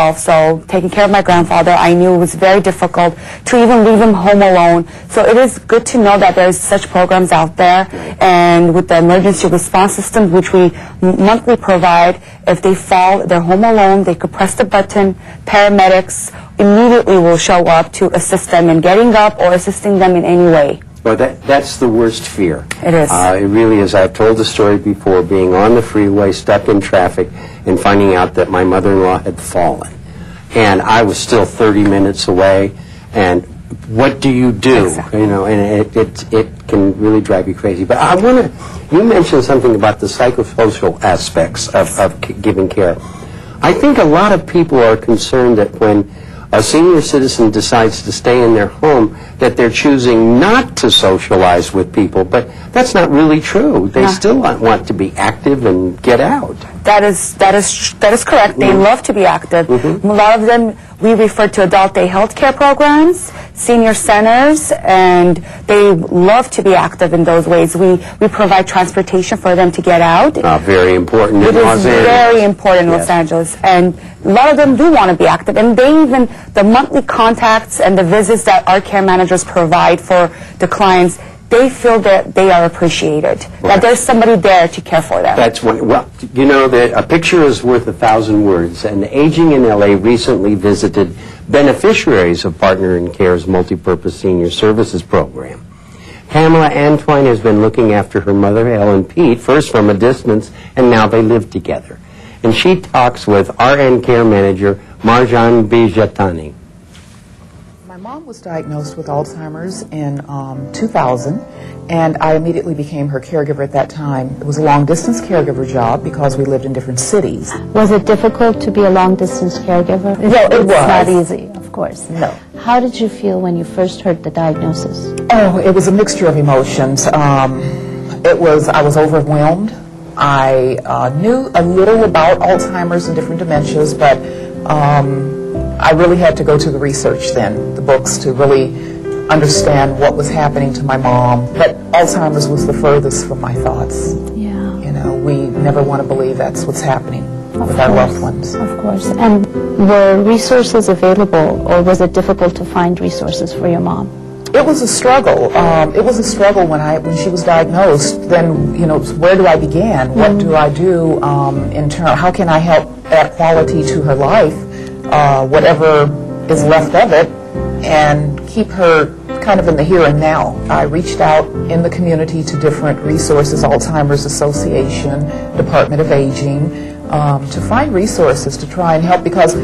also taking care of my grandfather. I knew it was very difficult to even leave him home alone. So it is good to know that there's such programs out there, and with the emergency response system, which we monthly provide, if they fall, they're home alone, they could press the button, paramedics immediately will show up to assist them in getting up or assisting them in any way. Well, that's the worst fear. It is. It really is. I've told the story before, being on the freeway, stuck in traffic, and finding out that my mother-in-law had fallen. And I was still 30 minutes away, and what do you do? Exactly. You know, and it can really drive you crazy. But I want to, you mentioned something about the psychosocial aspects of giving care. I think a lot of people are concerned that when a senior citizen decides to stay in their home, that they're choosing not to socialize with people, but that's not really true. They still want to be active and get out. That is correct. They love to be active. A lot of them, we refer to adult day health care programs, senior centers, and they love to be active in those ways. We provide transportation for them to get out. Very important in Los Angeles. It is very important in Los Angeles. And a lot of them do want to be active. And they even, the monthly contacts and the visits that our care managers provide for the clients, they feel that they are appreciated, that there's somebody there to care for them. That's one. Well, you know, a picture is worth 1,000 words, and Aging in LA recently visited beneficiaries of Partner in Care's Multipurpose Senior Services Program. Pamela Antwine has been looking after her mother, Ellen Pete, first from a distance, and now they live together. And she talks with RN Care Manager Marjan Bijatani. My mom was diagnosed with Alzheimer's in 2000, and I immediately became her caregiver at that time. It was a long-distance caregiver job because we lived in different cities. Was it difficult to be a long-distance caregiver? Well, it was. It's not easy, of course. No. How did you feel when you first heard the diagnosis? Oh, it was a mixture of emotions. I was overwhelmed. I knew a little about Alzheimer's and different dementias, but I really had to go to the research then, the books, to really understand what was happening to my mom. But Alzheimer's was the furthest from my thoughts. Yeah. You know, we never want to believe that's what's happening with our loved ones. Of course. And were resources available, or was it difficult to find resources for your mom? It was a struggle. It was a struggle when she was diagnosed. Then, you know, where do I begin? What do I do in terms? How can I help add quality to her life, whatever is left of it, and keep her kind of in the here and now? I reached out in the community to different resources, Alzheimer's Association, Department of Aging, to find resources to try and help, because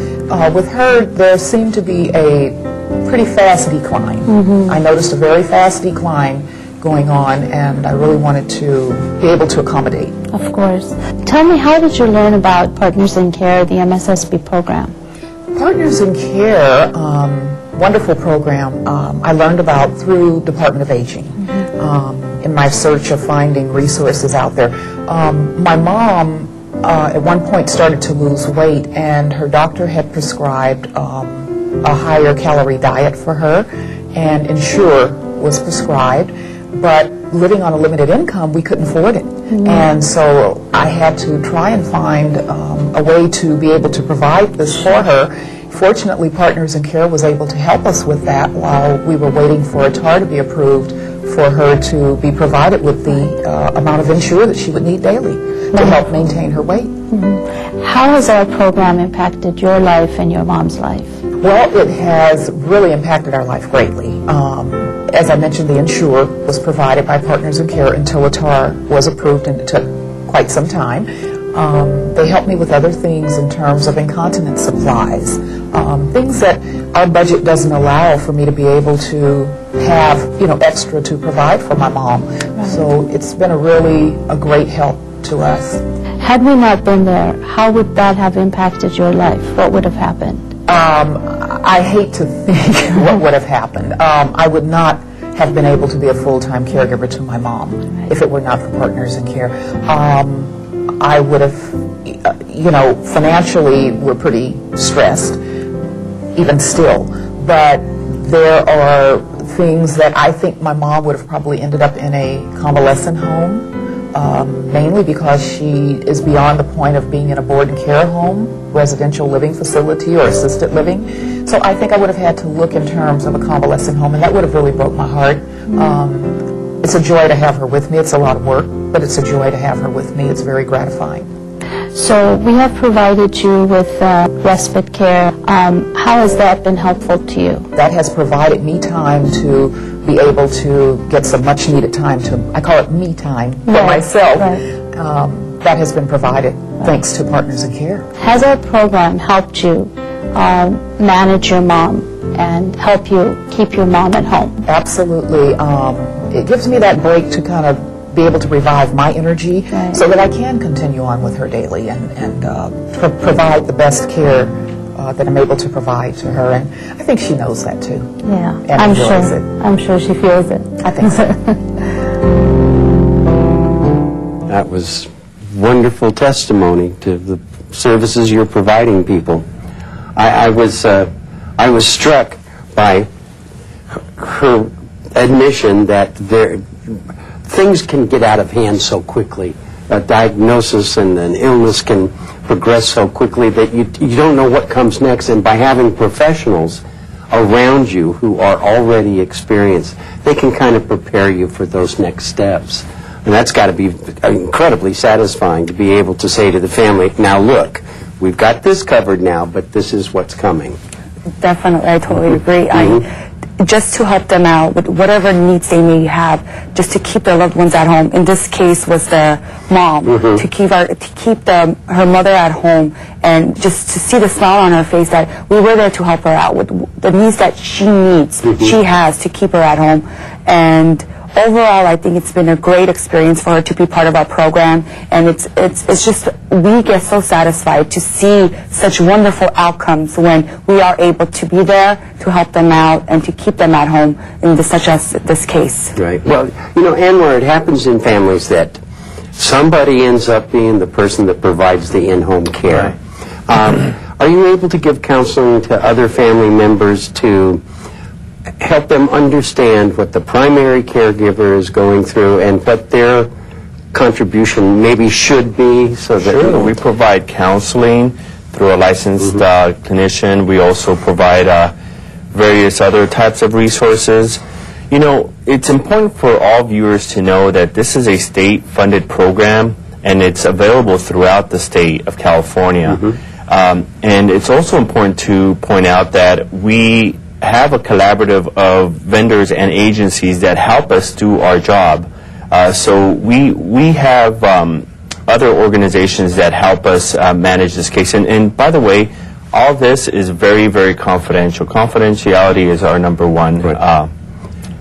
with her there seemed to be a pretty fast decline. I noticed a very fast decline going on, and I really wanted to be able to accommodate. Of course. Tell me, how did you learn about Partners in Care, the MSSP program? Partners in Care, wonderful program. I learned about through Department of Aging in my search of finding resources out there. My mom at one point started to lose weight, and her doctor had prescribed a higher calorie diet for her, and Ensure was prescribed, but living on a limited income, we couldn't afford it. And so I had to try and find a way to be able to provide this for her. Fortunately, Partners in Care was able to help us with that while we were waiting for a TAR to be approved for her to be provided with the amount of Ensure that she would need daily to help maintain her weight. How has our program impacted your life and your mom's life? Well, it has really impacted our life greatly. As I mentioned, the Ensure was provided by Partners in Care until a TAR was approved, and it took quite some time. They helped me with other things in terms of incontinence supplies, things that our budget doesn't allow for me to be able to have, you know, extra to provide for my mom. So it's been a great help to us. Had we not been there, how would that have impacted your life? What would have happened? I hate to think what would have happened. I would not have been able to be a full-time caregiver to my mom if it were not for Partners in Care. I would have, you know, financially we're pretty stressed, even still, but there are things that I think my mom would have probably ended up in a convalescent home mainly because she is beyond the point of being in a board and care home, residential living facility, or assisted living. So I think I would have had to look in terms of a convalescent home, and that would have really broke my heart. It's a joy to have her with me. It's a lot of work, but it's a joy to have her with me. It's very gratifying. So we have provided you with respite care. How has that been helpful to you? That has provided me time to be able to get some much needed time to, I call it me time for myself. That has been provided thanks to Partners in Care. Has our program helped you manage your mom and help you keep your mom at home? Absolutely. It gives me that break to kind of be able to revive my energy so that I can continue on with her daily and provide the best care that I'm able to provide to her. And I think she knows that too. Yeah, And enjoys it. I'm sure she feels it. I think so. That was wonderful testimony to the services you're providing people. I was struck by her admission that things can get out of hand so quickly. A diagnosis and an illness can progress so quickly that you don't know what comes next. And by having professionals around you who are already experienced, they can kind of prepare you for those next steps. And that's got to be incredibly satisfying to be able to say to the family, now look, we've got this covered now, but this is what's coming. Definitely, I totally agree. Just to help them out with whatever needs they may have, just to keep their loved ones at home. In this case, was the mom to keep her mother at home, and just to see the smile on her face that we were there to help her out with the needs that she needs, she has to keep her at home. And overall, I think it's been a great experience for her to be part of our program, and it's just, we get so satisfied to see such wonderful outcomes when we are able to be there to help them out and to keep them at home in such as this case. Right. Well, you know, Anwar, it happens in families that somebody ends up being the person that provides the in-home care. Are you able to give counseling to other family members to help them understand what the primary caregiver is going through and what their contribution maybe should be, so that Sure. We provide counseling through a licensed clinician. We also provide various other types of resources. You know, it's important for all viewers to know that this is a state-funded program, and it's available throughout the state of California. And it's also important to point out that we have a collaborative of vendors and agencies that help us do our job. So we have other organizations that help us manage this case. And by the way, all this is very, very confidential. Confidentiality is our number one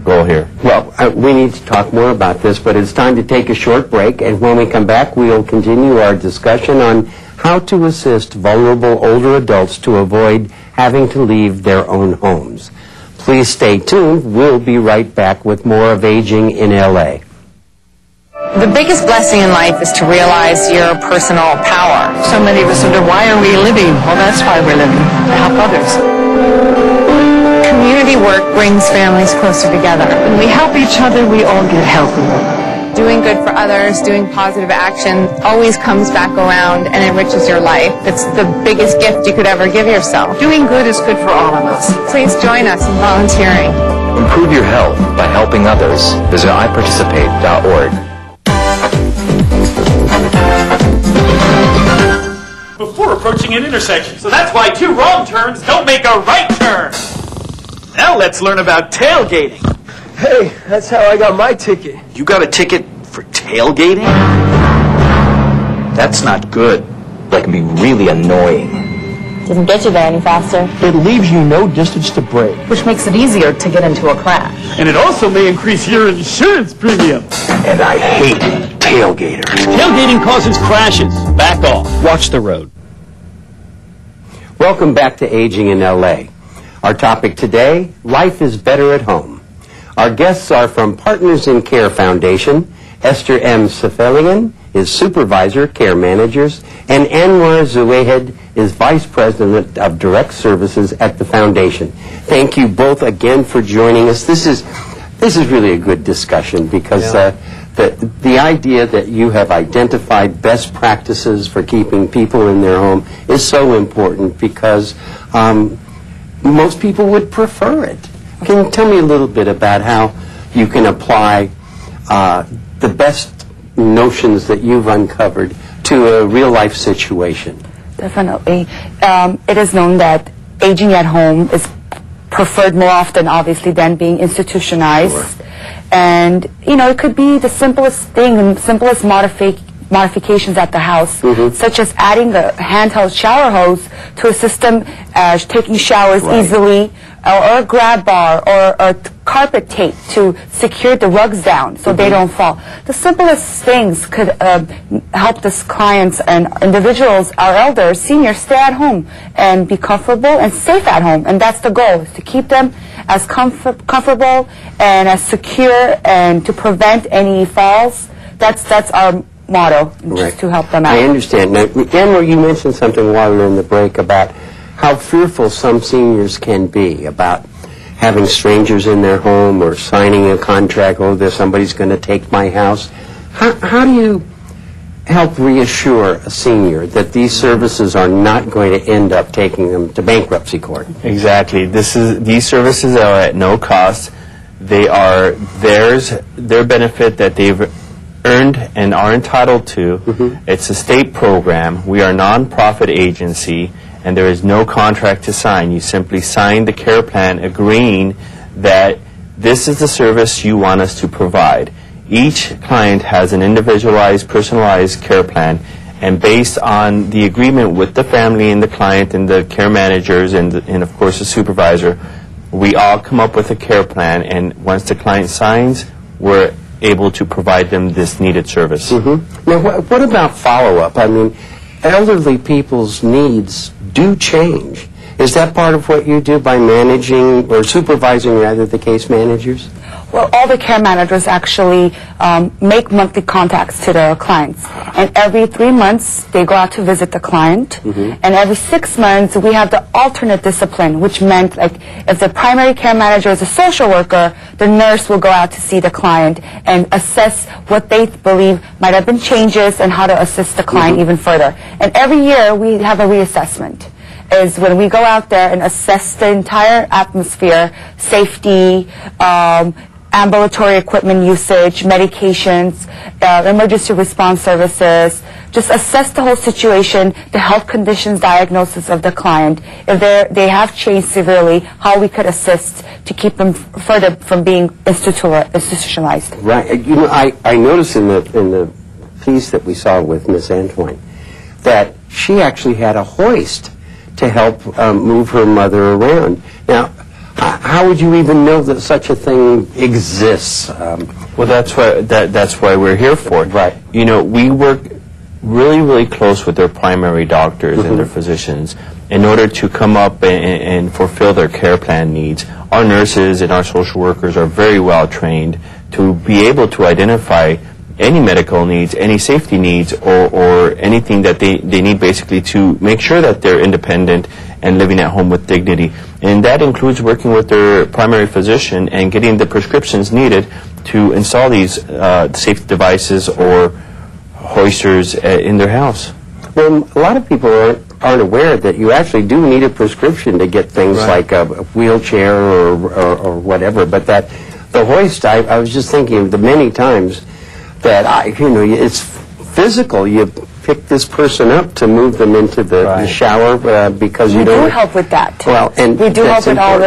goal here. Well, we need to talk more about this, but it's time to take a short break, and when we come back, we'll continue our discussion on how to assist vulnerable older adults to avoid having to leave their own homes. Please stay tuned. We'll be right back with more of Aging in LA. The biggest blessing in life is to realize your personal power. So many of us wonder, why are we living? Well, that's why we're living, to help others. Community work brings families closer together. When we help each other, we all get healthier. Doing good for others, doing positive action always comes back around and enriches your life. It's the biggest gift you could ever give yourself. Doing good is good for all of us. Please join us in volunteering. Improve your health by helping others. Visit iparticipate.org. Before approaching an intersection. So that's why two wrong turns don't make a right turn. Now let's learn about tailgating. Hey, that's how I got my ticket. You got a ticket for tailgating? That's not good. That can be really annoying. Doesn't get you there any faster. It leaves you no distance to brake. Which makes it easier to get into a crash. And it also may increase your insurance premium. And I hate tailgaters. Tailgating causes crashes. Back off. Watch the road. Welcome back to Aging in LA. Our topic today, life is better at home. Our guests are from Partners in Care Foundation. Esther M. Sefelian is Supervisor, Care Managers, and Anwar Zuwahed is Vice President of Direct Services at the Foundation. Thank you both again for joining us. This is really a good discussion because the idea that you have identified best practices for keeping people in their home is so important because most people would prefer it. Can you tell me a little bit about how you can apply the best notions that you've uncovered to a real-life situation? Definitely. It is known that aging at home is preferred more often, obviously, than being institutionalized. Sure. And, you know, it could be the simplest thing, the simplest modifications at the house, such as adding a handheld shower hose to a system taking showers easily, or a grab bar, or a carpet tape to secure the rugs down so they don't fall. The simplest things could help the clients and individuals, our elders, seniors, stay at home and be comfortable and safe at home. And that's the goal, is to keep them as comfortable and as secure and to prevent any falls. That's our motto, just to help them out. I understand. Now, Anne, you mentioned something while we were in the break about how fearful some seniors can be about having strangers in their home or signing a contract, oh, there's somebody's going to take my house. How do you help reassure a senior that these services are not going to end up taking them to bankruptcy court? Exactly. These services are at no cost. They are their benefit that they've earned and are entitled to. It's a state program. We are a nonprofit agency, and there is no contract to sign. You simply sign the care plan agreeing that this is the service you want us to provide. Each client has an individualized, personalized care plan, and based on the agreement with the family and the client and the care managers and of course the supervisor, we all come up with a care plan, and once the client signs, we're able to provide them this needed service. Now, what about follow-up? I mean, elderly people's needs do change. Is that part of what you do by managing or supervising, rather, the case managers? Well, all the care managers actually make monthly contacts to the clients. And every 3 months, they go out to visit the client. And every 6 months, we have the alternate discipline, which meant, like, if the primary care manager is a social worker, the nurse will go out to see the client and assess what they believe might have been changes and how to assist the client even further. And every year, we have a reassessment. Is when we go out there and assess the entire atmosphere, safety, ambulatory equipment usage, medications, emergency response services, just assess the whole situation, the health conditions diagnosis of the client. If they have changed severely, how we could assist to keep them further from being institutionalized. Right. You know, I noticed in the piece that we saw with Miss Antoine that she actually had a hoist to help move her mother around. Now, how would you even know that such a thing exists? Well, that's why we're here for it. Right. You know, we work really, really close with their primary doctors and their physicians in order to come up and fulfill their care plan needs. Our nurses and our social workers are very well trained to be able to identify any medical needs, any safety needs, or anything that they need basically to make sure that they're independent and living at home with dignity. And that includes working with their primary physician and getting the prescriptions needed to install these safety devices or hoisters in their house. Well, a lot of people aren't aware that you actually do need a prescription to get things like a wheelchair or whatever, but that the hoist, I was just thinking the many times that it's physical. You pick this person up to move them into the shower because you don't. We do help with that. Well, and we do help with all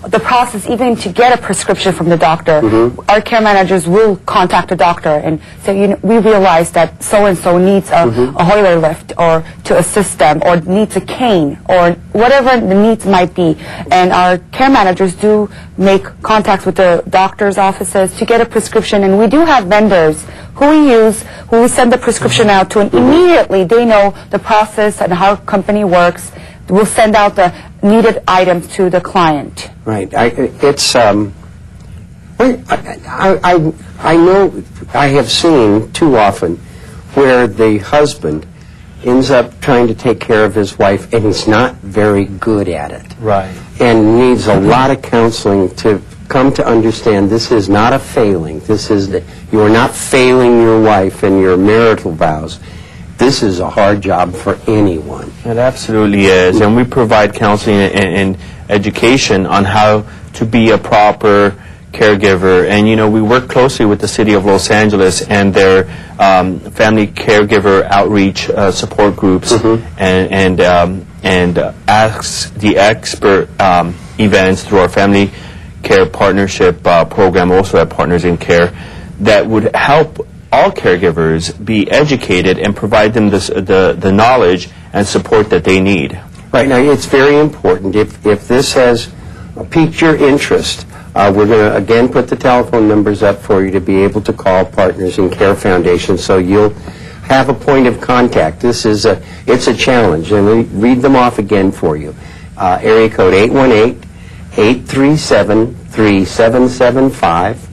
the process, even to get a prescription from the doctor. Our care managers will contact the doctor and say, we realize that so and so needs a Hoyer lift, or to assist them, or needs a cane, or whatever the needs might be. And our care managers do make contacts with the doctor's offices to get a prescription. And we do have vendors who we send the prescription out to, and immediately they know the process and how the company works. We'll send out the needed items to the client. Right. I know I have seen too often where the husband ends up trying to take care of his wife, and he's not very good at it. Right. And needs a lot of counseling to come to understand this is not a failing. This is that you are not failing your wife and your marital vows. This is a hard job for anyone. It absolutely is, and we provide counseling and education on how to be a proper caregiver. And you know, we work closely with the City of Los Angeles and their family caregiver outreach support groups, and ask the expert events through our family care partnership program, also at Partners in Care, that would help all caregivers be educated and provide them the knowledge and support that they need. Right. Now, it's very important. If this has piqued your interest, we're going to, again, put the telephone numbers up for you to be able to call Partners in Care Foundation, so you'll have a point of contact. This is it's a challenge, and we read them off again for you. Area code 818-837-3775.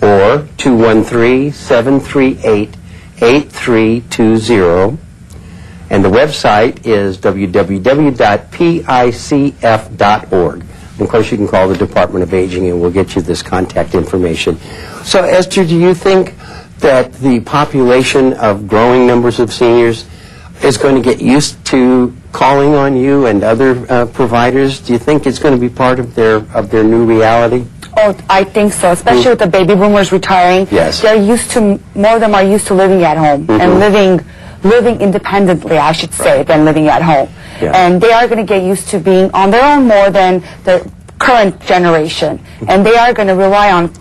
or 213-738-8320. And the website is www.picf.org. And of course, you can call the Department of Aging and we'll get you this contact information. So, Esther, do you think that the population of growing numbers of seniors is going to get used to calling on you and other providers? Do you think it's going to be part of their new reality? Oh, I think so, especially with the baby boomers retiring. Yes. They're used to, more of them are used to living at home and living independently, I should say, than living at home. Yeah. And they are going to get used to being on their own more than the current generation. And they are going to rely on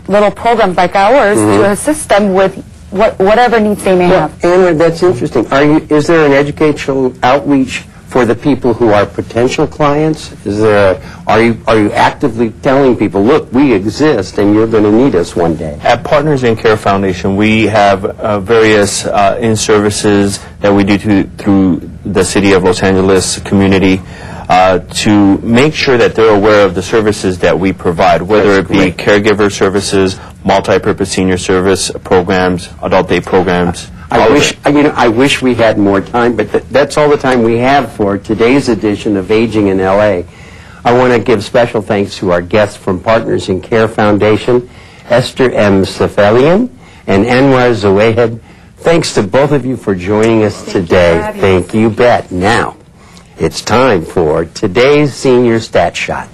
little programs like ours to assist them with whatever needs they may have. Anna, that's interesting. Is there an educational outreach for the people who are potential clients? Are you actively telling people, look, we exist and you're going to need us one day? At Partners in Care Foundation, we have various in-services that we do through the City of Los Angeles community to make sure that they're aware of the services that we provide, whether it be caregiver services, multi-purpose senior service programs, adult day programs. I wish we had more time, but that's all the time we have for today's edition of Aging in L.A. I want to give special thanks to our guests from Partners in Care Foundation, Esther M. Sefelian and Anwar Zawahed. Thanks to both of you for joining us today. Thank you, bet. Now, it's time for today's Senior Stat Shot.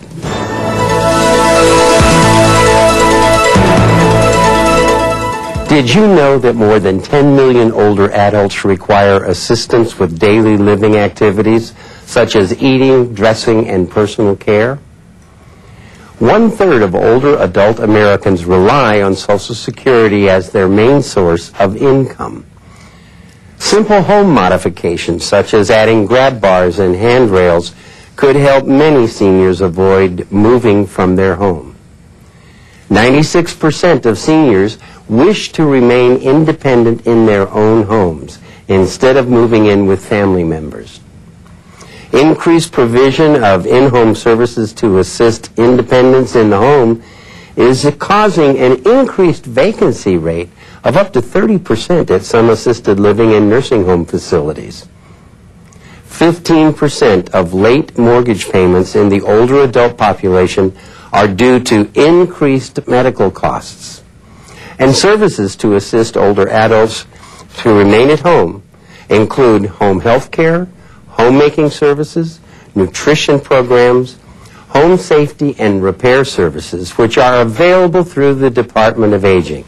Did you know that more than 10 million older adults require assistance with daily living activities, such as eating, dressing, and personal care? 1/3 of older adult Americans rely on Social Security as their main source of income. Simple home modifications, such as adding grab bars and handrails, could help many seniors avoid moving from their home. 96% of seniors wish to remain independent in their own homes instead of moving in with family members. Increased provision of in-home services to assist independence in the home is causing an increased vacancy rate of up to 30% at some assisted living and nursing home facilities. 15% of late mortgage payments in the older adult population are due to increased medical costs. And services to assist older adults to remain at home include home health care, homemaking services, nutrition programs, home safety and repair services, which are available through the Department of Aging.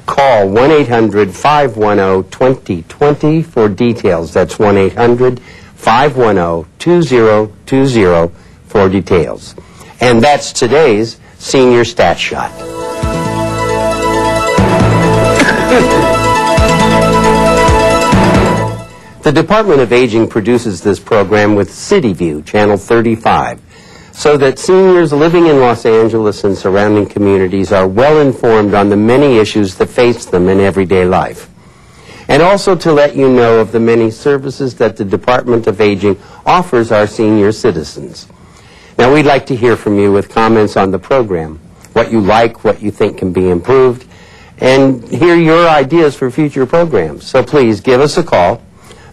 Call 1-800-510-2020 for details. That's 1-800-510-2020 for details. And that's today's Senior Stat Shot. The Department of Aging produces this program with CityView, Channel 35, so that seniors living in Los Angeles and surrounding communities are well informed on the many issues that face them in everyday life. And also to let you know of the many services that the Department of Aging offers our senior citizens. Now, we'd like to hear from you with comments on the program, what you like, what you think can be improved, and hear your ideas for future programs. So please give us a call.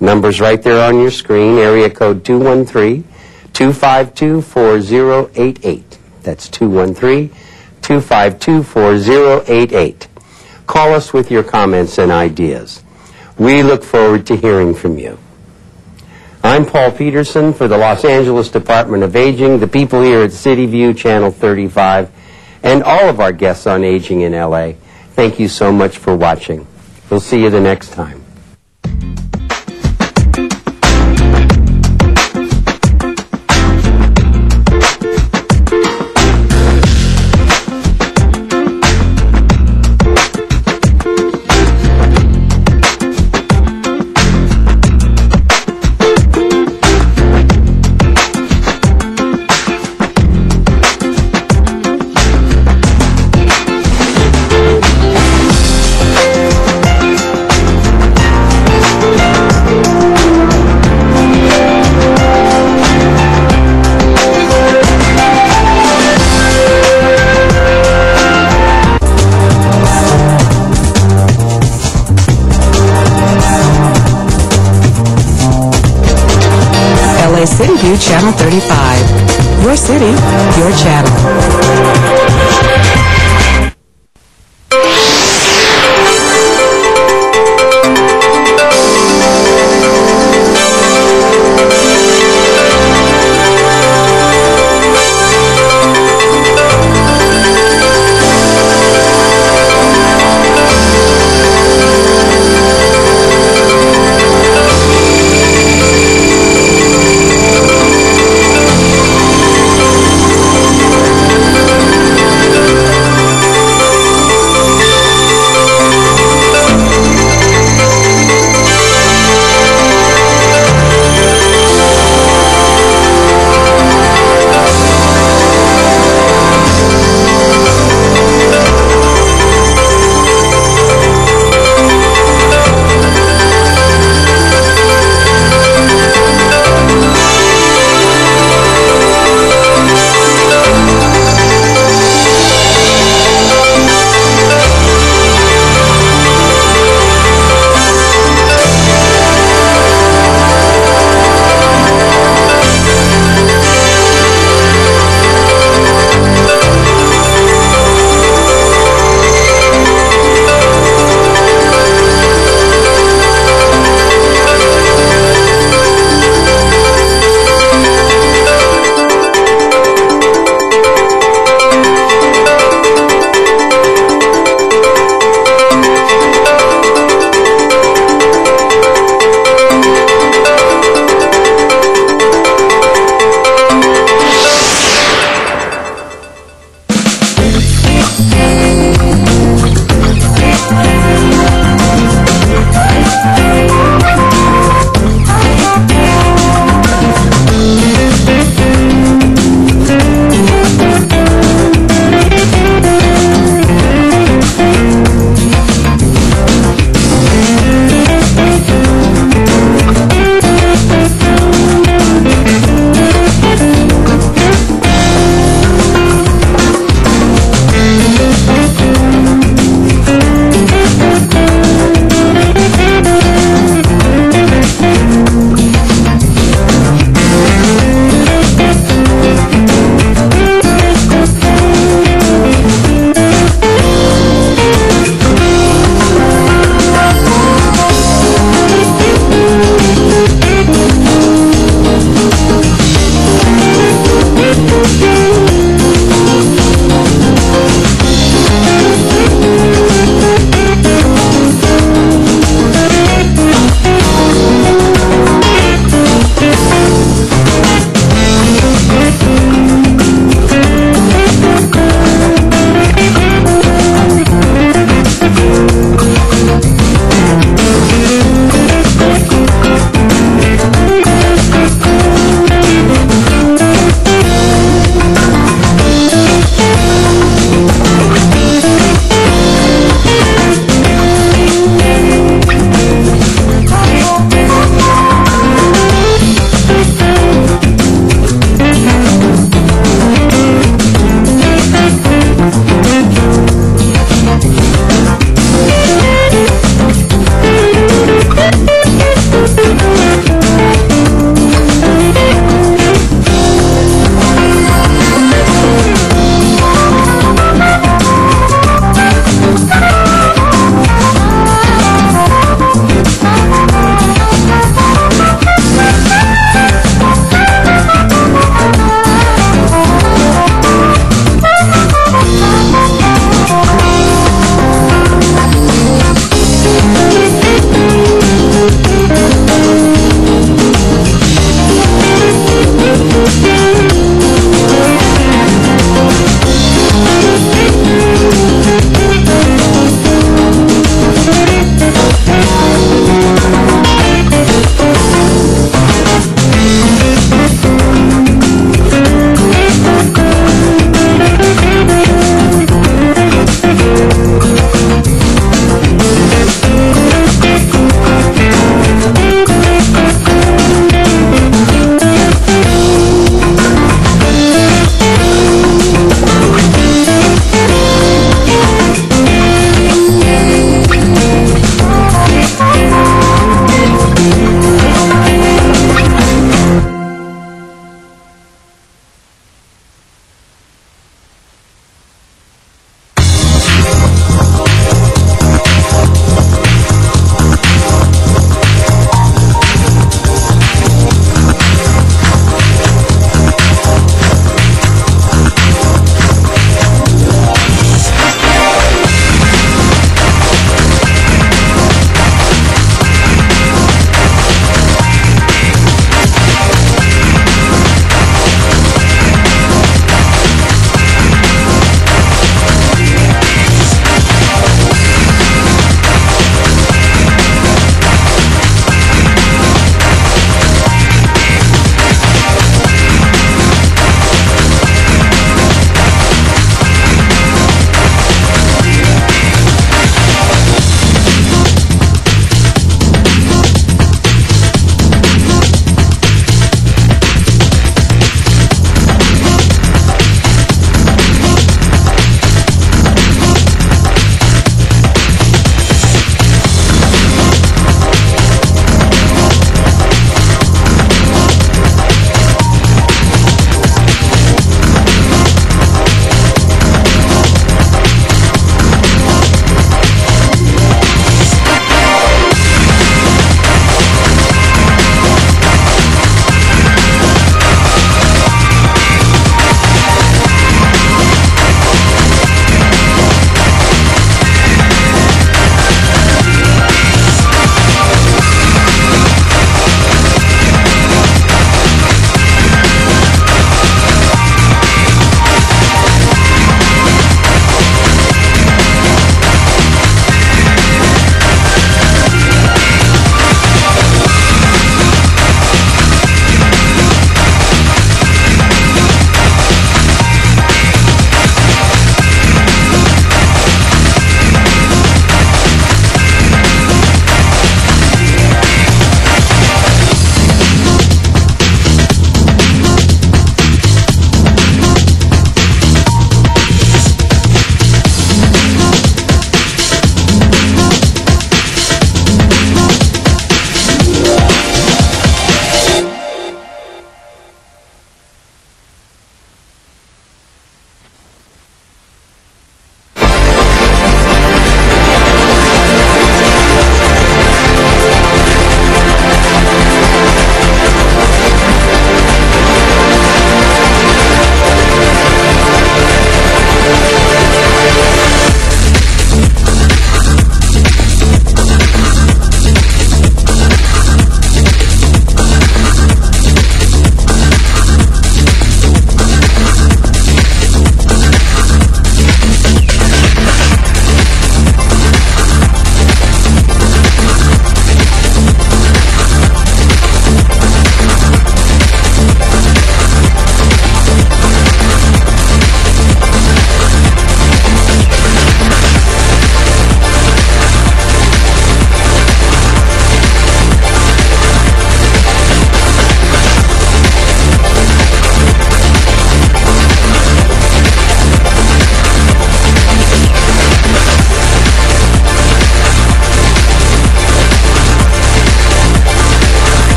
Number's right there on your screen, area code 213-252-4088. That's 213-252-4088. Call us with your comments and ideas. We look forward to hearing from you. I'm Paul Peterson for the Los Angeles Department of Aging, the people here at CityView Channel 35, and all of our guests on Aging in LA. Thank you so much for watching. We'll see you the next time. CityView Channel 35. Your city, your channel.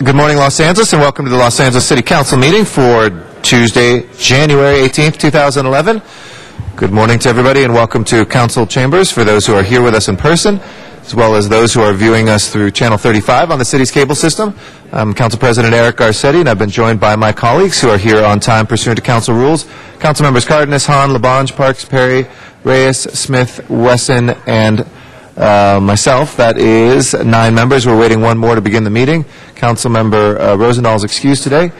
Good morning, Los Angeles, and welcome to the Los Angeles City Council meeting for Tuesday, January 18th, 2011. Good morning to everybody, and welcome to Council Chambers for those who are here with us in person, as well as those who are viewing us through Channel 35 on the city's cable system. I'm Council President Eric Garcetti, and I've been joined by my colleagues who are here on time pursuant to Council rules. Council members Cardenas, Hahn, LaBonge, Parks, Perry, Reyes, Smith, Wesson, and myself. That is 9 members. We're waiting one more to begin the meeting. Councilmember Rosendahl is excused today,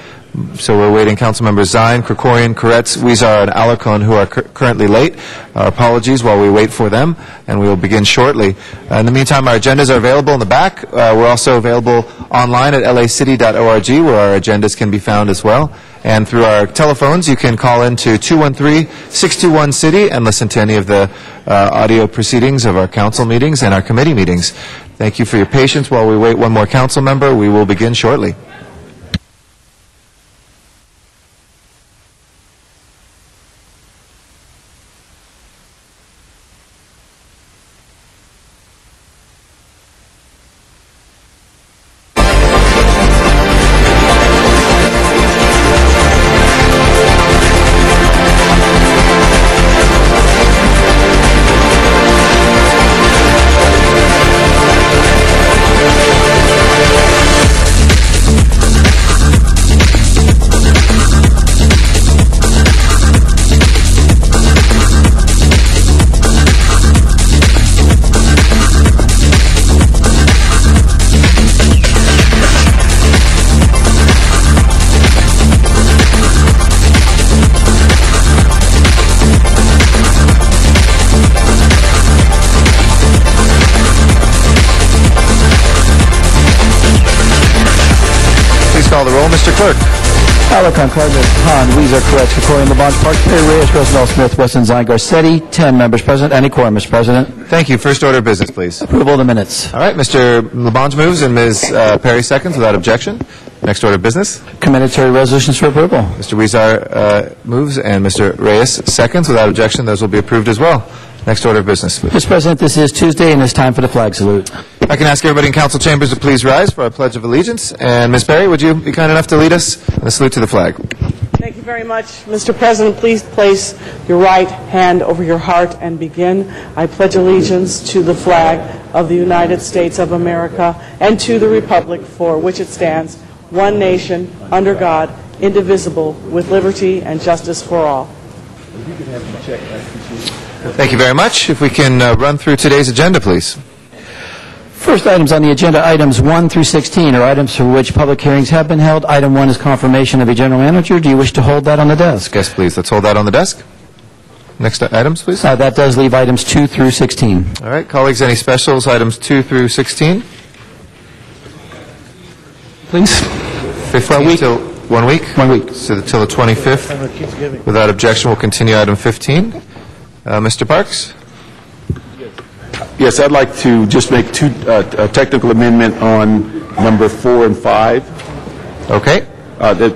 so we're waiting Councilmembers Zine, Krikorian, Koretz, Huizar, and Alarcon, who are currently late. Our apologies while we wait for them, and we will begin shortly. In the meantime, our agendas are available in the back. We're also available online at lacity.org, where our agendas can be found as well. And through our telephones, you can call in to 213-621-CITY and listen to any of the audio proceedings of our council meetings and our committee meetings. Thank you for your patience while we wait one more council member. We will begin shortly. Call the roll, Mr. Clerk. Alarcon, Cardenas, Hahn, Huizar, Koretz, Krikorian, LaBonge, Parks, Perry, Reyes, Rosendahl, Smith, Wesson, Zine, Garcetti. 10 members present. Any quorum, Mr. President? Thank you. First order of business, please. Approval of the minutes. All right, Mr. LaBonge moves and Ms. Perry seconds without objection. Next order of business. Commendatory resolutions for approval. Mr. Huizar moves and Mr. Reyes seconds without objection. Those will be approved as well. Next order of business, please. Mr. President, this is Tuesday, and it's time for the flag salute. I can ask everybody in council chambers to please rise for our Pledge of Allegiance. And Ms. Perry, would you be kind enough to lead us in the salute to the flag? Thank you very much. Mr. President, please place your right hand over your heart and begin. I pledge allegiance to the flag of the United States of America and to the republic for which it stands, one nation, under God, indivisible, with liberty and justice for all. Thank you very much. If we can run through today's agenda, please. First items on the agenda, items 1 through 16, are items for which public hearings have been held. Item 1 is confirmation of a general manager. Do you wish to hold that on the desk? Yes, please. Let's hold that on the desk. Next items, please. That does leave items 2 through 16. All right. Colleagues, any specials, items 2 through 16? Please. 15 till 1 week? 1 week. So till the 25th. Without objection, we'll continue item 15. Mr. Parks? Yes, I'd like to just make a technical amendment on number 4 and 5. Okay.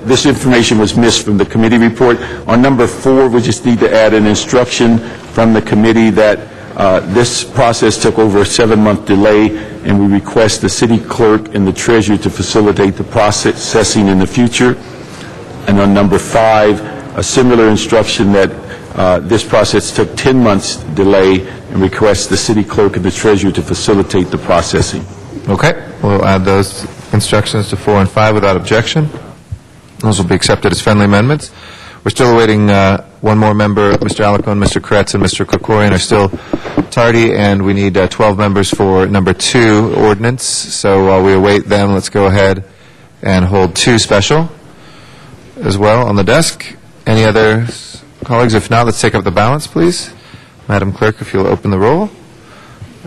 This information was missed from the committee report. On number 4, we just need to add an instruction from the committee that this process took over a 7-month delay, and we request the city clerk and the treasurer to facilitate the processing in the future. And on number 5, a similar instruction that this process took 10 months delay, and request the city clerk and the treasurer to facilitate the processing. Okay. We'll add those instructions to 4 and 5 without objection. Those will be accepted as friendly amendments. We're still awaiting one more member. Mr. Alarcon, Mr. Koretz, and Mr. Krikorian are still tardy, and we need 12 members for number 2 ordinance. So while we await them, let's go ahead and hold 2 special as well on the desk. Any other colleagues? If not, let's take up the balance, please. Madam Clerk, if you'll open the roll,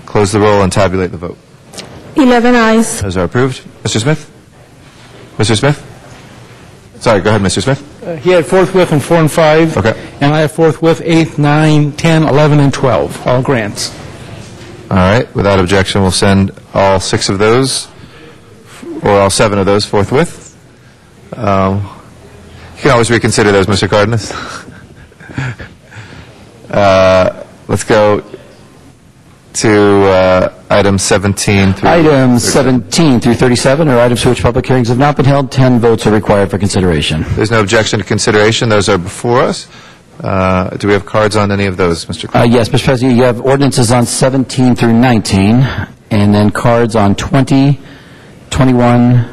close the roll, and tabulate the vote. 11 ayes. Those are approved. Mr. Smith? Mr. Smith? Sorry, go ahead, Mr. Smith. He had forthwith in 4 and 5. Okay. And I have forthwith 8, 9, 10, 11, and 12, all grants. All right. Without objection, we'll send all 6 of those, or all 7 of those forthwith. You can always reconsider those, Mr. Cardenas. Let's go to items 17 through... Items 17 through 37 are items for which public hearings have not been held. 10 votes are required for consideration. There's no objection to consideration. Those are before us. Do we have cards on any of those, Mr. Clerk? Yes, Mr. President, you have ordinances on 17 through 19, and then cards on 20, 21,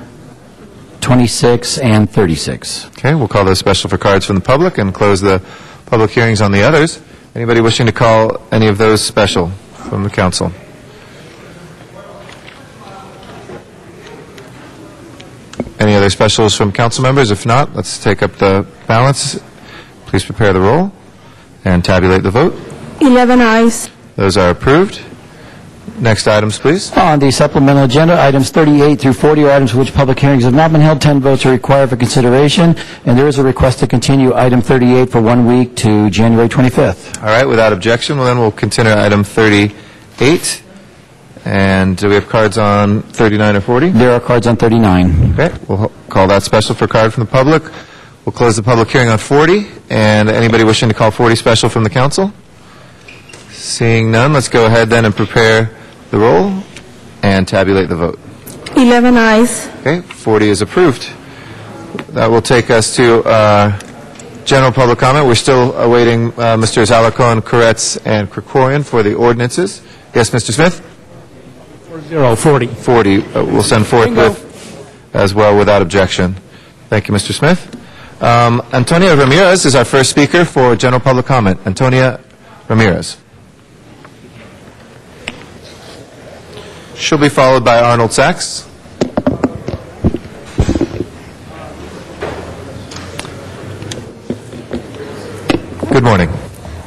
26, and 36. Okay, we'll call those special for cards from the public and close the public hearings on the others. Anybody wishing to call any of those special from the council? Any other specials from council members? If not, let's take up the balance. Please prepare the roll and tabulate the vote. 11 ayes. Those are approved. Next items, please. On the supplemental agenda, items 38 through 40 are items for which public hearings have not been held. 10 votes are required for consideration, and there is a request to continue item 38 for 1 week to January 25th. All right, without objection, well, then we'll consider item 38. And do we have cards on 39 or 40? There are cards on 39. Okay, we'll call that special for card from the public. We'll close the public hearing on 40. And anybody wishing to call 40 special from the council? Seeing none, let's go ahead then and prepare the roll and tabulate the vote. 11 ayes. Okay, 40 is approved. That will take us to general public comment. We're still awaiting Mr. Alarcon, Koretz, and Krikorian for the ordinances. Yes, Mr. Smith? 40. 40. We'll send forthwith as well without objection. Thank you, Mr. Smith. Antonia Ramirez is our first speaker for general public comment. Antonia Ramirez. She'll be followed by Arnold Sachs. Good morning.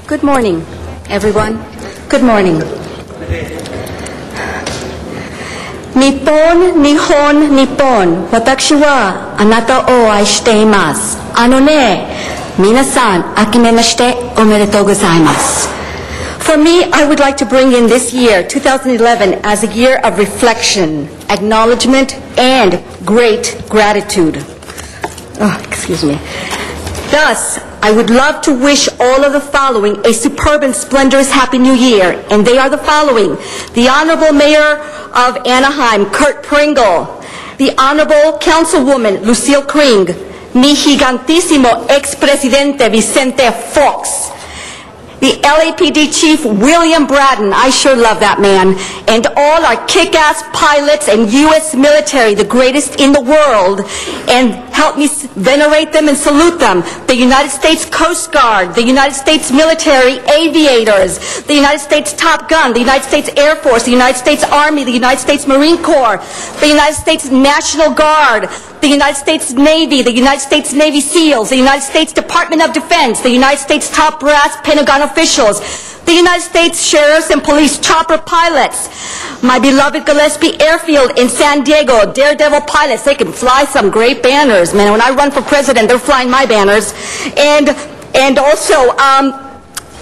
Good morning, everyone. Good morning. Nippon, Nihon, Nippon. Watashi wa anata o aishite imasu. Minasan, akimemashite omedetou gozaimasu. For me, I would like to bring in this year, 2011, as a year of reflection, acknowledgement, and great gratitude. Oh, excuse me. Thus, I would love to wish all of the following a superb and splendorous Happy New Year, and they are the following. The Honorable Mayor of Anaheim, Kurt Pringle, the Honorable Councilwoman, Lucille Kring, mi gigantissimo ex-presidente Vicente Fox, the LAPD Chief William Bratton, I sure love that man, and all our kick-ass pilots and U.S. military, the greatest in the world, and help me venerate them and salute them. The United States Coast Guard, the United States military aviators, the United States Top Gun, the United States Air Force, the United States Army, the United States Marine Corps, the United States National Guard, the United States Navy, the United States Navy SEALs, the United States Department of Defense, the United States top brass Pentagon officials, the United States Sheriffs and Police chopper pilots, my beloved Gillespie Airfield in San Diego, Daredevil pilots, they can fly some great banners, man. When I run for president, they're flying my banners. And also,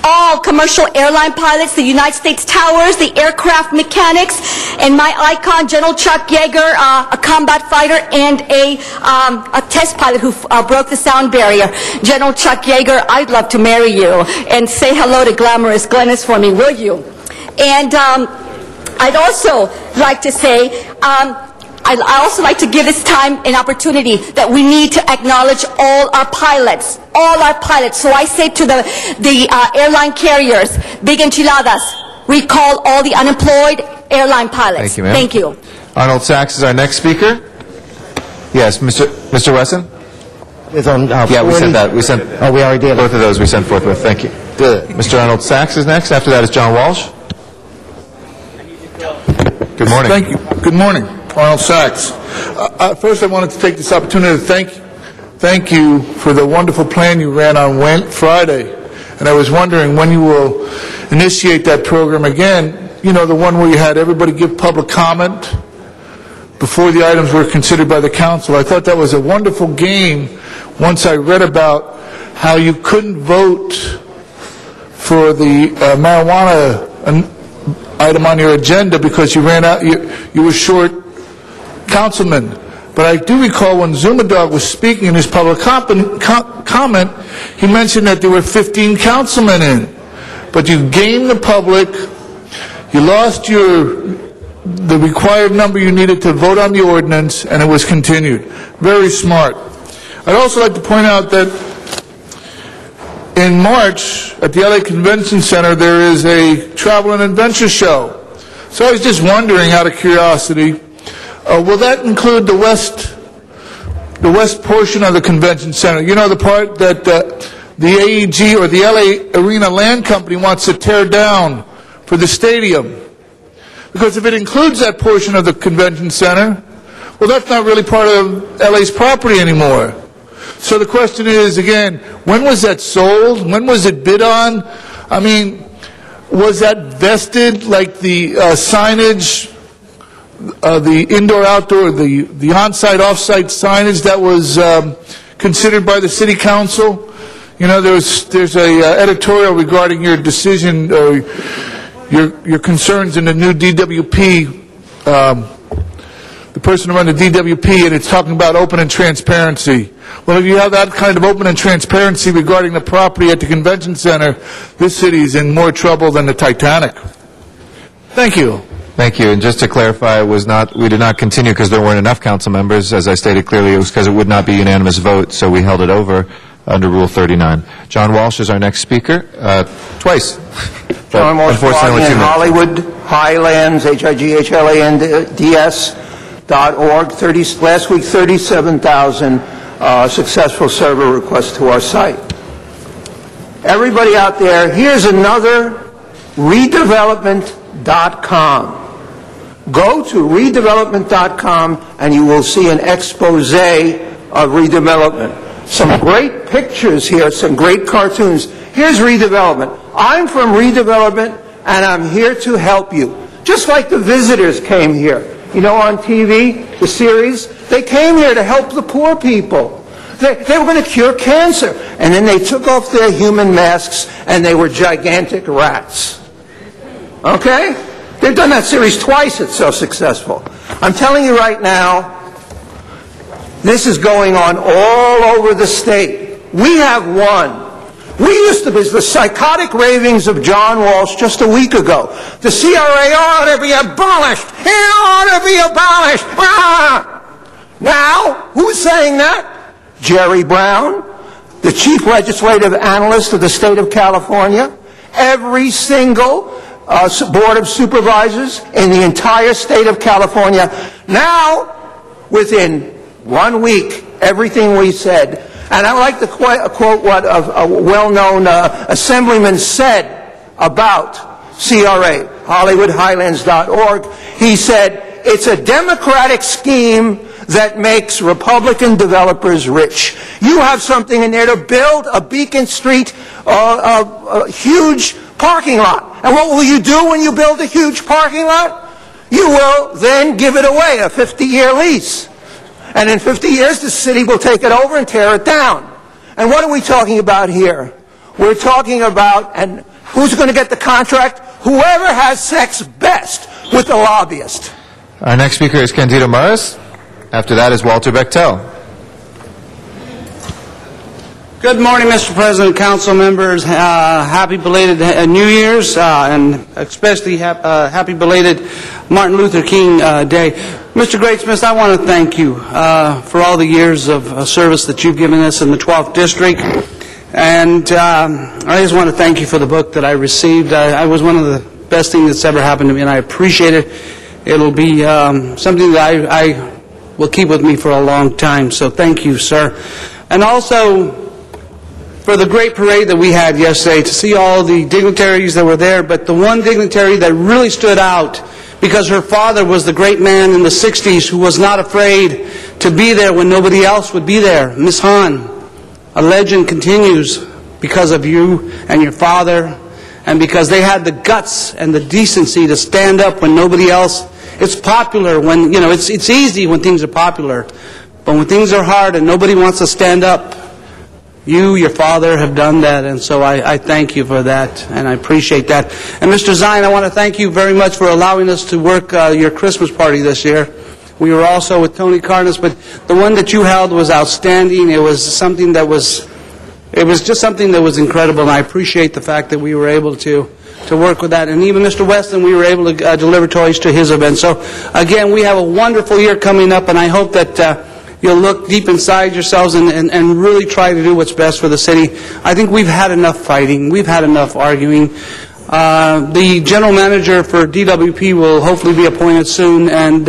all commercial airline pilots, the United States Towers, the aircraft mechanics, and my icon, General Chuck Yeager, a combat fighter and a test pilot who broke the sound barrier. General Chuck Yeager, I'd love to marry you. And say hello to glamorous Glennis for me, will you? And I'd also like to say, I'd also like to give this time an opportunity that we need to acknowledge all our pilots. All our pilots. So I say to the airline carriers, big enchiladas, recall all the unemployed airline pilots. Thank you, ma'am. Thank you. Arnold Sachs is our next speaker. Yes, Mr. Wesson? It's on, yeah, we sent that. We sent. Oh, we already did. Both of those we sent forthwith. Thank you. Good. Mr. Arnold Sachs is next. After that is John Walsh. Good morning. Thank you. Good morning. Arnold Sachs. First, I wanted to take this opportunity to thank you for the wonderful plan you ran on Friday. And I was wondering when you will initiate that program again, you know, the one where you had everybody give public comment before the items were considered by the council. I thought that was a wonderful game once I read about how you couldn't vote for the marijuana item on your agenda because you ran out, you were short councilmen. But I do recall when Zumadog was speaking in his public comment, he mentioned that there were 15 councilmen in. But you gamed the public, You lost the required number you needed to vote on the ordinance, and it was continued. Very smart. I'd also like to point out that in March at the LA Convention Center there is a travel and adventure show. So I was just wondering, out of curiosity, will that include the west portion of the convention center? You know, the part that the AEG or the LA Arena Land Company wants to tear down for the stadium. Because if it includes that portion of the convention center, well, that's not really part of LA's property anymore. So the question is, again, when was that sold? When was it bid on? I mean, was that vested like the signage, the indoor-outdoor, the on-site, off-site signage that was considered by the city council? You know, there's a editorial regarding your decision, your concerns in the new DWP, the person who ran the DWP, and it's talking about open and transparency. Well, if you have that kind of open and transparency regarding the property at the convention center, this city is in more trouble than the Titanic. Thank you. Thank you. And just to clarify, we did not continue because there weren't enough council members. As I stated clearly, it was because it would not be unanimous vote, so we held it over under Rule 39. John Walsh is our next speaker. Twice. John Walsh, unfortunately, in Hollywood Highlands, HIGHLANDS.org. Last week, 37,000 successful server requests to our site. Everybody out there, here's another redevelopment.com. Go to redevelopment.com and you will see an expose of redevelopment. Some great pictures here, some great cartoons. Here's redevelopment. I'm from redevelopment and I'm here to help you. Just like the visitors came here. You know, on TV, the series, they came here to help the poor people. They were going to cure cancer. And then they took off their human masks and they were gigantic rats. Okay? They've done that series twice, it's so successful. I'm telling you right now, this is going on all over the state. We have one. We used to be the psychotic ravings of John Walsh just a week ago. The CRA ought to be abolished. It ought to be abolished. Ah! Now, who's saying that? Jerry Brown, the chief legislative analyst of the state of California. Every single board of supervisors in the entire state of California. Now, within 1 week, everything we said. And I like to quote what a well-known assemblyman said about CRA, HollywoodHighlands.org. He said, it's a democratic scheme that makes Republican developers rich. You have something in there to build a Beacon Street, a huge parking lot. And what will you do when you build a huge parking lot? You will then give it away, a 50-year lease. And in 50 years, the city will take it over and tear it down. And what are we talking about here? We're talking about, and who's going to get the contract? Whoever has sex best with the lobbyist. Our next speaker is Candido Maris. After that is Walter Bechtel. Good morning, Mr. President, council members. Happy belated New Year's, and especially happy belated Martin Luther King Day. Mr. Greatsmith, I want to thank you for all the years of service that you've given us in the 12th District. And I just want to thank you for the book that I received. I was one of the best things that's ever happened to me, and I appreciate it. It'll be something that I will keep with me for a long time. So thank you, sir. And also, for the great parade that we had yesterday, to see all the dignitaries that were there, but the one dignitary that really stood out, because her father was the great man in the 60s who was not afraid to be there when nobody else would be there, Miss Hahn. A legend continues because of you and your father, and because they had the guts and the decency to stand up when nobody else. It's popular when, you know, it's easy when things are popular, but when things are hard and nobody wants to stand up, you, your father, have done that, and so I thank you for that, and I appreciate that. And Mr. Zine, I want to thank you very much for allowing us to work your Christmas party this year. We were also with Tony Carnes, but the one that you held was outstanding. It was something that was it was just something that was incredible, and I appreciate the fact that we were able to work with that. And even Mr. Weston, we were able to deliver toys to his event. So, again, we have a wonderful year coming up, and I hope that you'll look deep inside yourselves and really try to do what's best for the city. I think we've had enough fighting. We've had enough arguing. The general manager for DWP will hopefully be appointed soon, and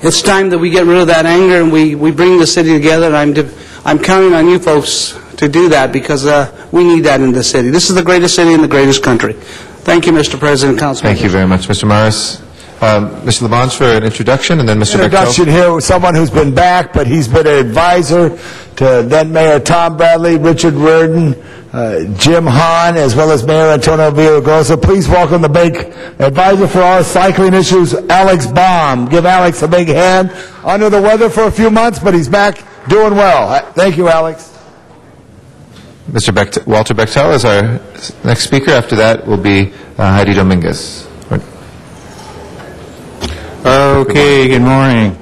it's time that we get rid of that anger and we bring the city together. And I'm counting on you folks to do that, because we need that in the city. This is the greatest city in the greatest country. Thank you, Mr. President, Councilman. Thank you very much, Mr. Morris. Mr. Labange for an introduction, and then Mr. Introduction here with someone who's been back, but he's been an advisor to then Mayor Tom Bradley, Richard Reardon, Jim Hahn, as well as Mayor Antonio Villaraigosa. Please welcome the big advisor for all cycling issues, Alex Baum. Give Alex a big hand. Under the weather for a few months, but he's back doing well. Thank you, Alex. Mr. Walter Bechtel is our next speaker. After that will be Heidi Dominguez. Okay, good morning.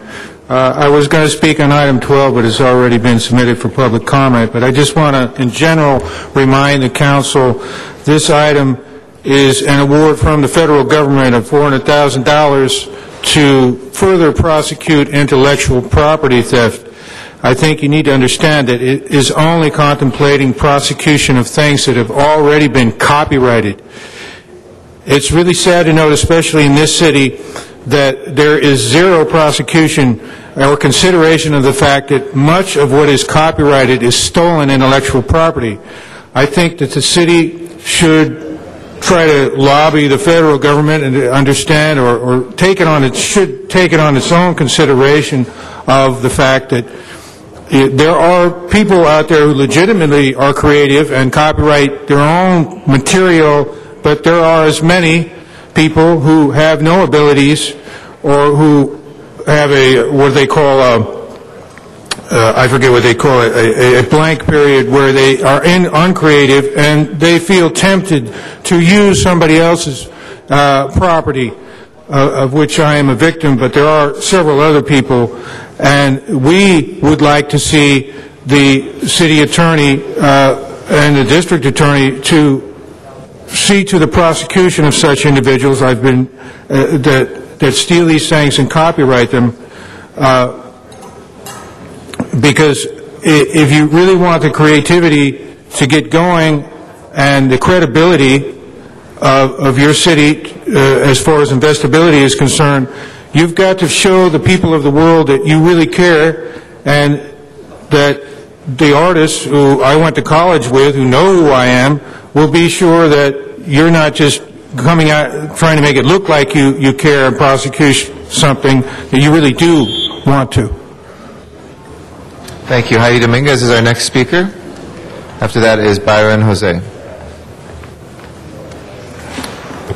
I was going to speak on item 12, but it's already been submitted for public comment. But I just want to, in general, remind the council this item is an award from the federal government of $400,000 to further prosecute intellectual property theft. I think you need to understand that it is only contemplating prosecution of things that have already been copyrighted. It's really sad to note, especially in this city, that there is zero prosecution or consideration of the fact that much of what is copyrighted is stolen intellectual property. I think that the city should try to lobby the federal government and understand or take it on should take it on its own consideration of the fact that there are people out there who legitimately are creative and copyright their own material, but there are as many people who have no abilities or who have what they call I forget what they call it, a blank period where they are uncreative and they feel tempted to use somebody else's property, of which I am a victim, but there are several other people, and we would like to see the city attorney and the district attorney to see to the prosecution of such individuals that steal these things and copyright them, because if you really want the creativity to get going and the credibility of your city as far as investability is concerned, you've got to show the people of the world that you really care, and that the artists who I went to college with, who know who I am, will be sure that you're not just coming out trying to make it look like you care and prosecute something that you really do want to. Thank you. Heidi Dominguez is our next speaker. After that is Byron Jose.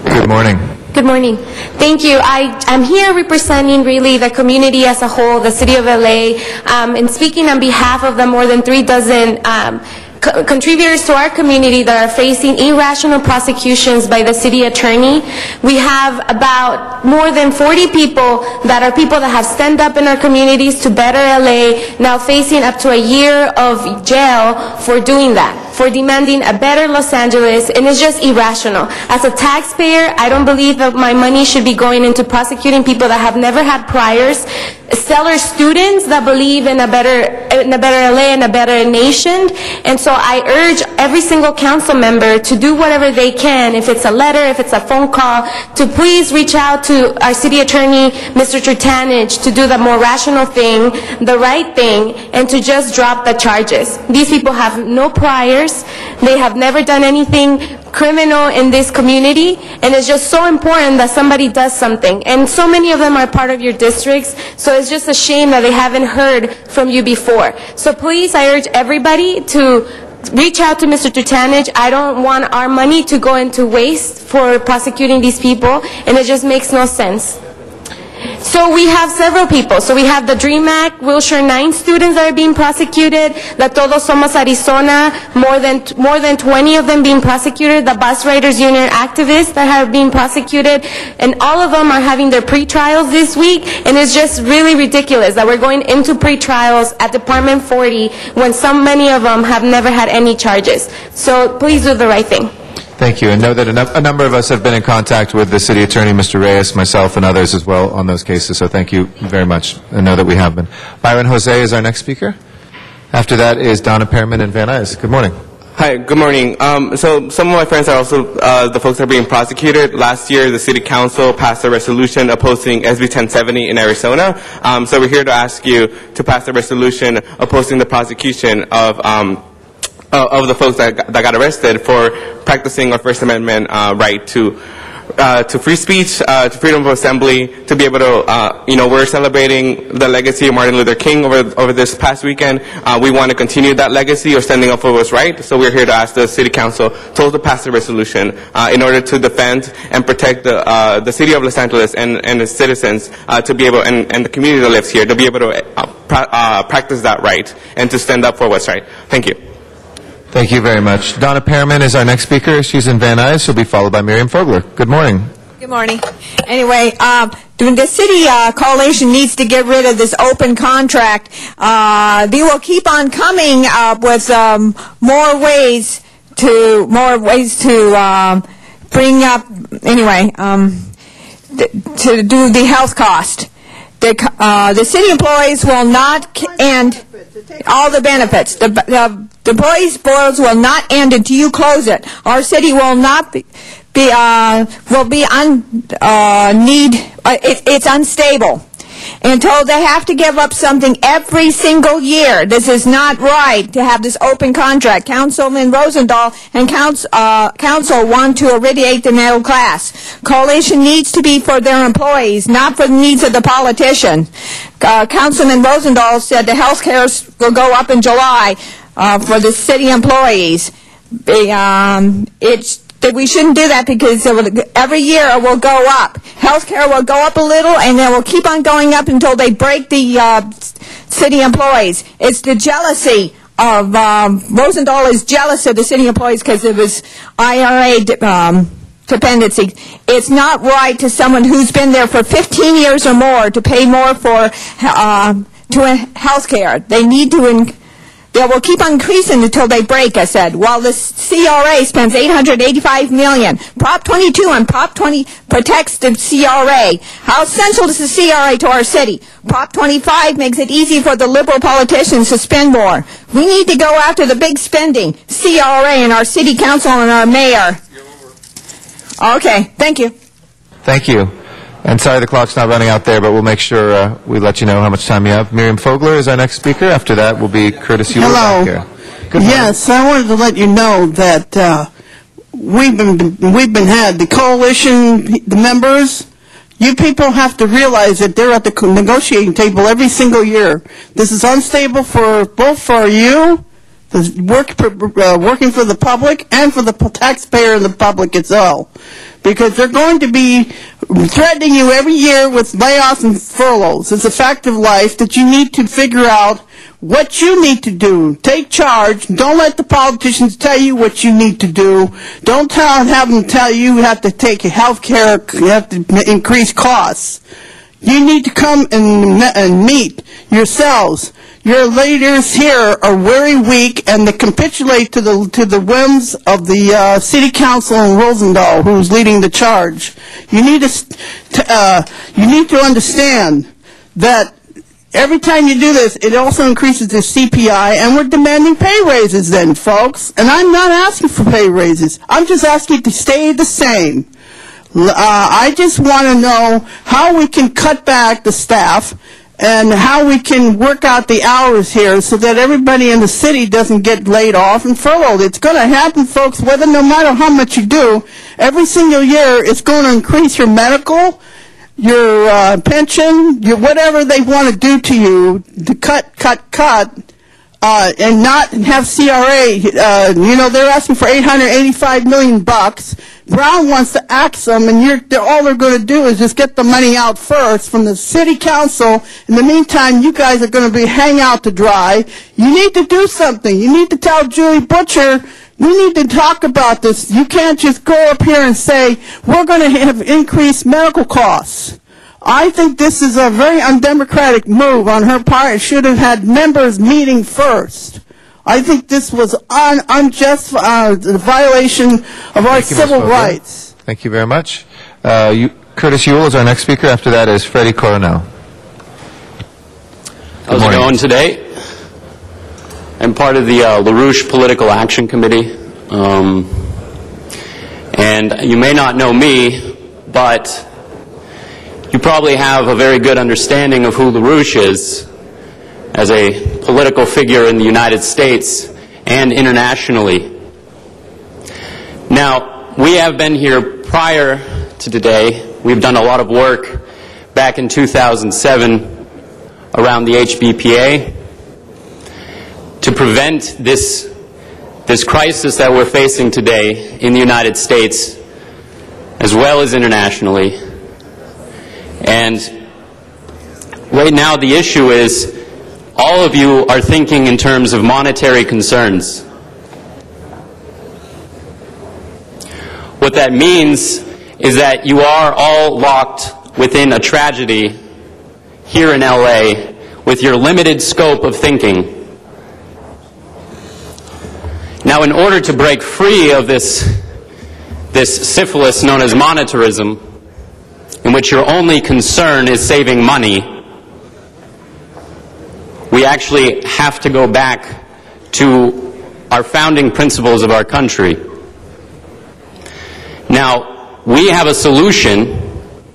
Good morning. Good morning. Thank you. I'm here representing really the community as a whole, the city of LA, and speaking on behalf of the more than 3 dozen contributors to our community that are facing irrational prosecutions by the city attorney. We have about more than 40 people that have stand up in our communities to better LA, now facing up to a year of jail for doing that, for demanding a better Los Angeles, and it's just irrational. As a taxpayer, I don't believe that my money should be going into prosecuting people that have never had priors, stellar students that believe in a better LA and a better nation. And so I urge every single council member to do whatever they can, if it's a letter, if it's a phone call, to please reach out to our city attorney, Mr. Trutanich, to do the more rational thing, the right thing, and to just drop the charges. These people have no priors. They have never done anything criminal in this community, and it's just so important that somebody does something. And so many of them are part of your districts, so it's just a shame that they haven't heard from you before. So please, I urge everybody to reach out to Mr. Trutanich. I don't want our money to go into waste for prosecuting these people, and it just makes no sense. So we have several people. So we have the DREAM Act, Wilshire 9 students that are being prosecuted, the Todos Somos Arizona, more than 20 of them being prosecuted, the Bus Riders Union activists that have been prosecuted, and all of them are having their pre-trials this week, and it's just really ridiculous that we're going into pre-trials at Department 40 when so many of them have never had any charges. So please do the right thing. Thank you, and know that a number of us have been in contact with the city attorney, Mr. Reyes, myself, and others as well on those cases, so thank you very much, and know that we have been. Byron Jose is our next speaker. After that is Donna Pearman and Van Nuys. Good morning. Hi, good morning. So some of my friends are also the folks that are being prosecuted. Last year, the City Council passed a resolution opposing SB 1070 in Arizona. So we're here to ask you to pass a resolution opposing the prosecution of the folks that got arrested for practicing our First Amendment right to free speech, to freedom of assembly, to be able to, we're celebrating the legacy of Martin Luther King over this past weekend. We want to continue that legacy of standing up for what's right, so we're here to ask the City Council to also pass a resolution in order to defend and protect the city of Los Angeles and its citizens to be able, and the community that lives here, to be able to practice that right and to stand up for what's right. Thank you. Thank you very much. Donna Pearman is our next speaker. She's in Van Nuys. She'll be followed by Miriam Fogler. Good morning. Good morning. Anyway, the city coalition needs to get rid of this open contract. They will keep on coming up with more ways to bring up, anyway, to do the health cost. The city employees will not end all the benefits. The employees' boards will not end until you close it. Our city will not it's unstable until they have to give up something every single year. This is not right to have this open contract. Councilman Rosendahl and council want to irradiate the middle class. Coalition needs to be for their employees, not for the needs of the politician. Councilman Rosendahl said the health care will go up in July for the city employees. That we shouldn't do that because every year it will go up. Healthcare will go up a little, and then will keep on going up until they break the city employees. It's the jealousy of Rosendahl is jealous of the city employees because of his IRA dependency. It's not right to someone who's been there for 15 years or more to pay more for health care. They need to. They will keep on increasing until they break, I said. While the CRA spends $885 million. Prop 22 and Prop 20 protects the CRA. How essential is the CRA to our city? Prop 25 makes it easy for the liberal politicians to spend more. We need to go after the big spending, CRA and our city council and our mayor. Okay, thank you. Thank you. And sorry the clock's not running out there, but we'll make sure we let you know how much time you have. Miriam Fogler is our next speaker. After that will be Curtis Euler back here. Good morning. Yes, I wanted to let you know that we've been had the coalition, the members. You people have to realize that they're at the negotiating table every single year. This is unstable for both for you, working for the public, and for the taxpayer and the public itself. Because they're going to be threatening you every year with layoffs and furloughs. It's a fact of life that you need to figure out what you need to do. Take charge. Don't let the politicians tell you what you need to do. Don't have them tell you have to take health care, you have to increase costs. You need to come and meet yourselves. Your leaders here are very weak, and they capitulate to the whims of the city council and Rosendahl, who's leading the charge. You need to understand that every time you do this, it also increases the CPI, and we're demanding pay raises then, folks. And I'm not asking for pay raises. I'm just asking to stay the same. I just want to know how we can cut back the staff and how we can work out the hours here so that everybody in the city doesn't get laid off and furloughed. It's going to happen, folks, no matter how much you do. Every single year, it's going to increase your medical, your pension, your whatever they want to do to you, to cut. and not have CRA. They're asking for $885 million. Brown wants to axe them, and all they're going to do is just get the money out first from the city council. In the meantime, you guys are going to be hang out to dry. You need to do something. You need to tell Julie Butcher, we need to talk about this. You can't just go up here and say, we're going to have increased medical costs. I think this is a very undemocratic move on her part. It should have had members meeting first. I think this was unjust violation of our civil rights. Thank you very much. Curtis Ewell is our next speaker. After that is Freddie Coronel. How's it going today? I'm part of the LaRouche Political Action Committee. And you may not know me, but you probably have a very good understanding of who LaRouche is as a political figure in the United States and internationally. Now, we have been here prior to today. We've done a lot of work back in 2007 around the HBPA to prevent this crisis that we're facing today in the United States as well as internationally. And right now the issue is all of you are thinking in terms of monetary concerns. What that means is that you are all locked within a tragedy here in LA with your limited scope of thinking. Now, in order to break free of this syphilis known as monetarism, in which your only concern is saving money, we actually have to go back to our founding principles of our country. Now, we have a solution,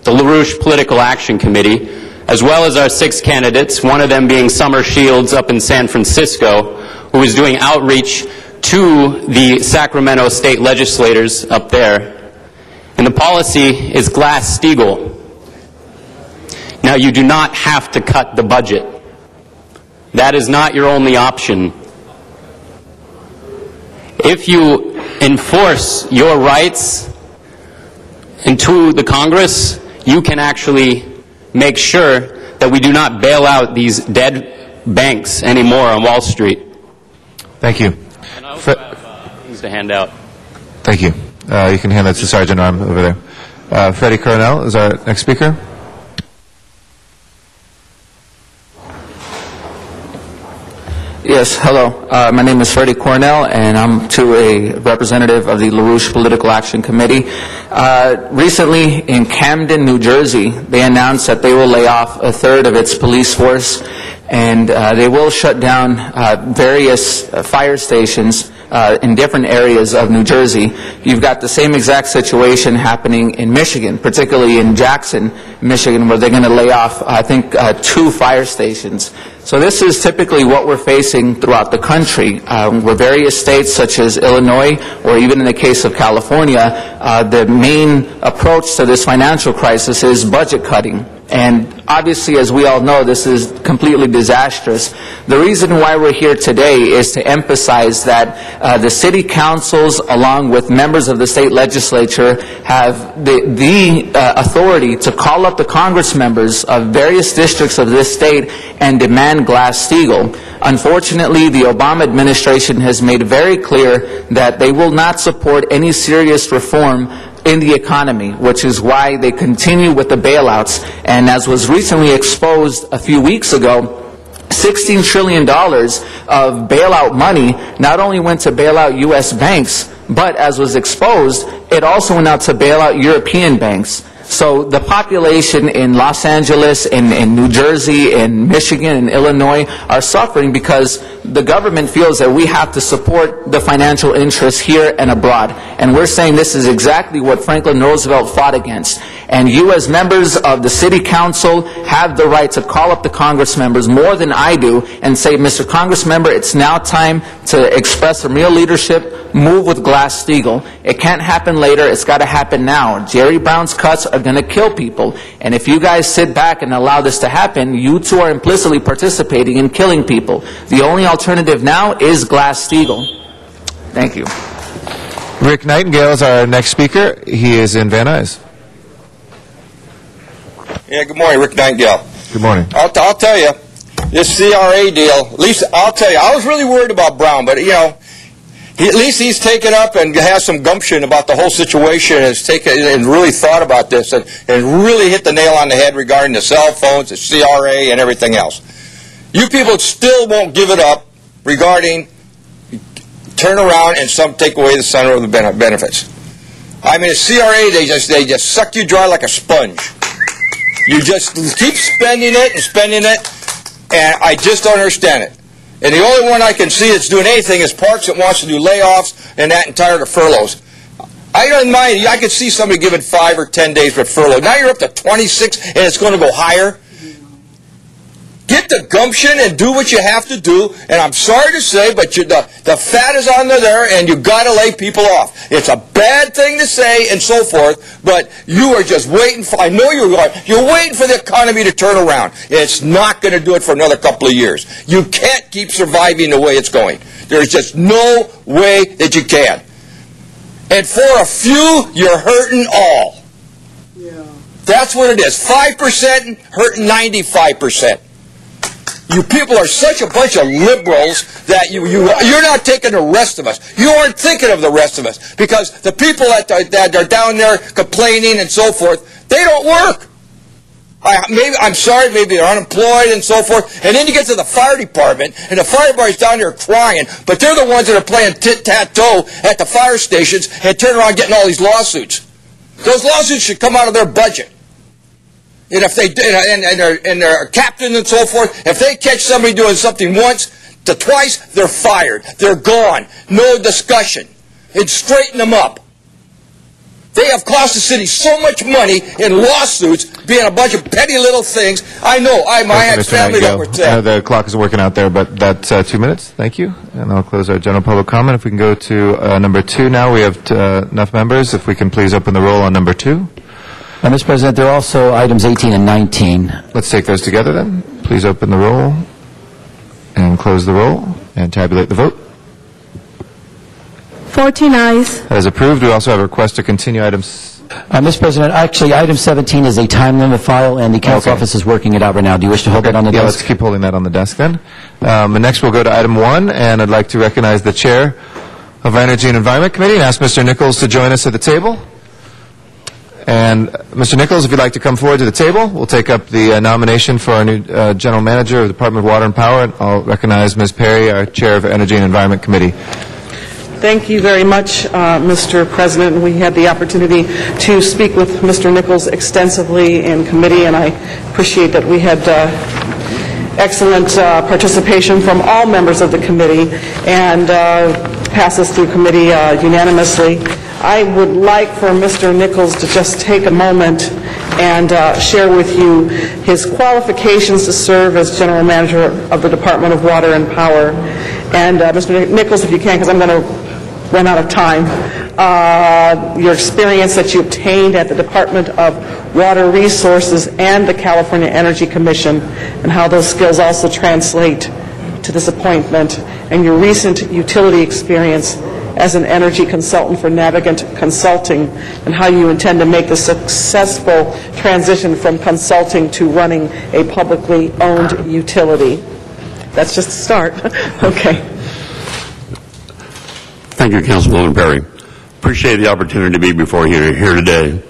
the LaRouche Political Action Committee, as well as our 6 candidates, one of them being Summer Shields up in San Francisco, who is doing outreach to the Sacramento state legislators up there. And the policy is Glass-Steagall. Now, you do not have to cut the budget. That is not your only option. If you enforce your rights into the Congress, you can actually make sure that we do not bail out these dead banks anymore on Wall Street. Thank you. And I also have things to hand out. Thank you. You can hand that to Sergeant Arm over there. Freddie Coronel is our next speaker. Yes, hello. My name is Freddie Cornell, and I'm a representative of the LaRouche Political Action Committee. Recently, in Camden, New Jersey, they announced that they will lay off a third of its police force, and they will shut down various fire stations in different areas of New Jersey. You've got the same exact situation happening in Michigan, particularly in Jackson, Michigan, where they're going to lay off, I think, 2 fire stations. So this is typically what we're facing throughout the country, where various states such as Illinois, or even in the case of California, the main approach to this financial crisis is budget cutting. And obviously, as we all know, this is completely disastrous. The reason why we're here today is to emphasize that the city councils, along with members of the state legislature, have the authority to call up the Congress members of various districts of this state and demand Glass-Steagall. Unfortunately, the Obama administration has made very clear that they will not support any serious reform in the economy, which is why they continue with the bailouts. And as was recently exposed a few weeks ago, $16 trillion of bailout money not only went to bail out U.S. banks, but as was exposed, it also went out to bail out European banks. So the population in Los Angeles, in New Jersey, in Michigan, and Illinois are suffering because the government feels that we have to support the financial interests here and abroad. And we're saying this is exactly what Franklin Roosevelt fought against. And you as members of the city council have the right to call up the Congress members more than I do and say, Mr. Congress member, it's now time to express some real leadership, move with Glass-Steagall. It can't happen later, it's got to happen now. Jerry Brown's cuts are going to kill people. And if you guys sit back and allow this to happen, you too are implicitly participating in killing people. The only alternative now is Glass-Steagall. Thank you. Rick Nightingale is our next speaker. He is in Van Nuys. Yeah, good morning, Rick Nightingale. Good morning. I'll tell you, this CRA deal, at least I'll tell you, I was really worried about Brown, but, at least he's taken up and has some gumption about the whole situation, has taken and really thought about this and really hit the nail on the head regarding the cell phones, the CRA, and everything else. You people still won't give it up regarding turn around and take away the center of the benefits. I mean, the CRA, they just suck you dry like a sponge. You just keep spending it, and I just don't understand it. And the only one I can see that's doing anything is Parks that wants to do layoffs and that and tired of furloughs. I don't mind. I could see somebody giving 5 or 10 days for furlough. Now you're up to 26, and it's going to go higher. Get the gumption and do what you have to do. And I'm sorry to say, but the fat is on there, and you've got to lay people off. It's a bad thing to say and so forth, but you are just waiting for, I know you're waiting for the economy to turn around. It's not going to do it for another couple of years. You can't keep surviving the way it's going. There's just no way that you can. And for a few, you're hurting all. Yeah. That's what it is. 5% hurting 95%. You people are such a bunch of liberals that you're not taking the rest of us. You aren't thinking of the rest of us because the people that are down there complaining and so forth, they don't work. I'm sorry, maybe they're unemployed and so forth. And then you get to the fire department, and the fire department's down there crying, but they're the ones that are playing tit-tat-toe at the fire stations and turn around getting all these lawsuits. Those lawsuits should come out of their budget. And if they and their captain and so forth, if they catch somebody doing something once to twice, they're fired. They're gone. No discussion. And straighten them up. They have cost the city so much money in lawsuits, being a bunch of petty little things. I know. I had family that were dead. The clock isn't working out there, but that's 2 minutes. Thank you. And I'll close our general public comment. If we can go to number 2 now. We have enough members. If we can please open the roll on number 2. Mr. President, there are also items 18 and 19. Let's take those together then. Please open the roll and close the roll and tabulate the vote. 14 ayes. That is approved. We also have a request to continue items. Mr. President, actually, item 17 is a time limit file, and the council office is working it out right now. Do you wish to hold that on the desk? Yeah, let's keep holding that on the desk then. Next, we'll go to item 1, and I'd like to recognize the chair of our Energy and Environment Committee and ask Mr. Nichols to join us at the table. And Mr. Nichols, if you'd like to come forward to the table, we'll take up the nomination for our new General Manager of the Department of Water and Power. And I'll recognize Ms. Perry, our Chair of Energy and Environment Committee. Thank you very much, Mr. President. We had the opportunity to speak with Mr. Nichols extensively in committee, and I appreciate that we had excellent participation from all members of the committee and passes through committee unanimously. I would like for Mr. Nichols to just take a moment and share with you his qualifications to serve as General Manager of the Department of Water and Power. And Mr. Nichols, if you can, because I'm going to run out of time, your experience that you obtained at the Department of Water Resources and the California Energy Commission, and how those skills also translate to this appointment, and your recent utility experience as an energy consultant for Navigant Consulting, and how you intend to make the successful transition from consulting to running a publicly owned utility. That's just a start. Okay. Thank you, Councilwoman Perry. Appreciate the opportunity to be before you here today.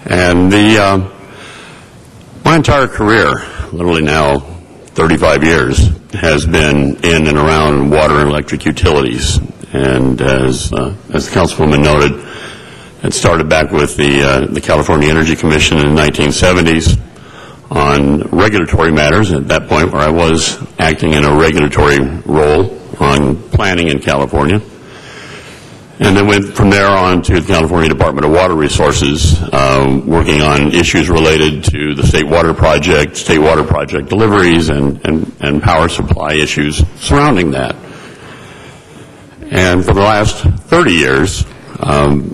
And my entire career, literally now 35 years, has been in and around water and electric utilities. And as the Councilwoman noted, it started back with the California Energy Commission in the 1970s on regulatory matters, at that point where I was acting in a regulatory role on planning in California. And then went from there on to the California Department of Water Resources, working on issues related to the state water project deliveries, and power supply issues surrounding that. And for the last 30 years,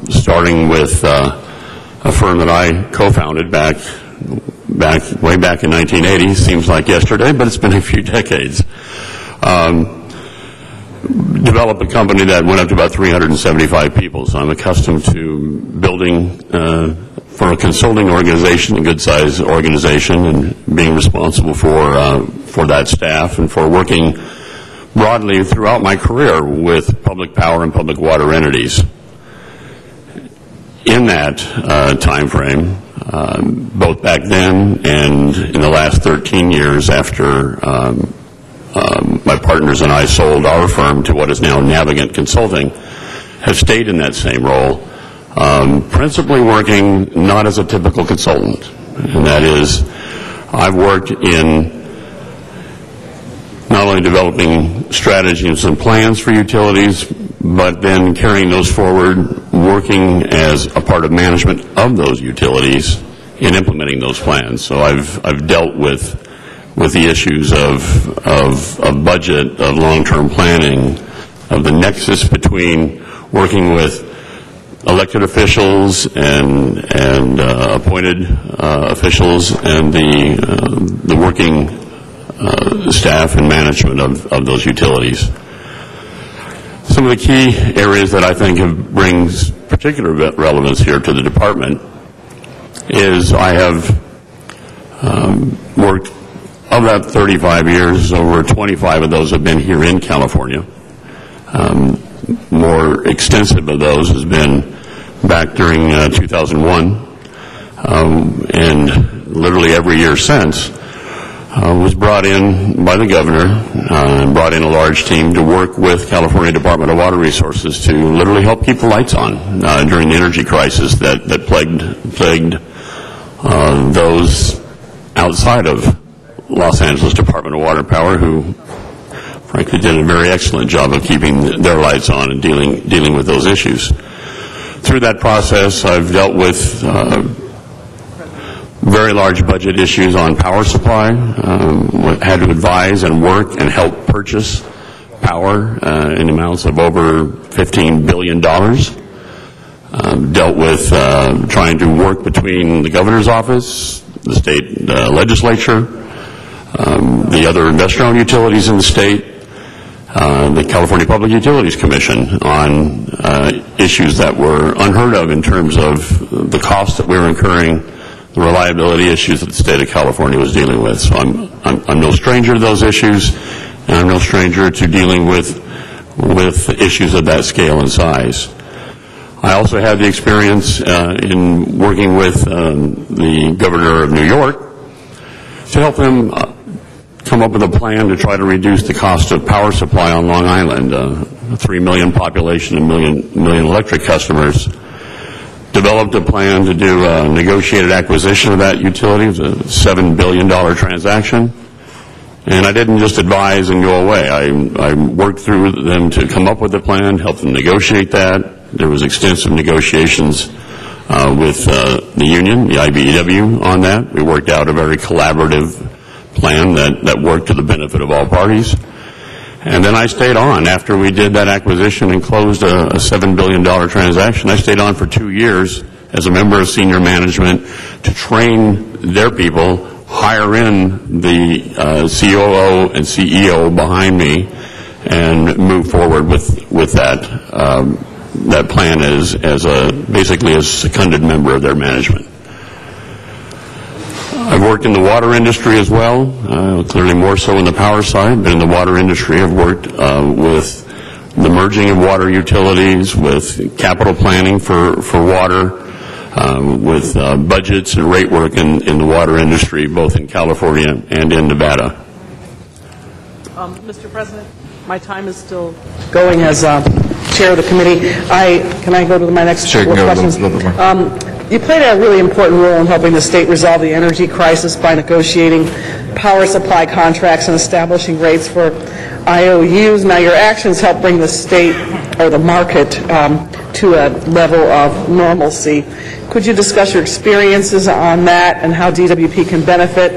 starting with a firm that I co-founded way back in 1980, seems like yesterday, but it's been a few decades. develop a company that went up to about 375 people. So I'm accustomed to building for a consulting organization, a good-sized organization, and being responsible for that staff and for working broadly throughout my career with public power and public water entities. In that time frame, both back then and in the last 13 years after my partners and I sold our firm to what is now Navigant Consulting, have stayed in that same role, principally working not as a typical consultant. And that is, I've worked in not only developing strategies and plans for utilities, but then carrying those forward, working as a part of management of those utilities in implementing those plans. So I've dealt with the issues of budget, of long-term planning, of the nexus between working with elected officials and appointed officials and the working staff and management of those utilities. Some of the key areas that I think brings particular relevance here to the department is I have worked, of that 35 years, over 25 of those have been here in California. More extensive of those has been back during 2001, and literally every year since. Was brought in by the governor and brought in a large team to work with California Department of Water Resources to literally help keep the lights on during the energy crisis that plagued those outside of Los Angeles Department of Water and Power, who frankly did a very excellent job of keeping their lights on and dealing with those issues. Through that process, I've dealt with very large budget issues on power supply, had to advise and work and help purchase power in amounts of over $15 billion. Dealt with trying to work between the governor's office, the state legislature, the other investor-owned utilities in the state, the California Public Utilities Commission on issues that were unheard of in terms of the cost that we were incurring, the reliability issues that the state of California was dealing with. So I'm no stranger to those issues, and I'm no stranger to dealing with issues of that scale and size. I also had the experience in working with the governor of New York to help them come up with a plan to try to reduce the cost of power supply on Long Island, a 3 million population and million electric customers. Developed a plan to do a negotiated acquisition of that utility. It was a $7 billion transaction. And I didn't just advise and go away. I worked through them to come up with a plan, helped them negotiate that. There was extensive negotiations with the union, the IBEW, on that. We worked out a very collaborative plan that worked to the benefit of all parties. And then I stayed on. After we did that acquisition and closed a $7 billion transaction, I stayed on for 2 years as a member of senior management to train their people, hire in the COO and CEO behind me, and move forward with that plan as basically a seconded member of their management. I've worked in the water industry as well, clearly more so in the power side, but in the water industry I've worked with the merging of water utilities, with capital planning for water, with budgets and rate work in the water industry, both in California and in Nevada. Mr. President, my time is still going as chair of the committee. Can I go to my next couple of questions? You played a really important role in helping the state resolve the energy crisis by negotiating power supply contracts and establishing rates for IOUs. Now, your actions help bring the state or the market to a level of normalcy. Could you discuss your experiences on that and how DWP can benefit?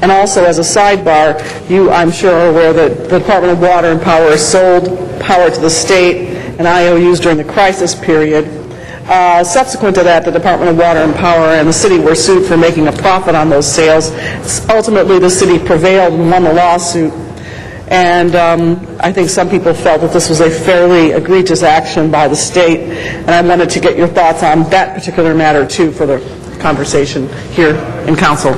And also, as a sidebar, you, I'm sure, are aware that the Department of Water and Power sold power to the state and IOUs during the crisis period. Subsequent to that, the Department of Water and Power and the city were sued for making a profit on those sales. Ultimately, the city prevailed and won the lawsuit. And I think some people felt that this was a fairly egregious action by the state, and I wanted to get your thoughts on that particular matter, too, for the conversation here in Council.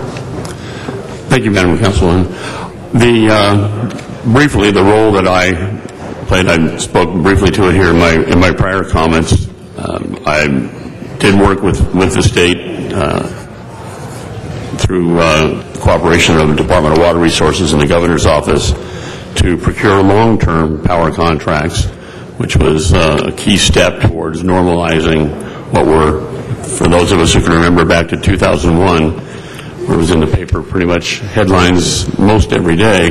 Thank you, Madam Councilwoman. Briefly, the role that I played, I spoke briefly to it here in my prior comments. I did work with the state through cooperation of the Department of Water Resources and the Governor's Office to procure long-term power contracts, which was a key step towards normalizing what were, for those of us who can remember back to 2001, where it was in the paper pretty much headlines most every day,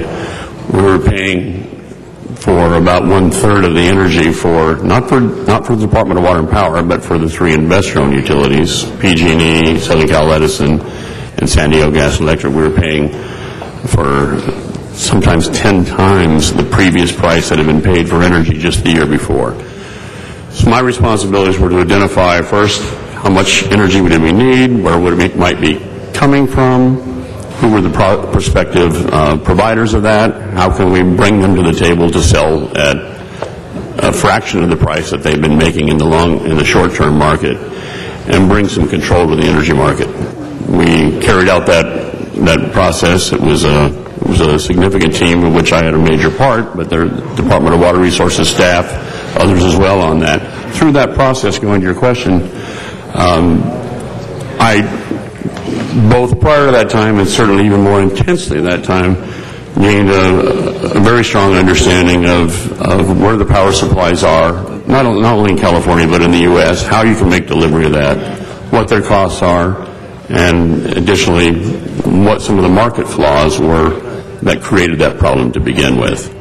we were paying for about 1/3 of the energy for, not for the Department of Water and Power, but for the three investor-owned utilities, PG&E, Southern Cal Edison, and San Diego Gas and Electric. We were paying for sometimes 10 times the previous price that had been paid for energy just the year before. So my responsibilities were to identify first how much energy would we need, where it might be coming from, who were the prospective providers of that, how can we bring them to the table to sell at a fraction of the price that they've been making in the short-term market, and bring some control to the energy market. We carried out that process. It was a significant team of which I had a major part, but the Department of Water Resources staff, others as well on that. Through that process, going to your question, I, both prior to that time and certainly even more intensely at that time, gained a very strong understanding of where the power supplies are, not only in California but in the U.S., how you can make delivery of that, what their costs are, and additionally what some of the market flaws were that created that problem to begin with.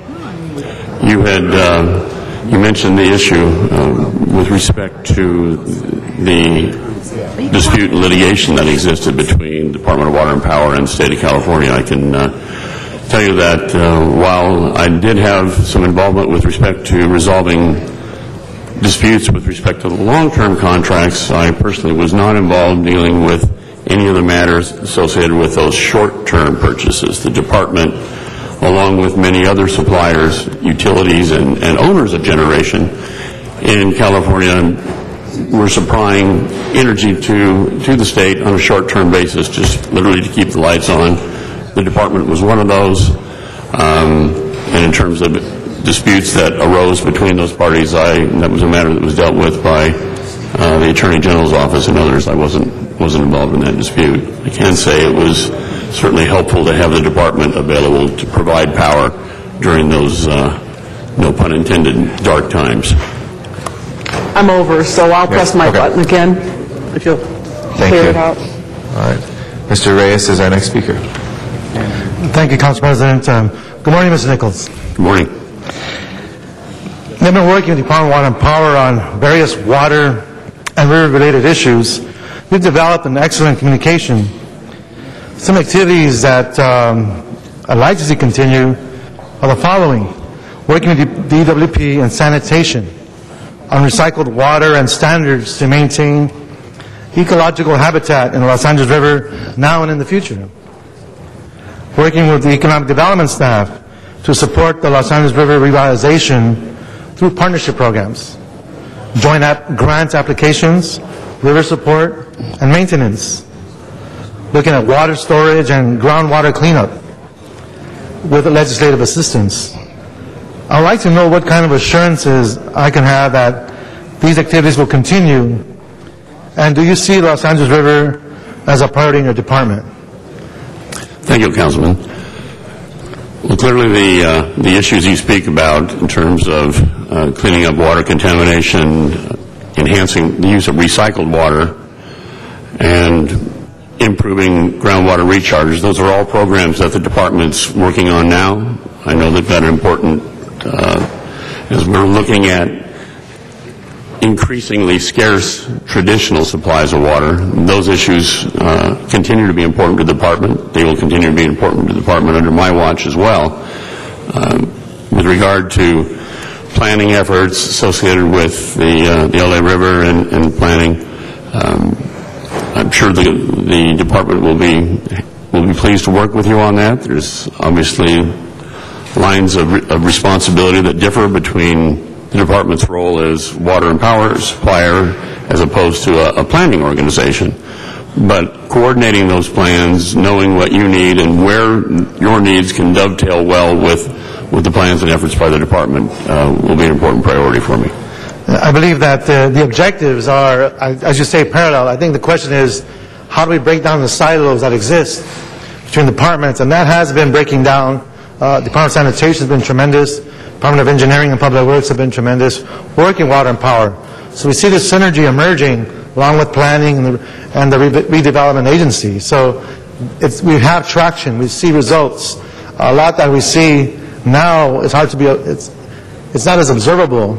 You mentioned the issue with respect to the dispute and litigation that existed between the Department of Water and Power and the state of California. I can tell you that while I did have some involvement with respect to resolving disputes with respect to the long-term contracts, I personally was not involved dealing with any of the matters associated with those short-term purchases. The department, along with many other suppliers, utilities, and owners of generation in California, were supplying energy to the state on a short-term basis, just literally to keep the lights on. The department was one of those, and in terms of disputes that arose between those parties, that was a matter that was dealt with by the Attorney General's office and others. I wasn't involved in that dispute. I can say it was certainly helpful to have the department available to provide power during those, no pun intended, dark times. I'm over, so I'll press my button again, if you'll clear it out. All right. Mr. Reyes is our next speaker. Thank you, Council President. Good morning, Mr. Nichols. Good morning. I've been working with the Department of Water and Power on various water and river-related issues. We've developed an excellent communication. Some activities that I'd like to see continue are the following: working with the DWP and sanitation on recycled water and standards to maintain ecological habitat in the Los Angeles River now and in the future. Working with the economic development staff to support the Los Angeles River revitalization through partnership programs, joint grant applications, river support, and maintenance. Looking at water storage and groundwater cleanup with legislative assistance. I'd like to know what kind of assurances I can have that these activities will continue, and do you see the Los Angeles River as a priority in your department? Thank you, Councilman. Well, clearly the issues you speak about in terms of cleaning up water contamination, enhancing the use of recycled water, and improving groundwater recharges, those are all programs that the department's working on now. I know they've got an important, as we're looking at increasingly scarce traditional supplies of water, those issues continue to be important to the department. They will continue to be important to the department under my watch as well. With regard to planning efforts associated with the LA River and planning, I'm sure the department will be pleased to work with you on that. There's obviously lines of responsibility that differ between the department's role as water and power supplier as opposed to a planning organization. But coordinating those plans, knowing what you need and where your needs can dovetail well with the plans and efforts by the department will be an important priority for me. I believe that the objectives are, as you say, parallel. I think the question is, how do we break down the silos that exist between departments? And that has been breaking down. Department of Sanitation has been tremendous. Department of Engineering and Public Works have been tremendous. Working water and power. So we see this synergy emerging along with planning and the redevelopment agency. So we have traction. We see results. A lot that we see now is hard to be, it's not as observable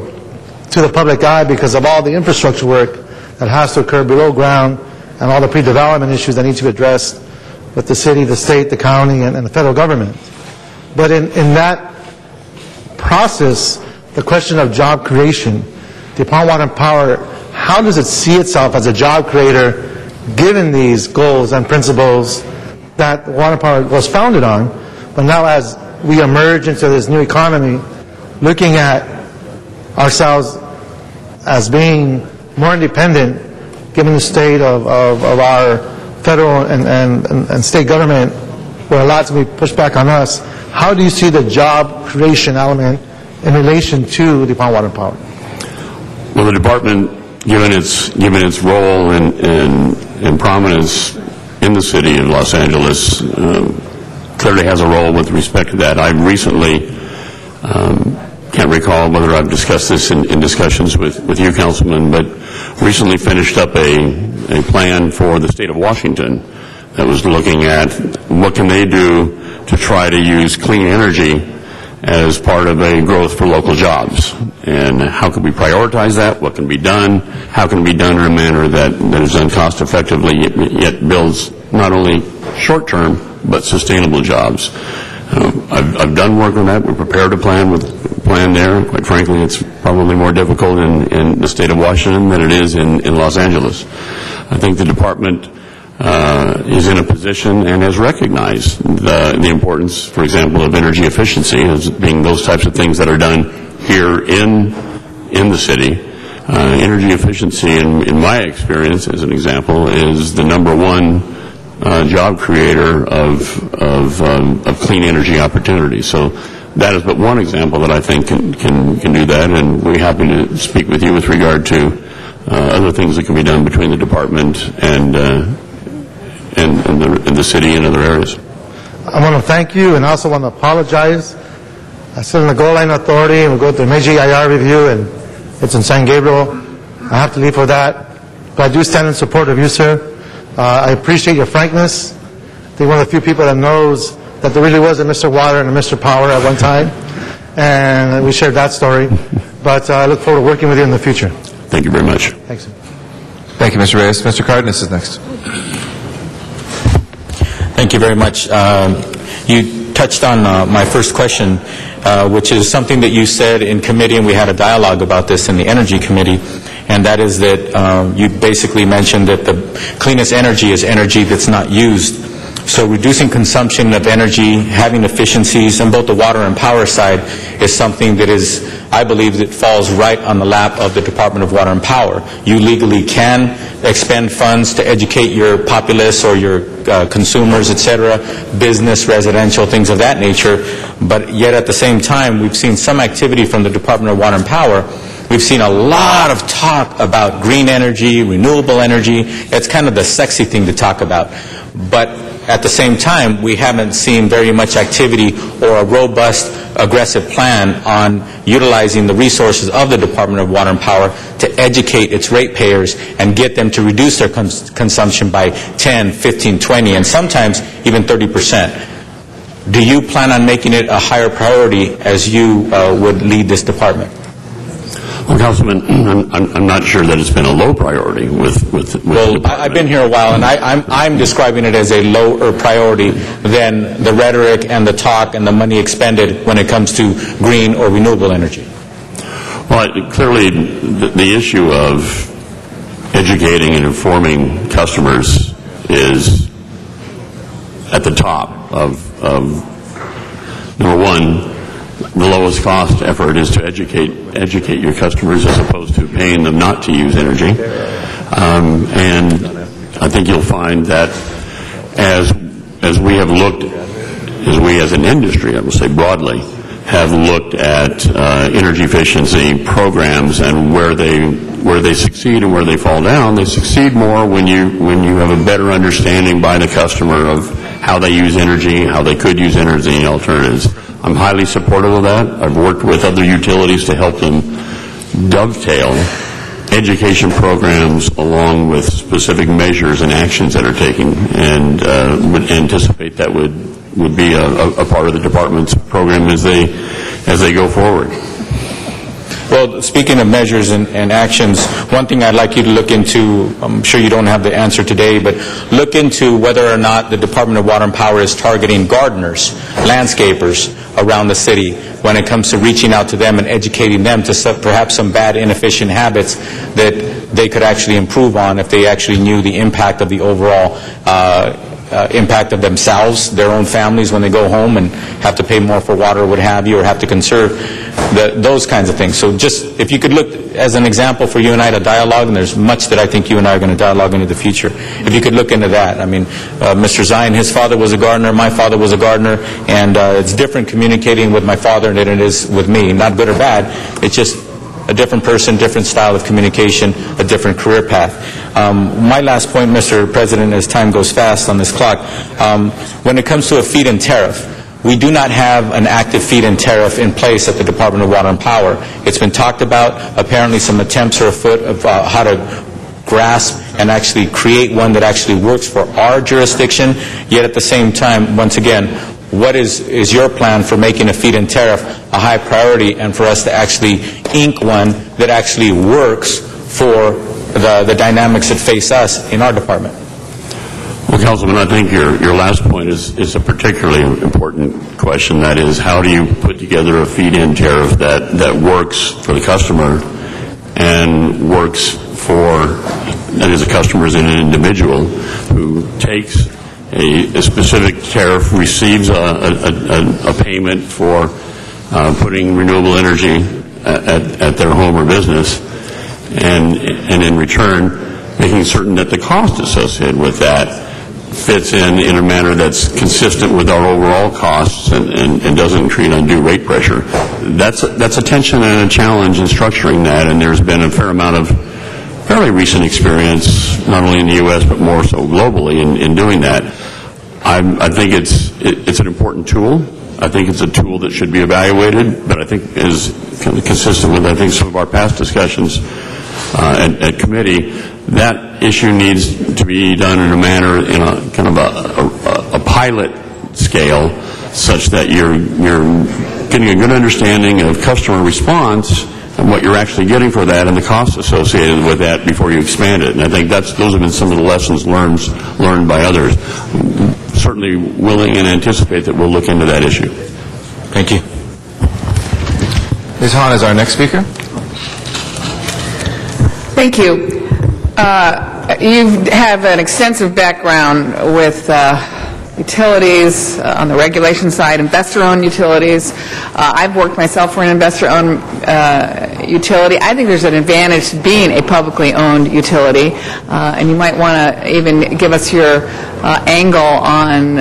to the public eye because of all the infrastructure work that has to occur below ground and all the pre-development issues that need to be addressed with the city, the state, the county, and the federal government. But in that process, the question of job creation, Department of Water and Power, how does it see itself as a job creator given these goals and principles that Water and Power was founded on? But now as we emerge into this new economy, looking at ourselves as being more independent, given the state of our federal and state government, where a lot's going to be pushed back on us, how do you see the job creation element in relation to the Department of Water and Power? Well, the department, given its role and prominence in the city of Los Angeles, clearly has a role with respect to that. I recently, can't recall whether I've discussed this in discussions with you, Councilman, but recently finished up a plan for the state of Washington that was looking at what can they do to try to use clean energy as part of a growth for local jobs. And how can we prioritize that? What can be done? How can it be done in a manner that is done cost effectively yet builds not only short-term but sustainable jobs? I've done work on that. We prepared a plan there. Quite frankly, it's probably more difficult in the state of Washington than it is in Los Angeles. I think the department is in a position and has recognized the importance, for example, of energy efficiency as being those types of things that are done here in the city. Energy efficiency, in my experience, as an example, is the number one job creator of clean energy opportunities. So that is but one example that I think can do that, and we're happy to speak with you with regard to other things that can be done between the department and the city and other areas. I want to thank you and also want to apologize. I sit in the Goal Line Authority and we go through the MGIR review and it's in San Gabriel. I have to leave for that. But I do stand in support of you, sir. I appreciate your frankness. I think one of the few people that knows that there really was a Mr. Water and a Mr. Power at one time. And we shared that story. But I look forward to working with you in the future. Thank you very much. Thanks, sir. Thank you, Mr. Reyes. Mr. Cardenas is next. Thank you very much. You touched on my first question, which is something that you said in committee, and we had a dialogue about this in the Energy Committee, and that is that you basically mentioned that the cleanest energy is energy that's not used. So reducing consumption of energy, having efficiencies on both the water and power side is something that is, I believe, that falls right on the lap of the Department of Water and Power. You legally can expend funds to educate your populace or your consumers, etc., business, residential, things of that nature, but yet at the same time, we've seen some activity from the Department of Water and Power. We've seen a lot of talk about green energy, renewable energy. It's kind of the sexy thing to talk about. But at the same time, we haven't seen very much activity or a robust, aggressive plan on utilizing the resources of the Department of Water and Power to educate its ratepayers and get them to reduce their consumption by 10, 15, 20, and sometimes even 30%. Do you plan on making it a higher priority as you would lead this department? Well, Councilman, I'm not sure that it's been a low priority with Well, I've been here a while, and I'm describing it as a lower priority than the rhetoric and the talk and the money expended when it comes to green or renewable energy. Well, clearly, the issue of educating and informing customers is at the top of number one, the lowest cost effort is to educate your customers as opposed to paying them not to use energy. And I think you'll find that as we have looked, as an industry, I will say broadly, have looked at energy efficiency programs and where they succeed and where they fall down. They succeed more when you have a better understanding by the customer of how they use energy, how they could use energy alternatives. I'm highly supportive of that. I've worked with other utilities to help them dovetail education programs along with specific measures and actions that are taken, and would anticipate that would be a part of the department's program as they go forward. Well, speaking of measures and actions, one thing I'd like you to look into, I'm sure you don't have the answer today, but look into whether or not the Department of Water and Power is targeting gardeners, landscapers around the city when it comes to reaching out to them and educating them to perhaps some bad, inefficient habits that they could actually improve on if they actually knew the impact of the overall impact of themselves, their own families when they go home and have to pay more for water or what have you, or have to conserve those kinds of things. So just, if you could look as an example for you and I to dialogue, and there's much that I think you and I are going to dialogue into the future, if you could look into that. I mean, Mr. Zion, his father was a gardener, my father was a gardener, and it's different communicating with my father than it is with me. Not good or bad, it's just a different person, different style of communication, a different career path. My last point, Mr. President, as time goes fast on this clock, when it comes to a feed-in tariff, we do not have an active feed-in tariff in place at the Department of Water and Power. It's been talked about. Apparently some attempts are afoot of how to grasp and actually create one that actually works for our jurisdiction, yet at the same time, once again, what is your plan for making a feed-in tariff a high priority and for us to actually ink one that actually works for the dynamics that face us in our department? Well, Councilman, I think your last point is a particularly important question. That is, how do you put together a feed-in tariff that works for the customer and works for, that is, a customer is an individual who takes a specific tariff, receives a payment for putting renewable energy at their home or business, and in return making certain that the cost associated with that fits in a manner that's consistent with our overall costs and doesn't create undue rate pressure. That's a tension and a challenge in structuring that, and there's been a fair amount of fairly recent experience, not only in the U.S. but more so globally, in doing that. I think it's an important tool. I think it's a tool that should be evaluated, but I think is kind of consistent with, I think, some of our past discussions at committee. That issue needs to be done in a manner, in a kind of a pilot scale, such that you're getting a good understanding of customer response and what you're actually getting for that and the costs associated with that before you expand it. And I think those have been some of the lessons learned by others. Certainly willing and anticipate that we'll look into that issue. Thank you. Ms. Hahn is our next speaker. Thank you. You have an extensive background with utilities on the regulation side, investor-owned utilities. I've worked myself for an investor-owned utility. I think there's an advantage to being a publicly owned utility, and you might want to even give us your angle on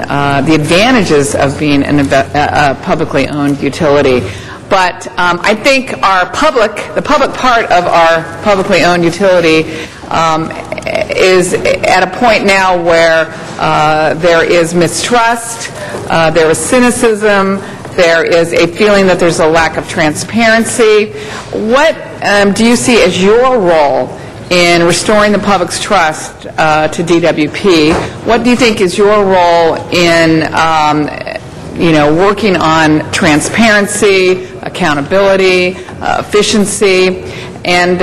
the advantages of being a publicly owned utility. But I think the public part of our publicly owned utility is at a point now where there is mistrust, there is cynicism, there is a feeling that there's a lack of transparency. What do you see as your role in restoring the public's trust to DWP? What do you think is your role in working on transparency, accountability, efficiency, and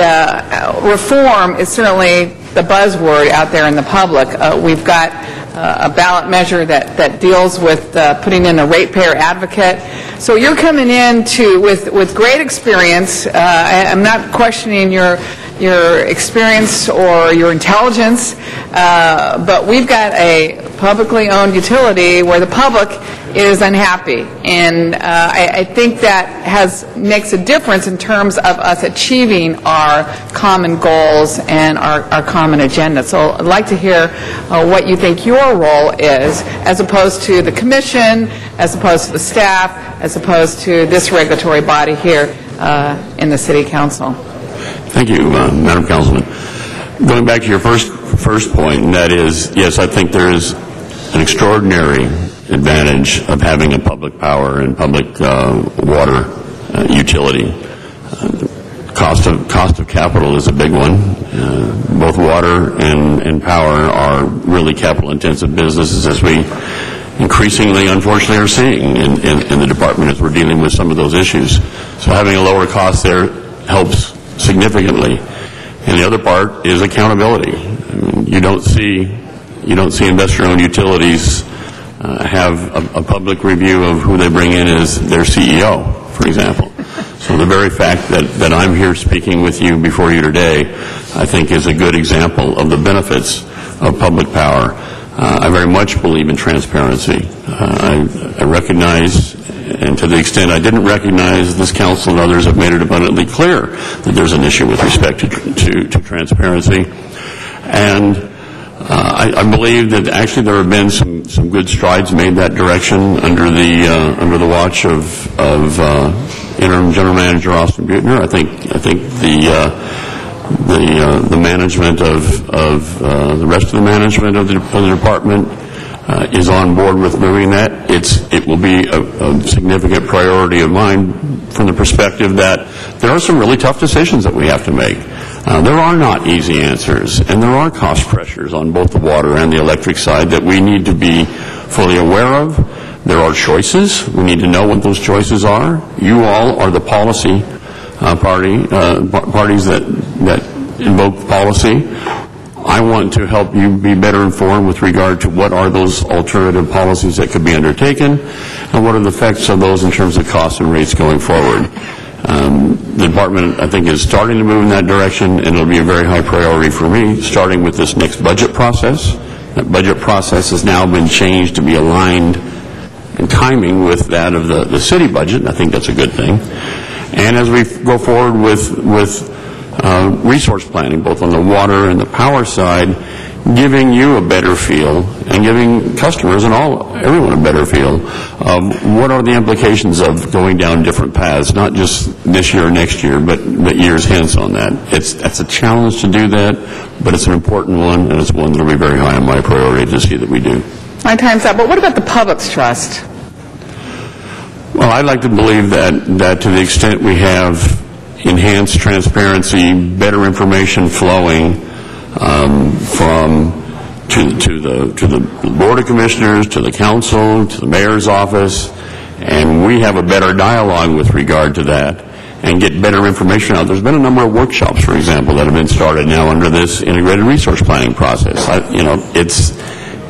reform is certainly the buzzword out there in the public. We've got a ballot measure that deals with putting in a ratepayer advocate. So you're coming in with great experience. I'm not questioning your your experience or your intelligence, but we've got a publicly owned utility where the public is unhappy, and I think that makes a difference in terms of us achieving our common goals and our common agenda. So I'd like to hear what you think your role is, as opposed to the commission, as opposed to the staff, as opposed to this regulatory body here in the City Council. Thank you, Madam Councilman. Going back to your first point, and that is, yes, I think there is an extraordinary advantage of having a public power and public water utility. Cost of capital is a big one. Both water and power are really capital-intensive businesses, as we increasingly, unfortunately, are seeing in the department as we're dealing with some of those issues. So having a lower cost there helps significantly. And the other part is accountability. I mean, you don't see investor-owned utilities have a public review of who they bring in as their CEO, for example. So the very fact that I'm here speaking with you before you today, I think is a good example of the benefits of public power. I very much believe in transparency. I recognize, and to the extent I didn't recognize, this council and others have made it abundantly clear that there's an issue with respect to transparency. And I believe that actually there have been some good strides made that direction under the watch of Interim General Manager Austin Buettner. I think the management of the rest of the management of the department is on board with moving that. It will be a significant priority of mine from the perspective that there are some really tough decisions that we have to make. There are not easy answers, and there are cost pressures on both the water and the electric side that we need to be fully aware of. There are choices. We need to know what those choices are. You all are the policy parties that invoke policy. I want to help you be better informed with regard to what are those alternative policies that could be undertaken, and what are the effects of those in terms of costs and rates going forward. The department, I think, is starting to move in that direction, and it'll be a very high priority for me, starting with this next budget process. That budget process has now been changed to be aligned in timing with that of the city budget, and I think that's a good thing. And as we go forward with resource planning, both on the water and the power side, giving you a better feel and giving customers and everyone a better feel of what are the implications of going down different paths, not just this year or next year, but years hence on that. It's a challenge to do that, but it's an important one, and it's one that will be very high on my priority to see that we do. My time's up, but what about the public's trust? Well, I'd like to believe that to the extent we have enhanced transparency, better information flowing to the Board of Commissioners, to the Council, to the Mayor's office, and we have a better dialogue with regard to that and get better information out. There's been a number of workshops, for example, that have been started now under this integrated resource planning process.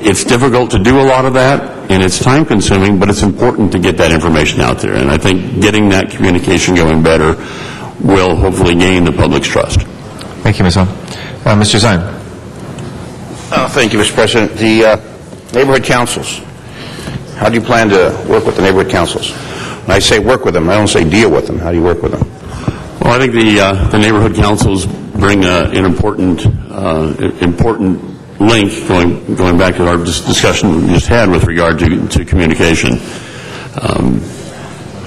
It's difficult to do a lot of that, and it's time-consuming, but it's important to get that information out there. And I think getting that communication going better will hopefully gain the public's trust. Thank you, Ms. Hahn. Mr. Zine. Thank you, Mr. President. The neighborhood councils, how do you plan to work with the neighborhood councils? When I say work with them, I don't say deal with them. How do you work with them? Well, I think the neighborhood councils bring an important link, going back to our discussion we just had with regard to communication.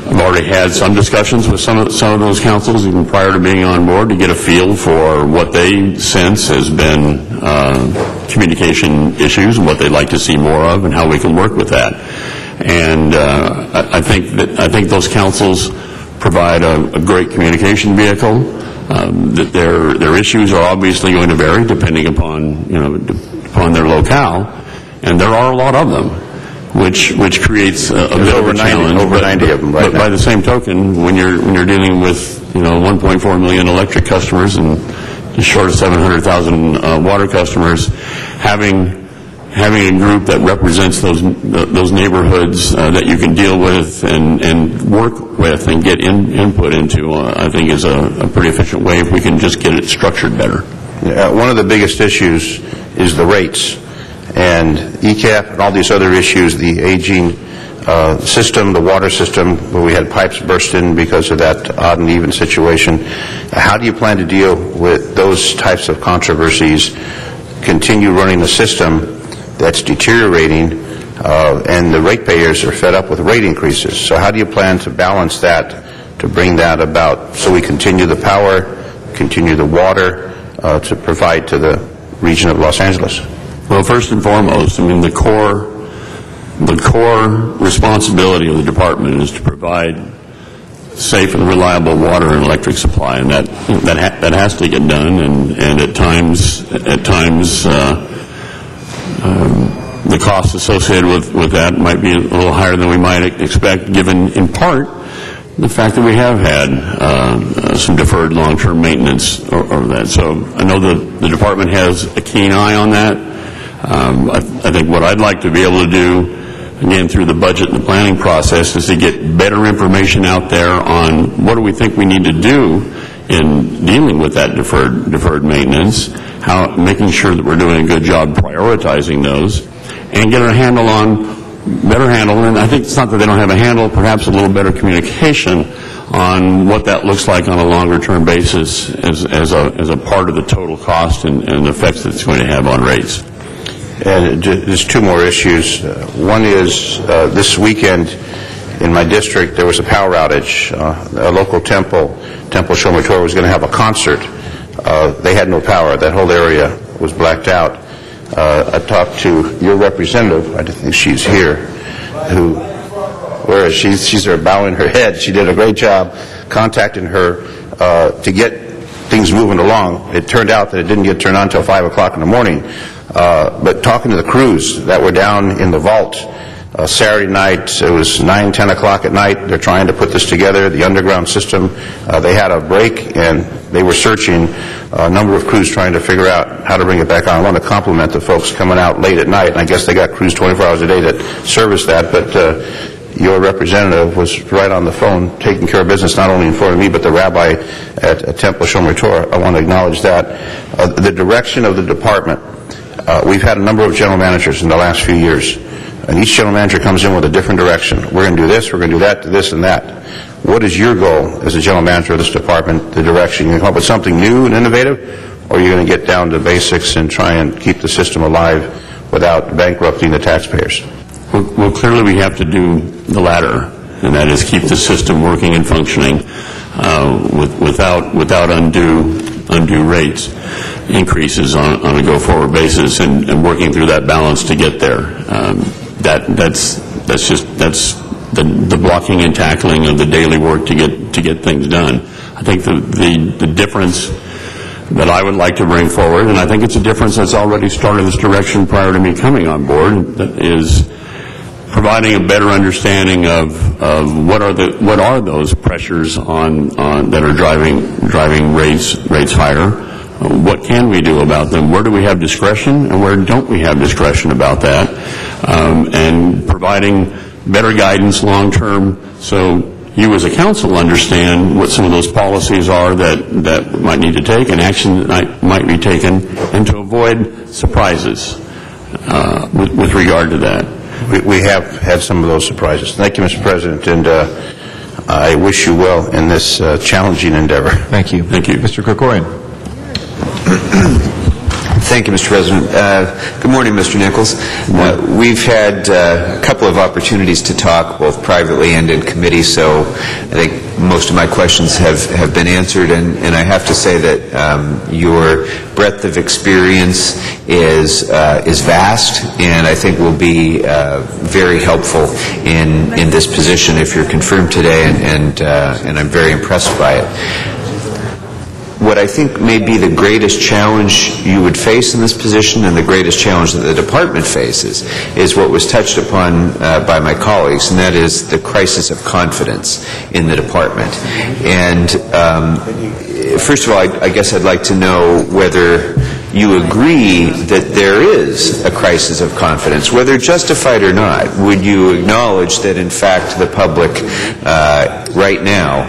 I've already had some discussions with some of those councils, even prior to being on board, to get a feel for what they sense has been communication issues and what they'd like to see more of, and how we can work with that. And I think those councils provide a great communication vehicle. That their issues are obviously going to vary depending upon their locale, and there are a lot of them, which creates a bit of a challenge. Over 90 of them right now. But by the same token, when you're dealing with 1.4 million electric customers and just short of 700,000 water customers, having having a group that represents those neighborhoods that you can deal with and work with and get input into, I think is a pretty efficient way if we can just get it structured better. One of the biggest issues is the rates, and ECAP and all these other issues, the aging system, the water system, where we had pipes burst in because of that odd and even situation. How do you plan to deal with those types of controversies, continue running a system that's deteriorating, and the ratepayers are fed up with rate increases? So how do you plan to balance that, to bring that about, so we continue the power, continue the water, to provide to the region of Los Angeles? Well, first and foremost, I mean, the core responsibility of the department is to provide safe and reliable water and electric supply, and that has to get done. And at times, the costs associated with that might be a little higher than we might expect, given in part the fact that we have had some deferred long-term maintenance of that. So I know the department has a keen eye on that. I think what I'd like to be able to do, again, through the budget and the planning process, is to get better information out there on what do we think we need to do in dealing with that deferred maintenance, making sure that we're doing a good job prioritizing those, and get a better handle, and I think it's not that they don't have a handle, perhaps a little better communication on what that looks like on a longer-term basis as a part of the total cost and the effects that it's going to have on rates. And there's two more issues. One is this weekend in my district there was a power outage. A local Temple Shomrei Torah, was going to have a concert. They had no power. That whole area was blacked out. I talked to your representative, I think she's here, where is she? She's there bowing her head. She did a great job contacting her to get things moving along. It turned out that it didn't get turned on until 5 o'clock in the morning. But talking to the crews that were down in the vault Saturday night, it was 9, 10 o'clock at night. They're trying to put this together, the underground system. They had a break, and they were searching, a number of crews trying to figure out how to bring it back on. I want to compliment the folks coming out late at night, and I guess they got crews 24 hours a day that service that, but your representative was right on the phone taking care of business, not only in front of me, but the rabbi at Temple Shomrei Torah. I want to acknowledge that. The direction of the department, we've had a number of general managers in the last few years, and each general manager comes in with a different direction. We're going to do this, we're going to do that, this and that. What is your goal as a general manager of this department, the direction? You come up with something new and innovative, or are you going to get down to basics and try and keep the system alive without bankrupting the taxpayers? Well, clearly we have to do the latter, and that is keep the system working and functioning without undue rates increases on a go-forward basis, and working through that balance to get there. That's the blocking and tackling of the daily work to get things done. I think the difference that I would like to bring forward, and I think it's a difference that's already started this direction prior to me coming on board, that is providing a better understanding of what are those pressures on that are driving rates higher. What can we do about them? Where do we have discretion, and where don't we have discretion about that? And providing better guidance long term, so you as a council understand what some of those policies are that might need to take, and action that might be taken, and to avoid surprises with regard to that. We have had some of those surprises. Thank you, Mr. President, and I wish you well in this challenging endeavor. Thank you. Thank you. Mr. Krikorian. Thank you, Mr. President. Good morning, Mr. Nichols. We've had a couple of opportunities to talk, both privately and in committee, so I think most of my questions have been answered, and I have to say that your breadth of experience is vast, and I think will be very helpful in this position if you're confirmed today, and I'm very impressed by it. What I think may be the greatest challenge you would face in this position, and the greatest challenge that the department faces, is what was touched upon by my colleagues, and that is the crisis of confidence in the department. And first of all, I guess I'd like to know whether you agree that there is a crisis of confidence, whether justified or not. Would you acknowledge that, in fact, the public right now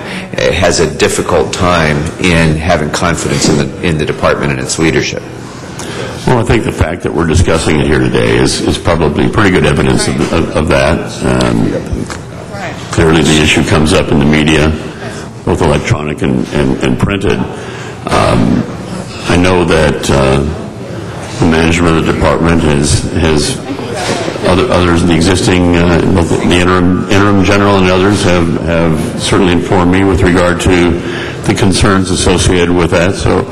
has a difficult time in having confidence in the department and its leadership? Well, I think the fact that we're discussing it here today is probably pretty good evidence of that. Clearly the issue comes up in the media, both electronic and printed. I know that the management of the department has others, the existing, both the interim general and others have certainly informed me with regard to the concerns associated with that. So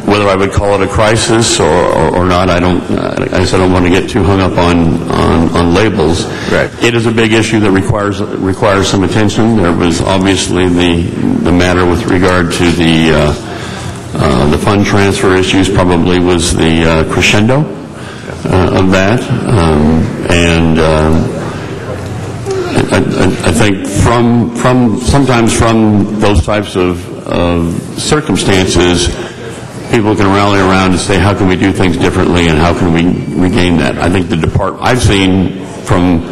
whether I would call it a crisis or not, I don't want to get too hung up on labels. Right. It is a big issue that requires some attention. There was obviously the matter with regard to the fund transfer issues probably was the crescendo of that. I think sometimes from those types of circumstances, people can rally around and say, how can we do things differently and how can we regain that? I think the department, I've seen from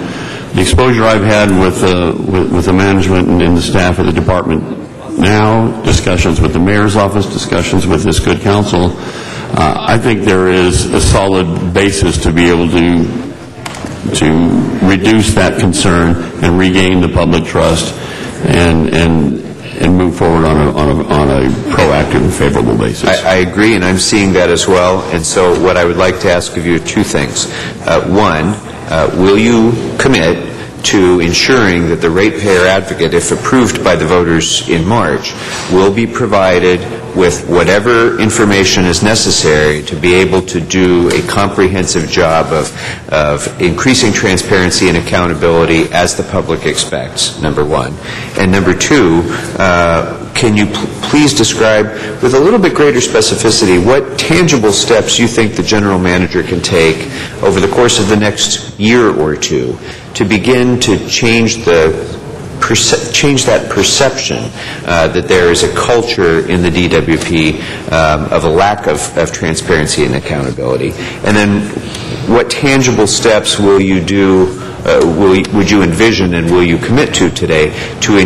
the exposure I've had with the management and the staff of the department now, discussions with the mayor's office, discussions with this good council, I think there is a solid basis to be able to reduce that concern and regain the public trust and move forward on a proactive and favorable basis. I agree, and I'm seeing that as well. And so what I would like to ask of you are two things. One, will you commit to ensuring that the ratepayer advocate, if approved by the voters in March, will be provided with whatever information is necessary to be able to do a comprehensive job of increasing transparency and accountability as the public expects, number one. And number two, can you please describe with a little bit greater specificity what tangible steps you think the general manager can take over the course of the next year or two to begin to change that perception that there is a culture in the DWP of a lack of transparency and accountability? And then what tangible steps will you do, would you envision and will you commit to today to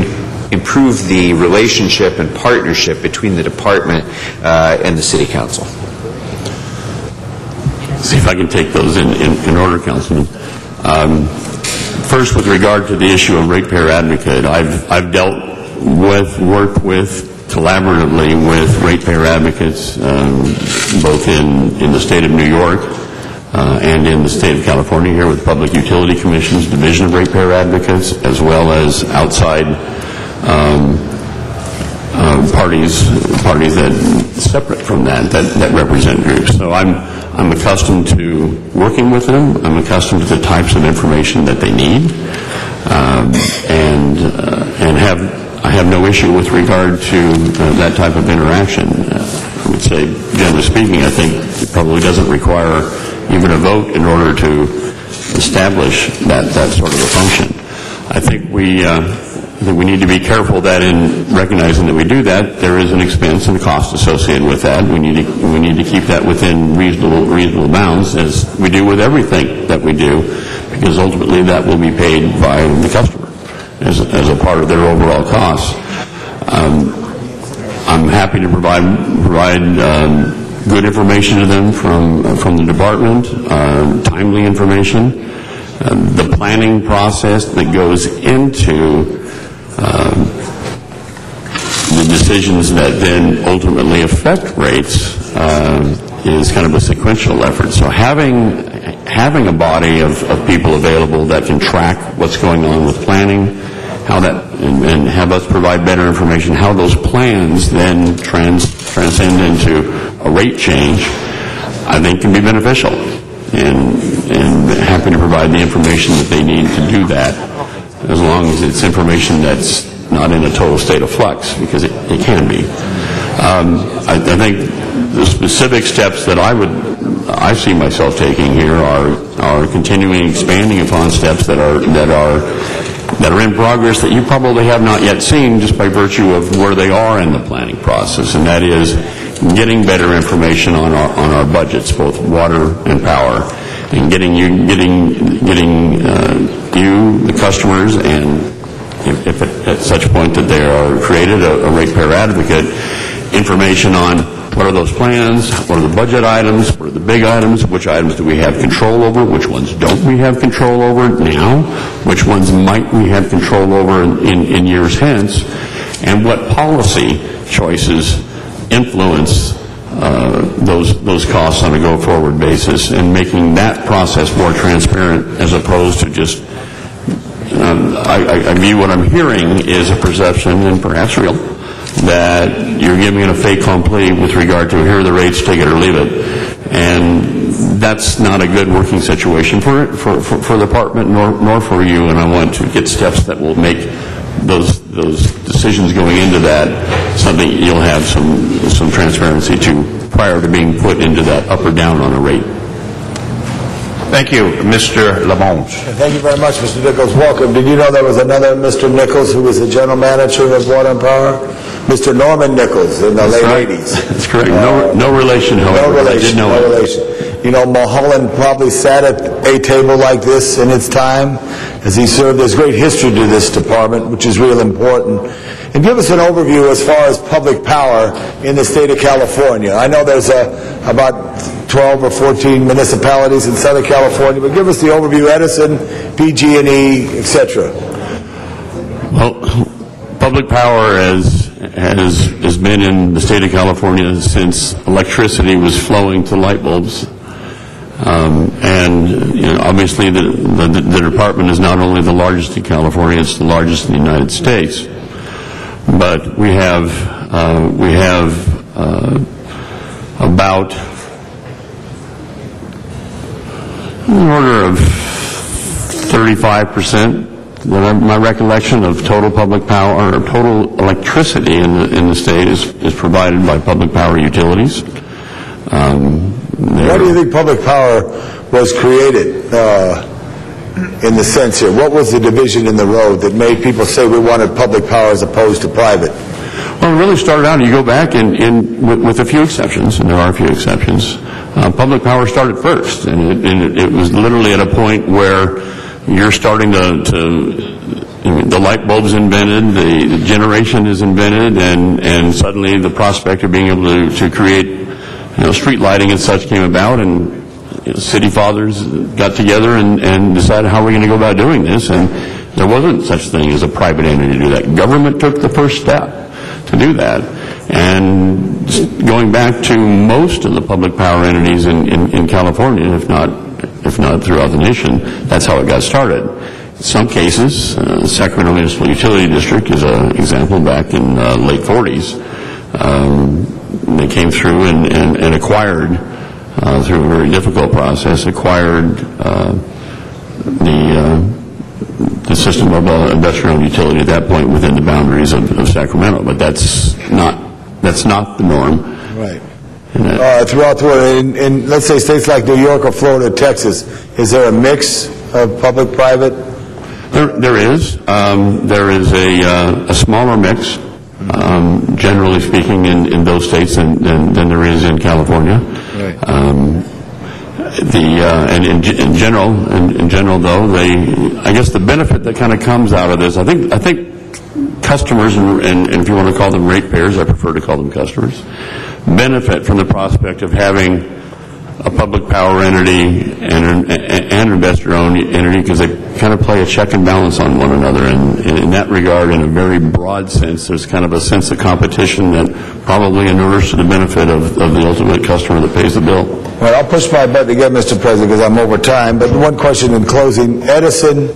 improve the relationship and partnership between the department and the City Council? See if I can take those in order, Councilman. First, with regard to the issue of ratepayer advocate, I've worked collaboratively with ratepayer advocates, both in the state of New York and in the state of California here with Public Utility Commission's Division of Ratepayer Advocates, as well as outside parties that separate from that represent groups. So I'm accustomed to working with them. I'm accustomed to the types of information that they need, and I have no issue with regard to that type of interaction. I would say, generally speaking, I think it probably doesn't require even a vote in order to establish that sort of a function. I think we need to be careful that in recognizing that we do that, there is an expense and a cost associated with that. We need to keep that within reasonable bounds, as we do with everything that we do, because ultimately that will be paid by the customer as a part of their overall costs. I'm happy to provide good information to them from the department, timely information. The planning process that goes into the decisions that then ultimately affect rates is kind of a sequential effort. So having a body of people available that can track what's going on with planning, and have us provide better information, how those plans then transcend into a rate change, I think can be beneficial. And happy to provide the information that they need to do that, as long as it's information that's not in a total state of flux, because it can be. I think the specific steps that I see myself taking here are continuing expanding upon steps that are in progress that you probably have not yet seen, just by virtue of where they are in the planning process, and that is getting better information on our budgets, both water and power, and getting you, the customers, and if at such point that they are created, a ratepayer advocate, information on what are those plans, what are the budget items, what are the big items, which items do we have control over, which ones don't we have control over now, which ones might we have control over in years hence, and what policy choices influence those costs on a go-forward basis, and making that process more transparent as opposed to just I view what I'm hearing is a perception, and perhaps real, that you're giving it a fait accompli with regard to here are the rates, take it or leave it. And that's not a good working situation for the department nor for you, and I want to get steps that will make those decisions going into that something you'll have some transparency to prior to being put into that up or down on a rate. Thank you, Mr. Lamont. Thank you very much, Mr. Nichols. Welcome. Did you know there was another Mr. Nichols who was the general manager of Water and Power? Mr. Norman Nichols in the late 80s. That's correct. No relation, however. No relation. I did know no relation. You know, Mulholland probably sat at a table like this in its time as he served. There's great history to this department, which is real important. And give us an overview as far as public power in the state of California. I know there's about 12 or 14 municipalities in Southern California, but give us the overview, Edison, PG&E, etc. Well, public power has been in the state of California since electricity was flowing to light bulbs. And you know, obviously the department is not only the largest in California, it's the largest in the United States. But we have about in the order of 35%, my recollection of total public power or total electricity in the state is provided by public power utilities. Why do you think public power was created in the sense here? What was the division in the road that made people say we wanted public power as opposed to private? Well, it really started out, you go back with a few exceptions, and there are a few exceptions, public power started first, and it was literally at a point where you're starting the light bulb's invented, the generation is invented, and suddenly the prospect of being able to create street lighting and such came about, and city fathers got together and decided how we're going to go about doing this, and there wasn't such thing as a private entity to do that. Government took the first step to do that, and going back to most of the public power entities in California, if not throughout the nation, that's how it got started. In some cases, the Sacramento Municipal Utility District is an example. Back in late 40s, they came through and acquired, through a very difficult process, acquired the system of investor-owned utility at that point within the boundaries of Sacramento. But that's not the norm. Right. Throughout the world, in let's say states like New York or Florida, Texas, is there a mix of public-private? There is. There is a smaller mix, generally speaking, in those states than there is in California. Right. And in general, though, I guess the benefit that kind of comes out of this, I think customers, and if you want to call them ratepayers, I prefer to call them customers, benefit from the prospect of having a public power entity and an investor-owned entity, because they kind of play a check and balance on one another. And in that regard, in a very broad sense, there's kind of a sense of competition that probably inures to the benefit of the ultimate customer that pays the bill. Well, I'll push my button again, Mr. President, because I'm over time. But one question in closing: Edison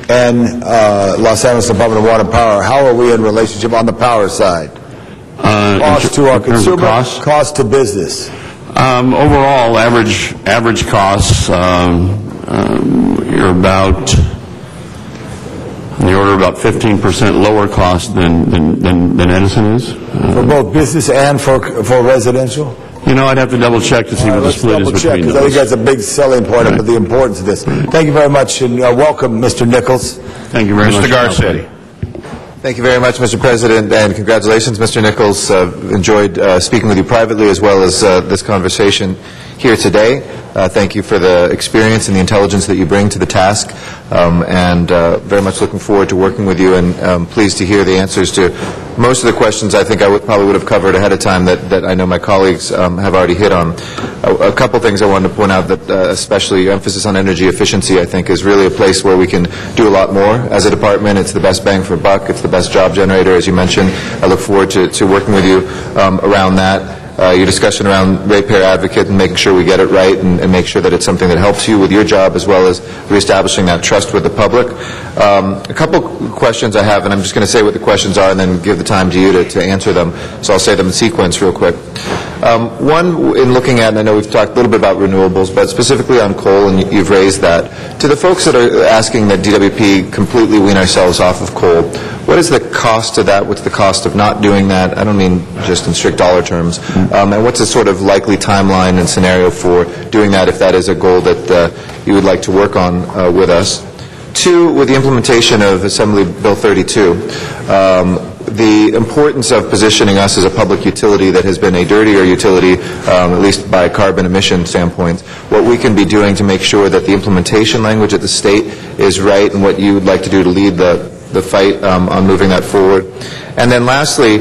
and Los Angeles Department of Water and Power, how are we in relationship on the power side? Cost to our consumer, cost to business. Overall, average costs, you're about in the order of about 15% lower cost than Edison is. For both business and for residential? I'd have to double check to see what the split is between those. I think that's a big selling point of the importance of this. Thank you very much, and welcome, Mr. Nichols. Thank you very much. Mr. Garcetti. Thank you very much, Mr. President, and congratulations, Mr. Nichols. Enjoyed speaking with you privately as well as this conversation here today. Thank you for the experience and the intelligence that you bring to the task, and very much looking forward to working with you, and pleased to hear the answers to most of the questions I think I probably would have covered ahead of time that I know my colleagues have already hit on. A couple things I wanted to point out that especially emphasis on energy efficiency I think is really a place where we can do a lot more as a department. It's the best bang for buck. It's the best job generator, as you mentioned. I look forward to working with you around that. Your discussion around ratepayer advocate and making sure we get it right and make sure that it's something that helps you with your job as well as reestablishing that trust with the public. A couple questions I have, and I'm just going to say what the questions are and then give the time to you to answer them. So I'll say them in sequence real quick. One, in looking at, and I know we've talked a little bit about renewables, but specifically on coal, and you've raised that. To the folks that are asking that DWP completely wean ourselves off of coal, what is the cost to that? What's the cost of not doing that? I don't mean just in strict dollar terms. And what's the sort of likely timeline and scenario for doing that if that is a goal that you would like to work on with us? Two, with the implementation of Assembly Bill 32, the importance of positioning us as a public utility that has been a dirtier utility, at least by carbon emission standpoint, what we can be doing to make sure that the implementation language at the state is right and what you would like to do to lead the fight on moving that forward. And then lastly,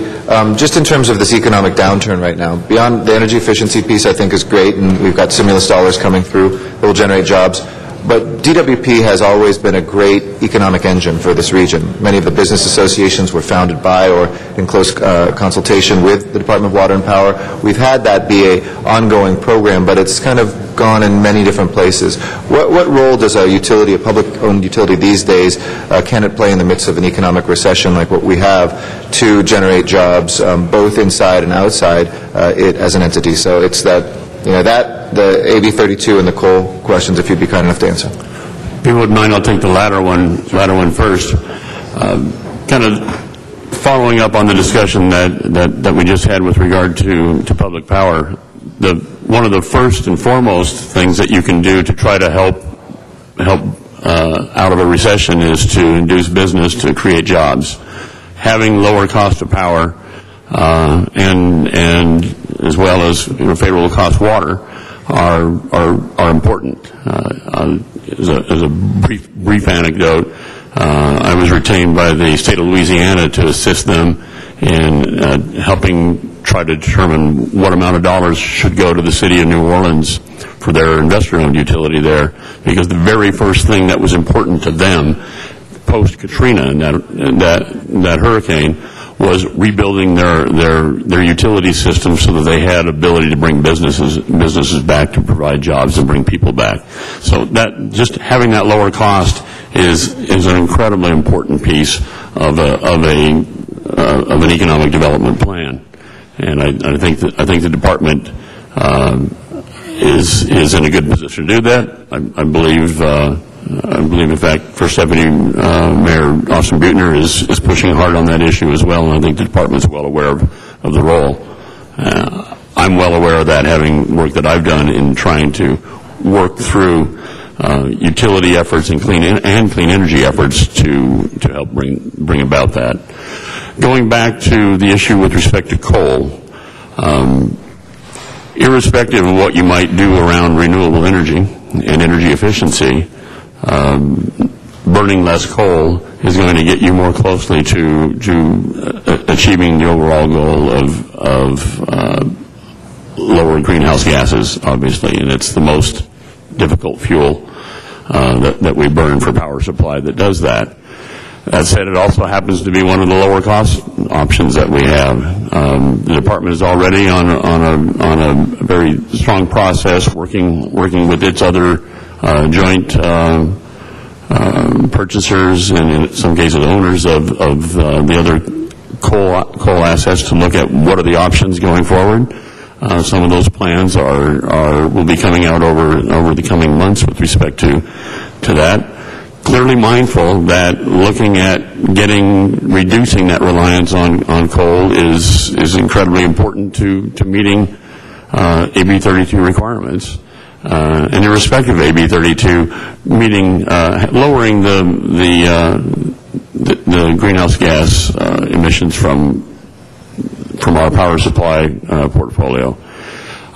just in terms of this economic downturn right now, beyond the energy efficiency piece I think is great, and we've got stimulus dollars coming through that will generate jobs. But DWP has always been a great economic engine for this region. Many of the business associations were founded by or in close consultation with the Department of Water and Power. We've had that be an ongoing program, but it's kind of gone in many different places. What role does a utility, a public-owned utility these days, can it play in the midst of an economic recession like what we have to generate jobs both inside and outside it as an entity? So it's that, the AB 32 and the coal questions, if you'd be kind enough to answer. If you wouldn't mind, I'll take the latter one first. Kind of following up on the discussion that we just had with regard to public power, one of the first and foremost things that you can do to try to help out of a recession is to induce business to create jobs. Having lower cost of power and as well as favorable cost water are important. As a brief anecdote, I was retained by the state of Louisiana to assist them in helping try to determine what amount of dollars should go to the city of New Orleans for their investor-owned utility there, because the very first thing that was important to them post-Katrina and that hurricane was rebuilding their utility system so that they had ability to bring businesses back to provide jobs and bring people back. So that just having that lower cost is an incredibly important piece of an economic development plan, and I think the department is in a good position to do that. I believe, in fact, First Deputy Mayor Austin Buettner is pushing hard on that issue as well, and I think the department's well aware of the role. I'm well aware of that, having work that I've done in trying to work through utility efforts and clean energy efforts to help bring about that. Going back to the issue with respect to coal, irrespective of what you might do around renewable energy and energy efficiency, burning less coal is going to get you more closely to achieving the overall goal of lower greenhouse gases, obviously, and it's the most difficult fuel that we burn for power supply that does that. That said, it also happens to be one of the lower cost options that we have. The department is already on a very strong process, working with its other joint purchasers and in some cases owners of the other coal assets to look at what are the options going forward. Some of those plans will be coming out over the coming months with respect to that. Clearly mindful that looking at reducing that reliance on coal is incredibly important to meeting AB 32 requirements. And irrespective of AB 32, lowering the the greenhouse gas emissions from our power supply portfolio.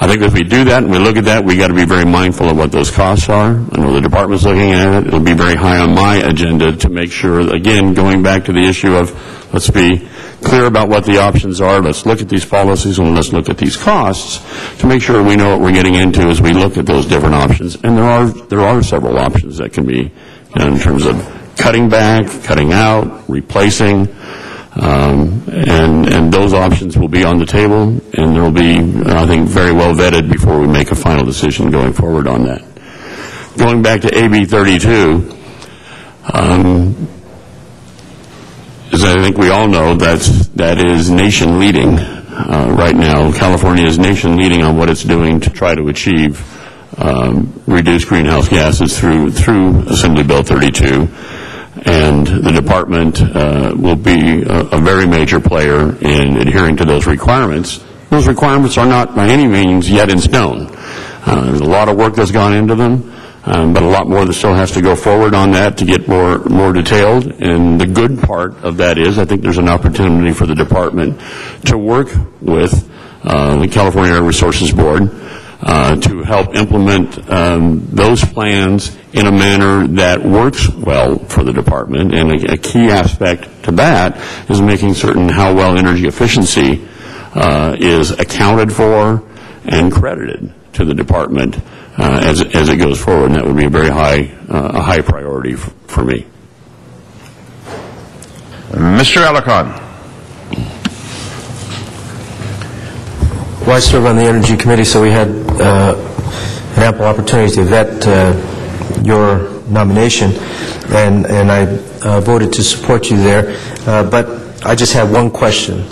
I think if we do that and we look at that, we got to be very mindful of what those costs are. I know the department's looking at it. It'll be very high on my agenda to make sure, again, going back to the issue of let's be clear about what the options are. Let's look at these policies and let's look at these costs to make sure we know what we're getting into as we look at those different options. And there are several options that can be in terms of cutting back, cutting out, replacing. And those options will be on the table, and they'll be, I think, very well vetted before we make a final decision going forward on that. Going back to AB 32, as I think we all know, that is nation leading right now. California is nation leading on what it's doing to try to achieve reduced greenhouse gases through Assembly Bill 32. And the department will be a very major player in adhering to those requirements. Those requirements are not by any means yet in stone. There's a lot of work that's gone into them, but a lot more that still has to go forward on that to get more detailed. And the good part of that is I think there's an opportunity for the department to work with the California Air Resources Board to help implement those plans in a manner that works well for the department. And a key aspect to that is making certain how well energy efficiency is accounted for and credited to the department as it goes forward. And that would be a very high priority for me. Mr. Alarcon. Well, I serve on the Energy Committee, so we had an ample opportunity to vet your nomination, and I voted to support you there. But I just have one question,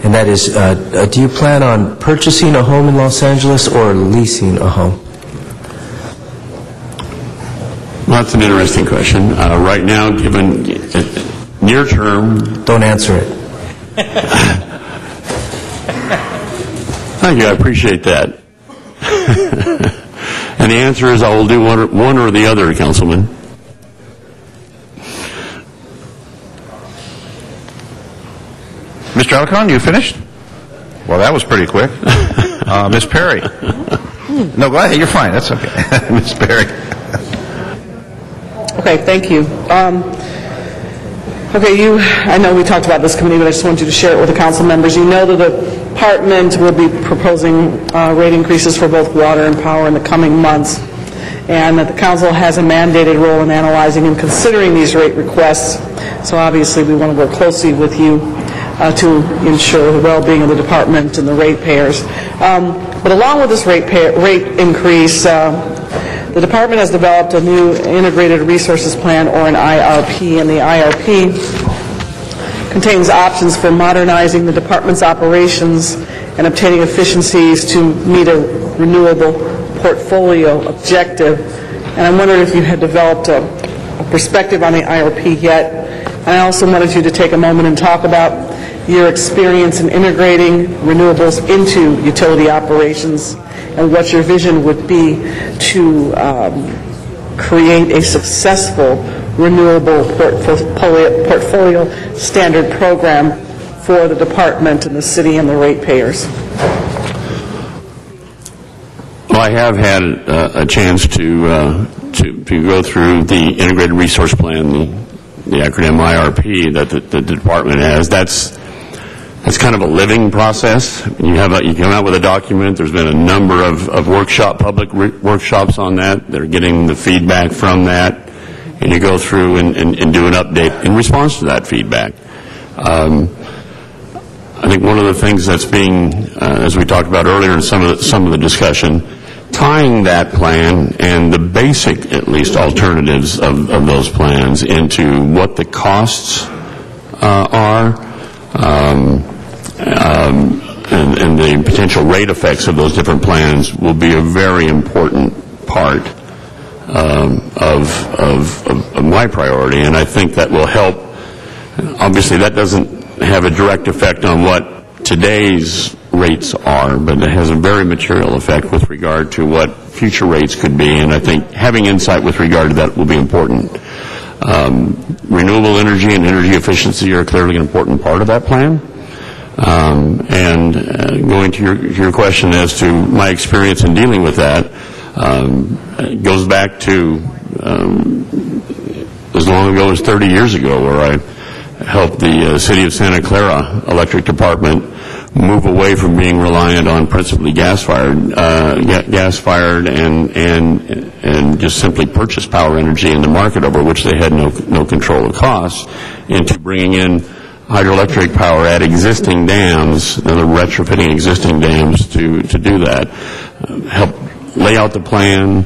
and that is, do you plan on purchasing a home in Los Angeles or leasing a home? Well, that's an interesting question. Right now, given near term... Don't answer it. Thank you. I appreciate that. And the answer is I will do one or the other, Councilman. Mr. Alarcon, you finished? Well, that was pretty quick. Ms. Perry. No, go ahead. You're fine. That's okay. Ms. Perry. Okay, thank you. I know we talked about this committee, but I just want you to share it with the council members. You know that the department will be proposing rate increases for both water and power in the coming months, and that the council has a mandated role in analyzing and considering these rate requests. So obviously we want to work closely with you to ensure the well-being of the department and the ratepayers. But along with this rate increase, the department has developed a new Integrated Resources Plan, or an IRP, and the IRP contains options for modernizing the department's operations and obtaining efficiencies to meet a renewable portfolio objective. And I'm wondering if you had developed a perspective on the IRP yet. And I also wanted you to take a moment and talk about your experience in integrating renewables into utility operations and what your vision would be to create a successful renewable portfolio standard program for the department and the city and the ratepayers. Well, I have had a chance to go through the Integrated Resource Plan, the acronym IRP that the department has. That's kind of a living process. You come out with a document. There's been a number of public workshops on that. They're getting the feedback from that, and you go through and do an update in response to that feedback. I think one of the things that's being, as we talked about earlier in some of the discussion, tying that plan and the basic, at least, alternatives of those plans into what the costs are, and the potential rate effects of those different plans will be a very important part of my priority, and I think that will help. Obviously, that doesn't have a direct effect on what today's rates are, but it has a very material effect with regard to what future rates could be, and I think having insight with regard to that will be important. Renewable energy and energy efficiency are clearly an important part of that plan. Going to your question as to my experience in dealing with that, it goes back to as long ago as 30 years ago, where I helped the City of Santa Clara Electric Department move away from being reliant on principally gas-fired and just simply purchase power energy in the market over which they had no control of costs, into bringing in hydroelectric power at existing dams, and retrofitting existing dams to do that. Help lay out the plan,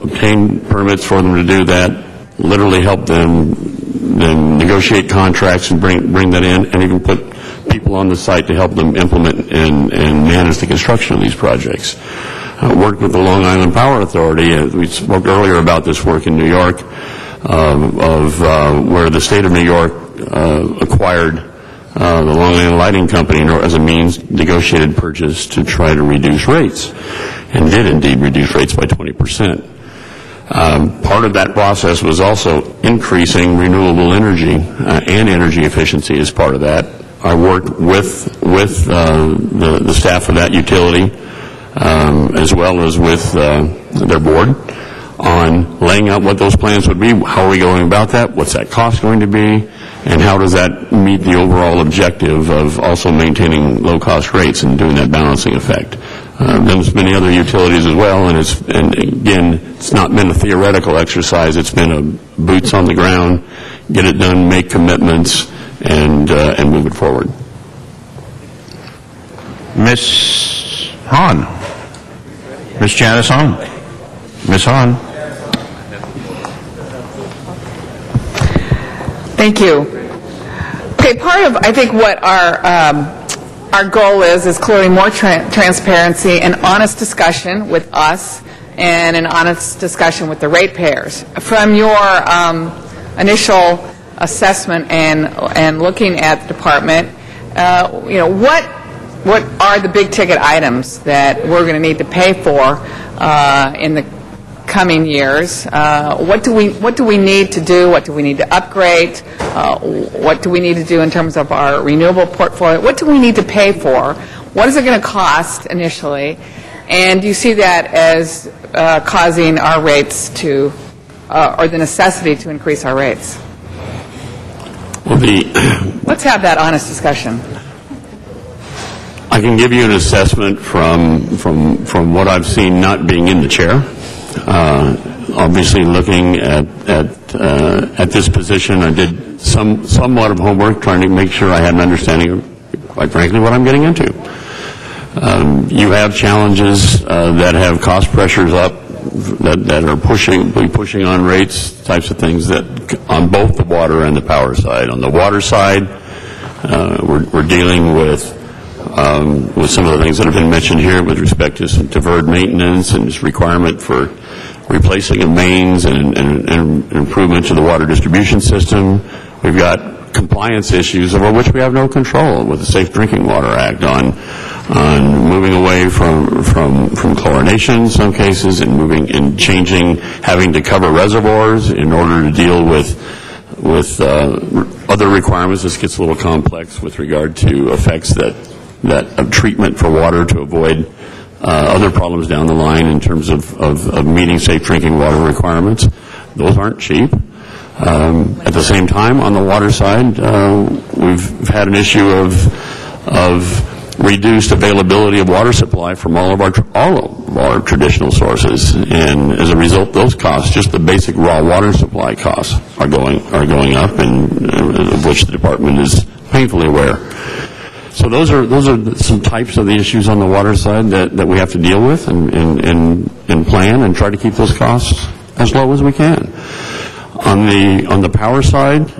obtain permits for them to do that, literally help them then negotiate contracts and bring that in, and even put people on the site to help them implement and manage the construction of these projects. Worked with the Long Island Power Authority. We spoke earlier about this work in New York, where the state of New York acquired the Long Island Lighting Company as a means, negotiated purchase to try to reduce rates, and did indeed reduce rates by 20%. Part of that process was also increasing renewable energy and energy efficiency as part of that. I worked with the staff of that utility, as well as with their board, on laying out what those plans would be. How are we going about that? What's that cost going to be? And how does that meet the overall objective of also maintaining low-cost rates and doing that balancing effect? There's many other utilities as well, and again, it's not been a theoretical exercise. It's been a boots on the ground, get it done, make commitments, and move it forward. Ms. Hahn. Ms. Janice Hahn. Ms. Hahn. Thank you. Okay, part of, I think, what our goal is clearly more transparency and honest discussion with us and an honest discussion with the ratepayers. From your initial assessment and looking at the department, what are the big ticket items that we're going to need to pay for in the coming years? What do we need to do? What do we need to upgrade? What do we need to do in terms of our renewable portfolio? What do we need to pay for? What is it going to cost initially? And do you see that as causing our rates to, or the necessity to increase our rates? Well, let's have that honest discussion. I can give you an assessment from what I've seen, not being in the chair. Obviously, looking at this position, I did somewhat of homework, trying to make sure I had an understanding of, quite frankly, what I'm getting into. You have challenges that have cost pressures up, that are pushing on rates, types of things that on both the water and the power side. On the water side, we're dealing with some of the things that have been mentioned here with respect to some deferred maintenance and this requirement for replacing of mains and improvement to the water distribution system. We've got compliance issues over which we have no control with the Safe Drinking Water Act on moving away from chlorination in some cases, and changing, having to cover reservoirs in order to deal with other requirements. This gets a little complex with regard to effects that of treatment for water to avoid other problems down the line in terms of meeting safe drinking water requirements. Those aren't cheap. At the same time, on the water side, we've had an issue of reduced availability of water supply from all of our traditional sources, and as a result, those costs, just the basic raw water supply costs, are going up, and of which the department is painfully aware. So those are some types of the issues on the water side that we have to deal with and plan and try to keep those costs as low as we can. On the power side,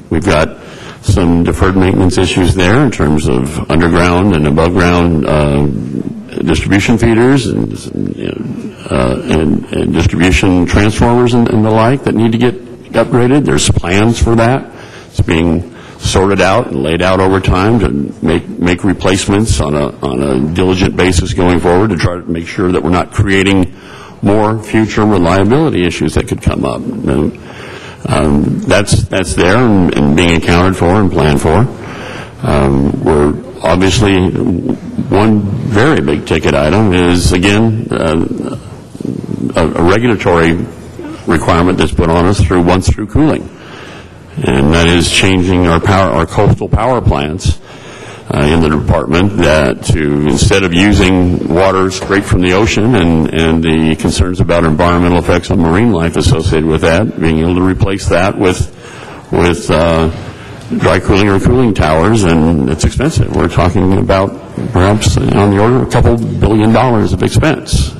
we've got some deferred maintenance issues there in terms of underground and above ground distribution feeders and distribution transformers and the like that need to get upgraded. There's plans for that. It's being sorted out and laid out over time to make replacements on a diligent basis going forward to try to make sure that we're not creating more future reliability issues that could come up. That's there and being accounted for and planned for. We're obviously, one very big ticket item is, again, a regulatory requirement that's put on us through cooling. And that is changing our coastal power plants in the department, that to, instead of using water straight from the ocean and the concerns about environmental effects on marine life associated with that, being able to replace that with dry cooling or cooling towers, and it's expensive. We're talking about perhaps on the order of a couple $2 billion of expense.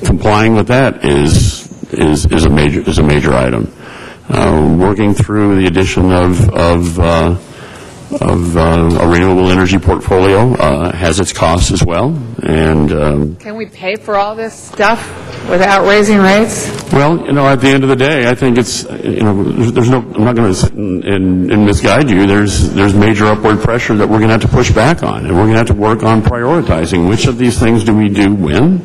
Complying with that is a major item. Working through the addition of a renewable energy portfolio has its costs as well. And can we pay for all this stuff without raising rates? Well, at the end of the day, I think it's, there's no, I'm not going to sit and misguide you. There's major upward pressure that we're going to have to push back on, and we're going to have to work on prioritizing which of these things do we do when.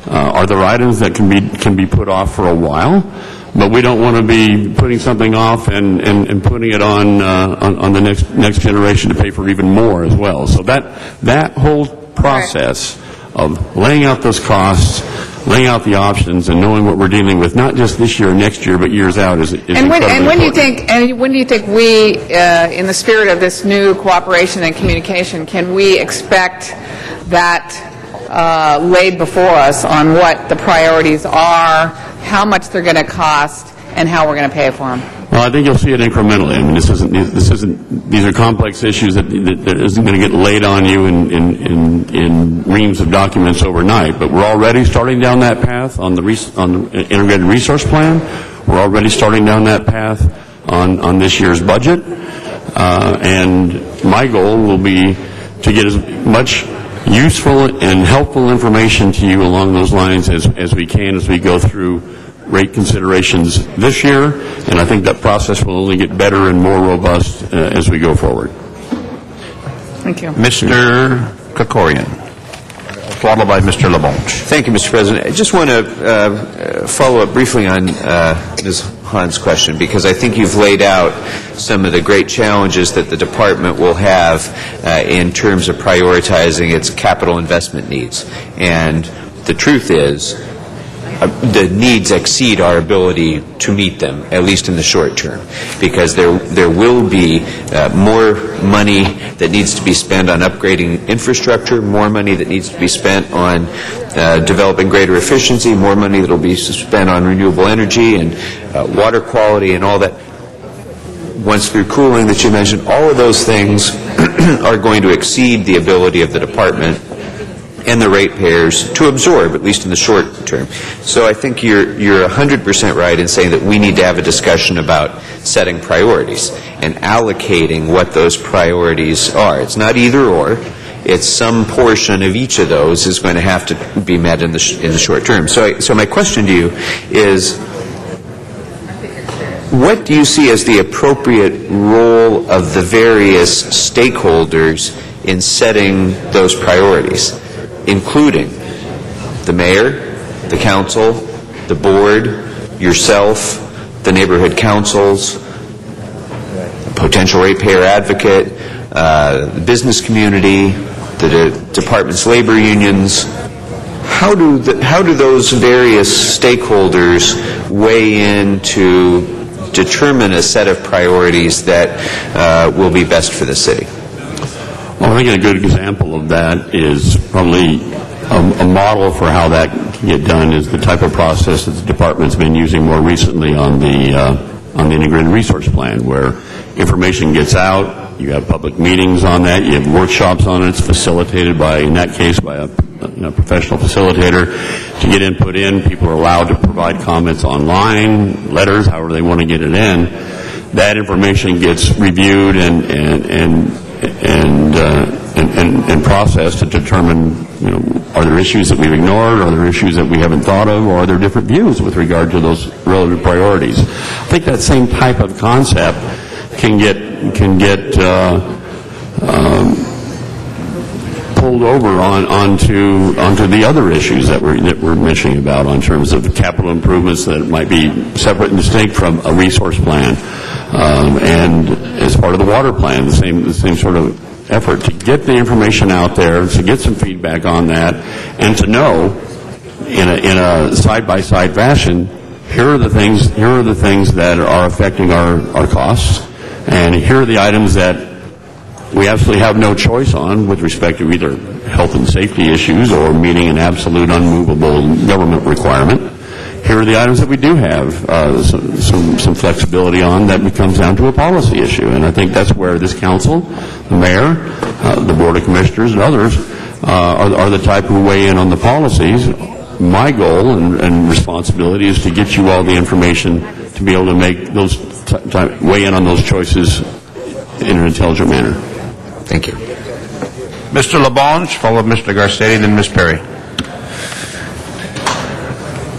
Are there items that can be put off for a while? But we don't want to be putting something off and putting it on the next generation to pay for even more as well. So that whole process of laying out those costs, laying out the options, and knowing what we're dealing with, not just this year or next year, but years out, is incredibly important. When do you think we, in the spirit of this new cooperation and communication, can we expect that laid before us on what the priorities are, how much they're going to cost, and how we're going to pay for them? Well, I think you'll see it incrementally. I mean, these are complex issues that isn't going to get laid on you in reams of documents overnight. But we're already starting down that path on the integrated resource plan. We're already starting down that path on this year's budget. And my goal will be to get as much useful and helpful information to you along those lines as we can as we go through rate considerations this year, and I think that process will only get better and more robust as we go forward. Thank you. Mr. Krikorian, followed by Mr. LaBonge. Thank you, Mr. President. I just want to follow up briefly on Ms. Hahn's question, because I think you've laid out some of the great challenges that the department will have in terms of prioritizing its capital investment needs. And the truth is, the needs exceed our ability to meet them, at least in the short term, because there will be more money that needs to be spent on upgrading infrastructure, more money that needs to be spent on developing greater efficiency, more money that will be spent on renewable energy and water quality and all that. Once through cooling that you mentioned, all of those things are going to exceed the ability of the department and the ratepayers to absorb, at least in the short term. So I think you're 100% right in saying that we need to have a discussion about setting priorities and allocating what those priorities are. It's not either or. It's some portion of each of those is going to have to be met in the short term. So my question to you is, what do you see as the appropriate role of the various stakeholders in setting those priorities, including the mayor, the council, the board, yourself, the neighborhood councils, potential ratepayer advocate, the business community, the department's labor unions? How do those various stakeholders weigh in to determine a set of priorities that will be best for the city? Well, I think a good example of that is probably a model for how that can get done is the type of process that the department's been using more recently on the integrated resource plan, where information gets out, you have public meetings on that, you have workshops on it, it's facilitated by, in that case, by a professional facilitator to get input in. People are allowed to provide comments online, letters, however they want to get it in. That information gets reviewed and processed to determine, are there issues that we've ignored, are there issues that we haven't thought of, or are there different views with regard to those relative priorities? I think that same type of concept can get pulled over onto the other issues that we're mentioning about, in terms of capital improvements that might be separate and distinct from a resource plan, and as part of the water plan, the same sort of effort to get the information out there, to get some feedback on that, and to know in a side-by-side fashion, here are the things that are affecting our costs, and here are the items that we absolutely have no choice on with respect to either health and safety issues or meeting an absolute unmovable government requirement. Here are the items that we do have some flexibility on that comes down to a policy issue. And I think that's where this council, the mayor, the board of commissioners, and others are the type who weigh in on the policies. My goal and responsibility is to get you all the information to be able to make those weigh in on those choices in an intelligent manner. Thank you. Mr. LaBonge, followed Mr. Garcetti, then Ms. Perry.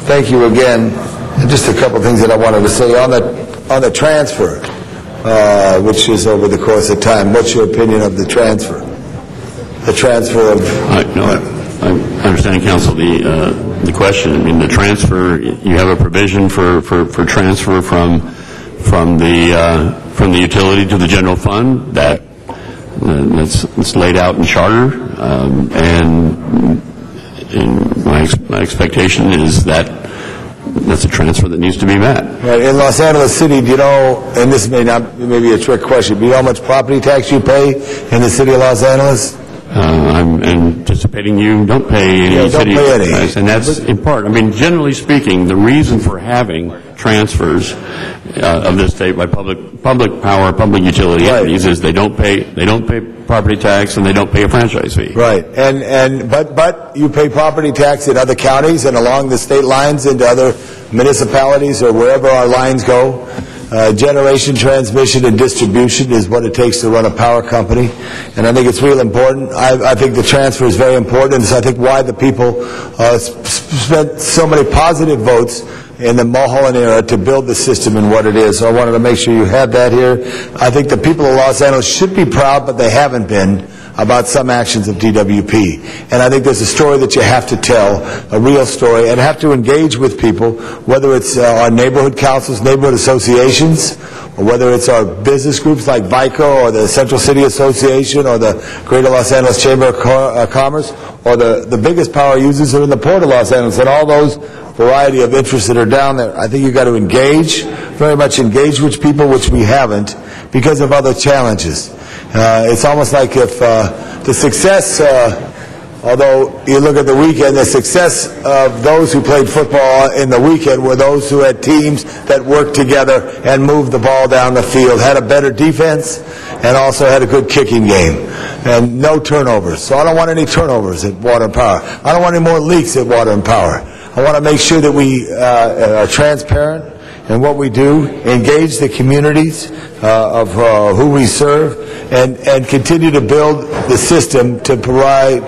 Thank you again. Just a couple things that I wanted to say on the transfer, which is over the course of time. What's your opinion of the transfer? The transfer of... I understand, Council, the question. I mean, the transfer, you have a provision for transfer from the utility to the general fund that's laid out in charter, and my expectation is that's a transfer that needs to be met. Right. In Los Angeles City, do you know, and this may be a trick question, do you know how much property tax you pay in the city of Los Angeles? I'm anticipating you don't pay any city tax, and that's in part. I mean, generally speaking, the reason for having transfers of this state by public power, public utility entities is they don't pay property tax and they don't pay a franchise fee. Right, but you pay property tax in other counties and along the state lines into other municipalities or wherever our lines go. Generation, transmission, and distribution is what it takes to run a power company, and I think it's real important. I think the transfer is very important, and it's, I think, why the people spent so many positive votes in the Mulholland era to build the system and what it is. So I wanted to make sure you had that here. I think the people of Los Angeles should be proud, but they haven't been, about some actions of DWP. And I think there's a story that you have to tell, a real story, and have to engage with people, whether it's our neighborhood councils, neighborhood associations, or whether it's our business groups like VICO or the Central City Association or the Greater Los Angeles Chamber of Commerce, or the biggest power users are in the Port of Los Angeles, and all those variety of interests that are down there. I think you've got to engage, very much engage with people, which we haven't, because of other challenges. It's almost like if the success, although you look at the weekend, the success of those who played football in the weekend were those who had teams that worked together and moved the ball down the field, had a better defense, and also had a good kicking game, and no turnovers. So I don't want any turnovers at Water and Power. I don't want any more leaks at Water and Power. I want to make sure that we are transparent in what we do, engage the communities of who we serve, and continue to build the system to provide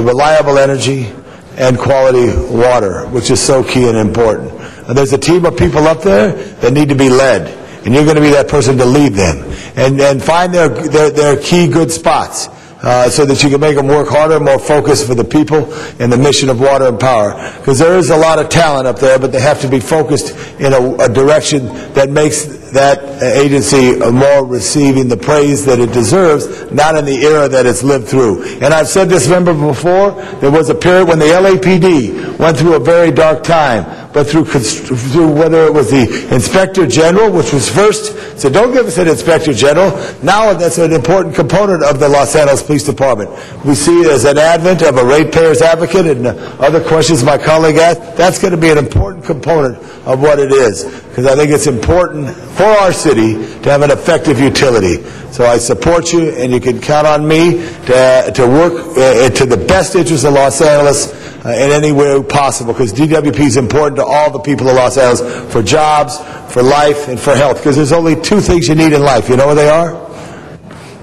reliable energy and quality water, which is so key and important. And there's a team of people up there that need to be led, and you're going to be that person to lead them and find their key good spots. So that you can make them work harder, more focused for the people and the mission of Water and Power. Because there is a lot of talent up there, but they have to be focused in a direction that makes that agency more receiving the praise that it deserves, not in the era that it's lived through. And I've said this, remember before, there was a period when the LAPD went through a very dark time, but through whether it was the Inspector General, which was first, so don't give us an Inspector General. Now that's an important component of the Los Angeles Police Department. We see it as an advent of a ratepayers advocate, and other questions my colleague asked. That's going to be an important component of what it is, because I think it's important for our city to have an effective utility. So I support you, and you can count on me to work to the best interest of Los Angeles in any way possible, because DWP is important to all the people of Los Angeles for jobs, for life, and for health, because there's only two things you need in life. You know what they are?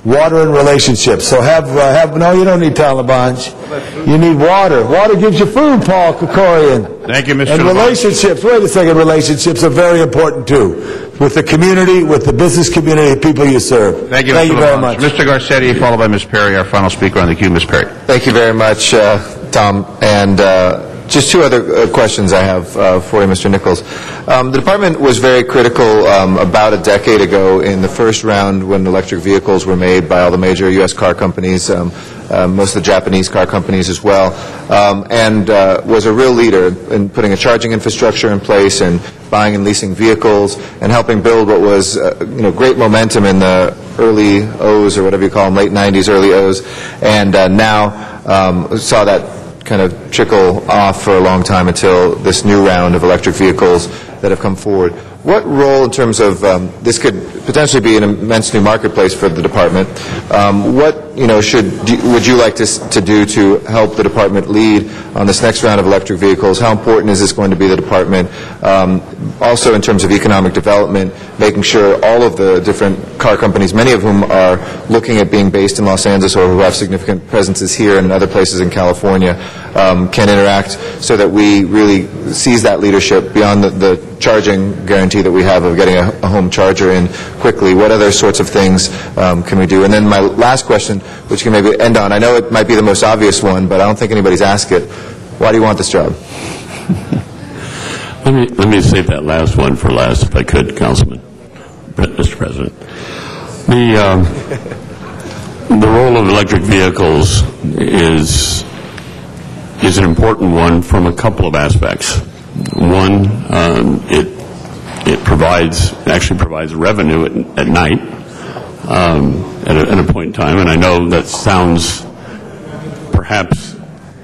water and relationships. So no, you don't need Taliban. You need water. Water gives you food, Paul Krikorian. Thank you, Mr. And Labange. relationships, wait a second, relationships are very important too. With the community, with the business community, the people you serve. Thank you, Thank Mr. you very Labange. much. Mr. Garcetti, followed by Ms. Perry, our final speaker on the queue, Ms. Perry. Thank you very much, Tom. And just two other questions I have for you, Mr. Nichols. The department was very critical about a decade ago in the first round when electric vehicles were made by all the major U.S. car companies, most of the Japanese car companies as well, and was a real leader in putting a charging infrastructure in place and buying and leasing vehicles and helping build what was great momentum in the early O's, or whatever you call them, late 90s, early O's, and now saw that kind of trickle off for a long time until this new round of electric vehicles that have come forward. What role, in terms of this could potentially be an immense new marketplace for the department? What would you like to do to help the department lead on this next round of electric vehicles? How important is this going to be the department? Also, in terms of economic development, making sure all of the different car companies, many of whom are looking at being based in Los Angeles or who have significant presences here and other places in California, can interact so that we really seize that leadership beyond the charging guarantee that we have of getting a home charger in quickly. What other sorts of things can we do? And then my last question, which can maybe end on, I know it might be the most obvious one, but I don't think anybody's asked it. Why do you want this job? Let me save that last one for last, if I could, Councilman, Mr. President. The role of electric vehicles is an important one from a couple of aspects. One, it actually provides revenue at night at a point in time, and I know that sounds perhaps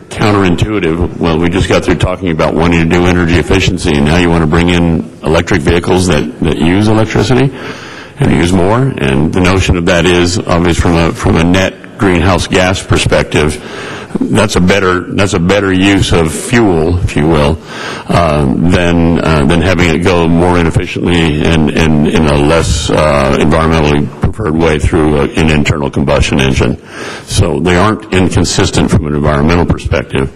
counterintuitive. Well, we just got through talking about wanting to do energy efficiency, and now you want to bring in electric vehicles that use electricity and use more. And the notion of that is, obviously, from a net greenhouse gas perspective, that's a better use of fuel, if you will, than having it go more inefficiently and in a less environmentally preferred way through an internal combustion engine. So they aren't inconsistent from an environmental perspective.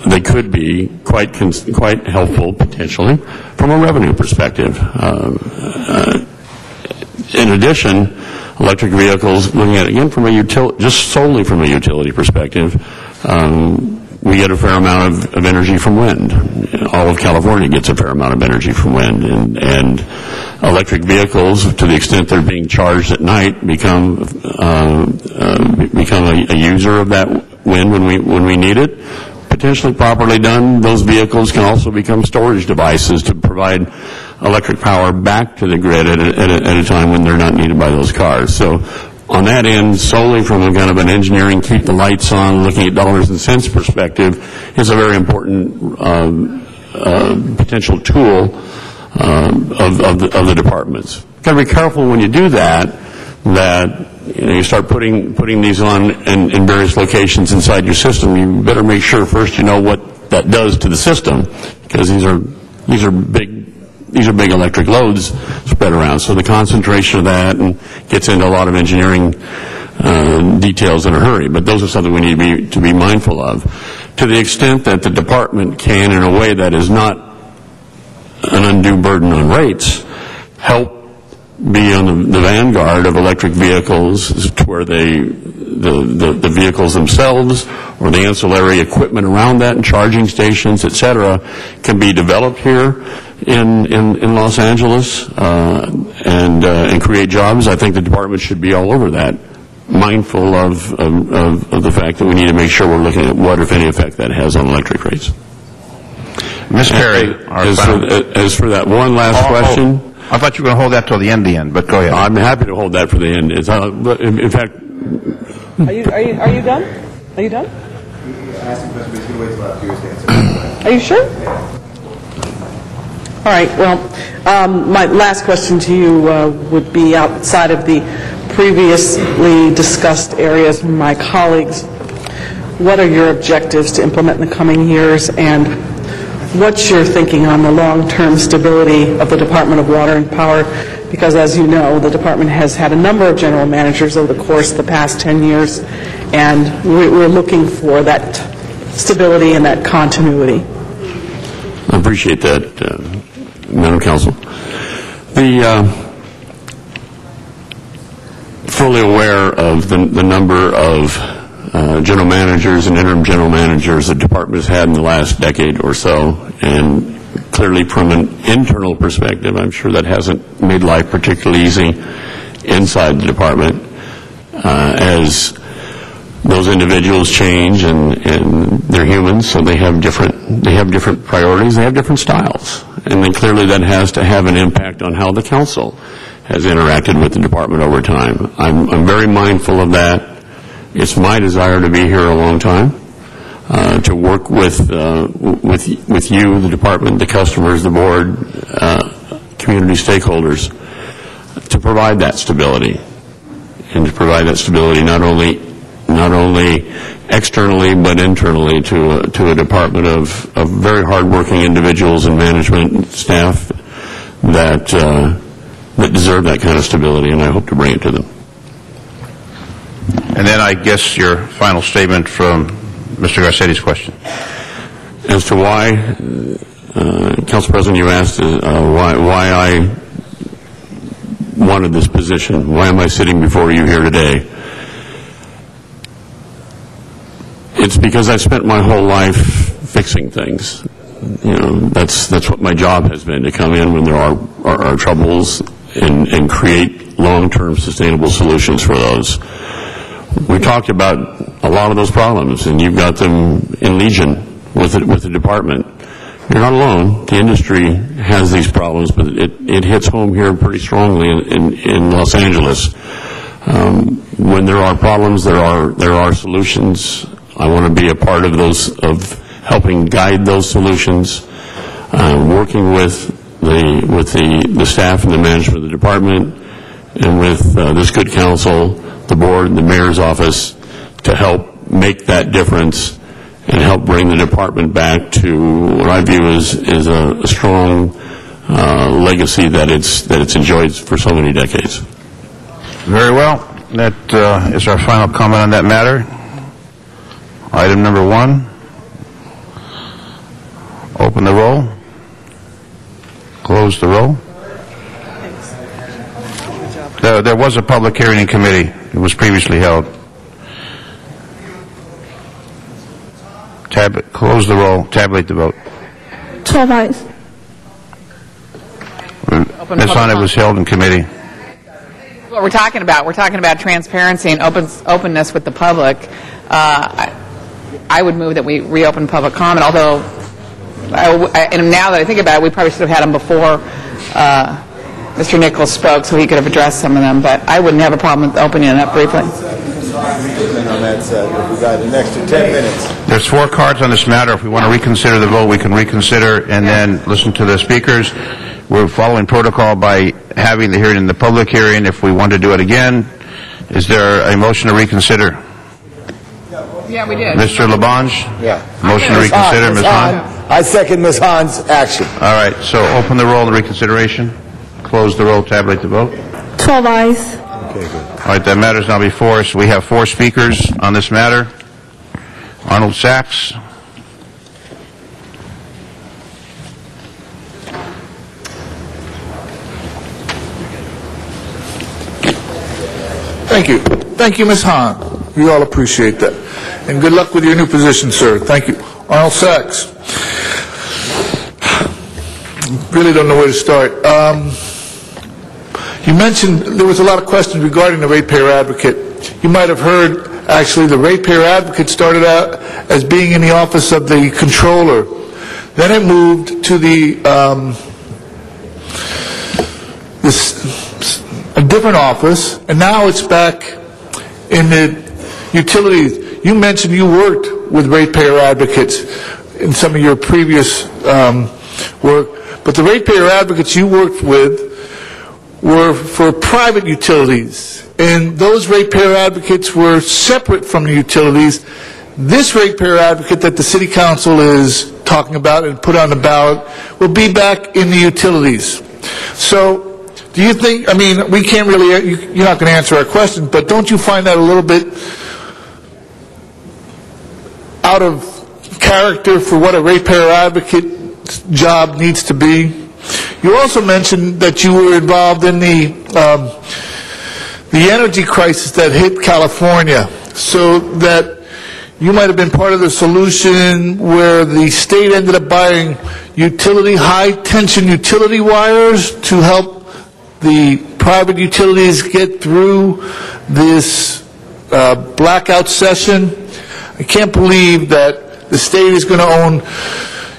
They could be quite helpful, potentially, from a revenue perspective. In addition, electric vehicles, looking at it again from just solely from a utility perspective, we get a fair amount of energy from wind. All of California gets a fair amount of energy from wind, and electric vehicles, to the extent they're being charged at night, become a user of that wind when we need it. Potentially properly done, those vehicles can also become storage devices to provide electric power back to the grid at a time when they're not needed by those cars. So on that end, solely from a kind of an engineering, keep the lights on, looking at dollars and cents perspective, is a very important potential tool of the departments. Got to be careful when you do that you start putting these on in various locations inside your system. You better make sure first you know what that does to the system, because these are big electric loads spread around. So the concentration of that gets into a lot of engineering details in a hurry. But those are something we need to be mindful of. To the extent that the department can, in a way that is not an undue burden on rates, help be on the vanguard of electric vehicles to where the vehicles themselves or the ancillary equipment around that and charging stations, et cetera, can be developed here in Los Angeles and create jobs. I think the department should be all over that, mindful of the fact that we need to make sure we're looking at what, if any, effect that has on electric rates. Ms. Perry, as for that one last question. I thought you were going to hold that till the end, but go ahead. I'm happy to hold that for the end. In fact, Are you done? Are you done? Are you sure? All right. Well, my last question to you would be outside of the previously discussed areas from my colleagues. What are your objectives to implement in the coming years, and what's your thinking on the long-term stability of the Department of Water and Power? Because as you know, the department has had a number of general managers over the course of the past 10 years, and we're looking for that stability and that continuity. I appreciate that, Madam Council. Fully aware of the number of general managers and interim general managers the department has had in the last decade or so, and clearly from an internal perspective, I'm sure that hasn't made life particularly easy inside the department as those individuals change, and they're humans, so they have different priorities, they have different styles, and then clearly that has to have an impact on how the council has interacted with the department over time. I'm very mindful of that. It's my desire to be here a long time, to work with you, the department, the customers, the board, community stakeholders, to provide that stability, and to provide that stability not only externally but internally to a department of very hard-working individuals and management staff that deserve that kind of stability, and I hope to bring it to them. And then I guess your final statement from Mr. Garcetti's question. As to why, Council President, you asked why I wanted this position. Why am I sitting before you here today? It's because I've spent my whole life fixing things. You know, that's what my job has been, to come in when there are troubles and create long-term sustainable solutions for those. We talked about a lot of those problems, and you've got them in legion with the department. You're not alone. The industry has these problems, but it hits home here pretty strongly in Los Angeles. When there are problems, there are solutions. I want to be a part of those, of helping guide those solutions, working with the staff and the management of the department, and with this good council, the board, and the mayor's office, to help make that difference and help bring the department back to what I view as a strong legacy that it's enjoyed for so many decades. Very well. That is our final comment on that matter. Item number 1. Open the roll. Close the roll. There was a public hearing in committee. It was previously held. Close the roll. Tabulate the vote. 12 ayes. Ms. Hunt, it was held in committee. What we're talking about transparency and openness with the public. I would move that we reopen public comment, although, and now that I think about it, we probably should have had them before Mr. Nichols spoke, so he could have addressed some of them, but I wouldn't have a problem with opening it up briefly. On that side, we've got an extra 10 minutes. There's 4 cards on this matter. If we want to reconsider the vote, we can reconsider and then listen to the speakers. We're following protocol by having the hearing in the public hearing. If we want to do it again, is there a motion to reconsider? Yeah, we did. Mr. Labange? Yeah. Motion to reconsider, Ms. Hahn? I second Ms. Hahn's action. All right, so open the roll to reconsideration. Close the roll, tabulate the vote. 12 ayes. Okay, good. All right, that matter is now before us. We have 4 speakers on this matter. Arnold Sachs. Thank you. Thank you, Ms. Hahn. We all appreciate that. And good luck with your new position, sir. Thank you. Arnold Sachs. Really don't know where to start. You mentioned there was a lot of questions regarding the ratepayer advocate. You might have heard, actually, the ratepayer advocate started out as being in the office of the controller. Then it moved to a different office, and now it's back in the utilities. You mentioned you worked with ratepayer advocates in some of your previous work, but the ratepayer advocates you worked with were for private utilities, and those ratepayer advocates were separate from the utilities. this ratepayer advocate that the city council is talking about and put on the ballot will be back in the utilities. So do you think, I mean, we can't really, you're not going to answer our question, but don't you find that a little bit out of character for what a ratepayer advocate's job needs to be? You also mentioned that you were involved in the energy crisis that hit California, so that you might have been part of the solution where the state ended up buying high-tension utility wires to help the private utilities get through this blackout session. I can't believe that the state is going to own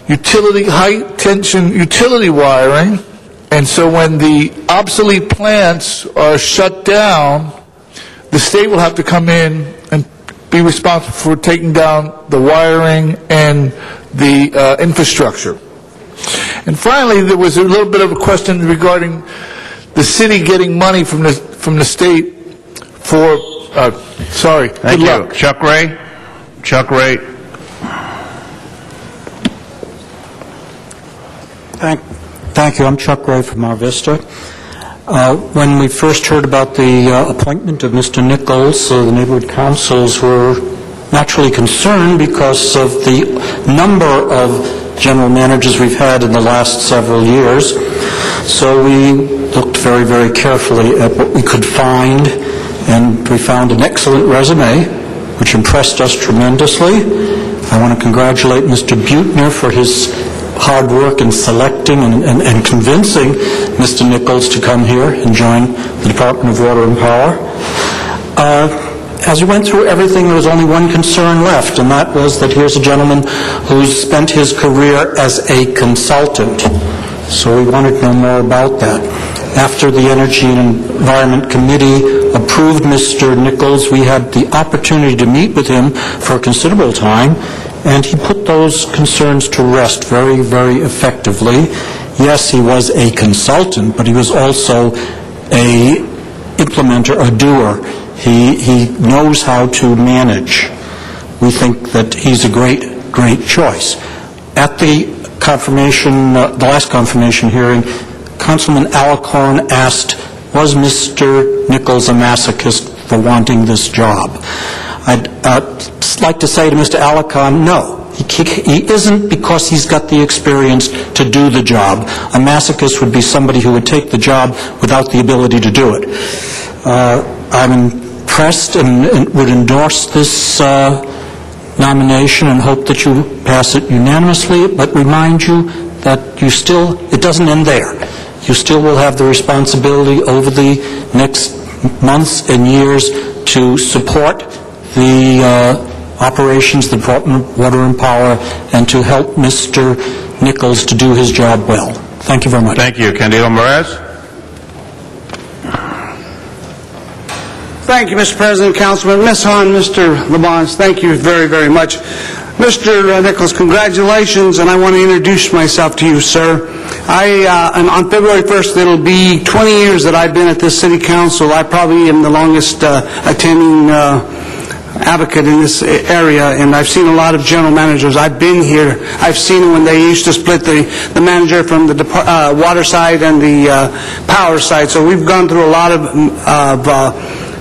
high-tension utility wiring, and so when the obsolete plants are shut down, the state will have to come in and be responsible for taking down the wiring and the infrastructure. And finally, there was a little bit of a question regarding the city getting money from the state for, sorry, Thank good you. luck. Chuck Ray? Chuck Ray? Thank you. I'm Chuck Ray from Mar Vista. When we first heard about the appointment of Mr. Nichols, the neighborhood councils were naturally concerned because of the number of general managers we've had in the last several years. So we looked very, very carefully at what we could find, and we found an excellent resume, which impressed us tremendously. I want to congratulate Mr. Buechner for his hard work in selecting and convincing Mr. Nichols to come here and join the Department of Water and Power. As we went through everything, there was only one concern left, and that was that here's a gentleman who's spent his career as a consultant. So we wanted to know more about that. After the Energy and Environment Committee approved Mr. Nichols, we had the opportunity to meet with him for a considerable time, and he put those concerns to rest very, very effectively. Yes, he was a consultant, but he was also a implementer, a doer. He knows how to manage. We think that he's a great, great choice. At the confirmation, the last confirmation hearing, Councilman Alicorn asked, was Mr. Nichols a masochist for wanting this job? I'd like to say to Mr. Alicorn, no. He isn't, because he's got the experience to do the job. A masochist would be somebody who would take the job without the ability to do it. I'm impressed and would endorse this nomination and hope that you pass it unanimously, but remind you that it doesn't end there. You still will have the responsibility over the next months and years to support the operations, the Department of Water and Power, and to help Mr. Nichols to do his job well. Thank you very much. Thank you. Candido Moraes? Thank you, Mr. President, Councilman. Ms. Hahn, Mr. Labonte, thank you very, very much. Mr. Nichols, congratulations, and I want to introduce myself to you, sir. On February 1st, it'll be 20 years that I've been at this city council. I probably am the longest attending advocate in this area, and I've seen a lot of general managers. I've been here. I've seen when they used to split the manager from the water side and the power side. So we've gone through a lot of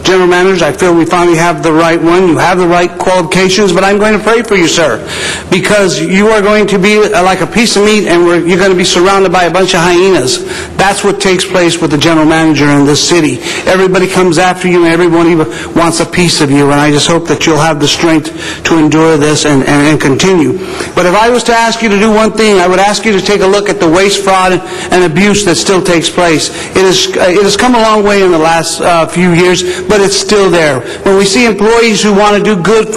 general managers. I feel we finally have the right one. You have the right qualifications, but I'm going to pray for you, sir, because you are going to be like a piece of meat, and you're going to be surrounded by a bunch of hyenas. That's what takes place with the general manager in this city. Everybody comes after you, and everybody wants a piece of you, and I just hope that you'll have the strength to endure this and continue. But if I was to ask you to do one thing, I would ask you to take a look at the waste, fraud, and abuse that still takes place. It has come a long way in the last few years, but it's still there. When we see employees who want to do good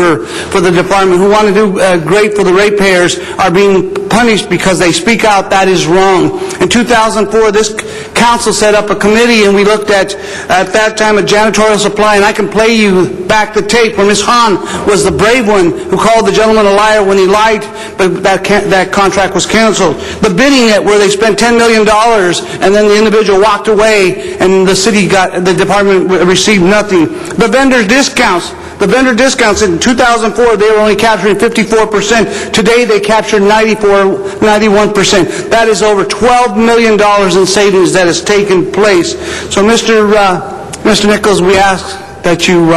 for the department, who want to do great for the ratepayers, are being punished because they speak out, that is wrong. In 2004, this council set up a committee, and we looked at that time, a janitorial supply, and I can play you back the tape where Ms. Hahn was the brave one who called the gentleman a liar when he lied, but that contract was canceled. The bidding it where they spent $10 million, and then the individual walked away, and the department received nothing. The vendor discounts in 2004, they were only capturing 54%. Today, they captured 91%. That is over $12 million in savings that has taken place. So, Mr. Nichols, we ask that you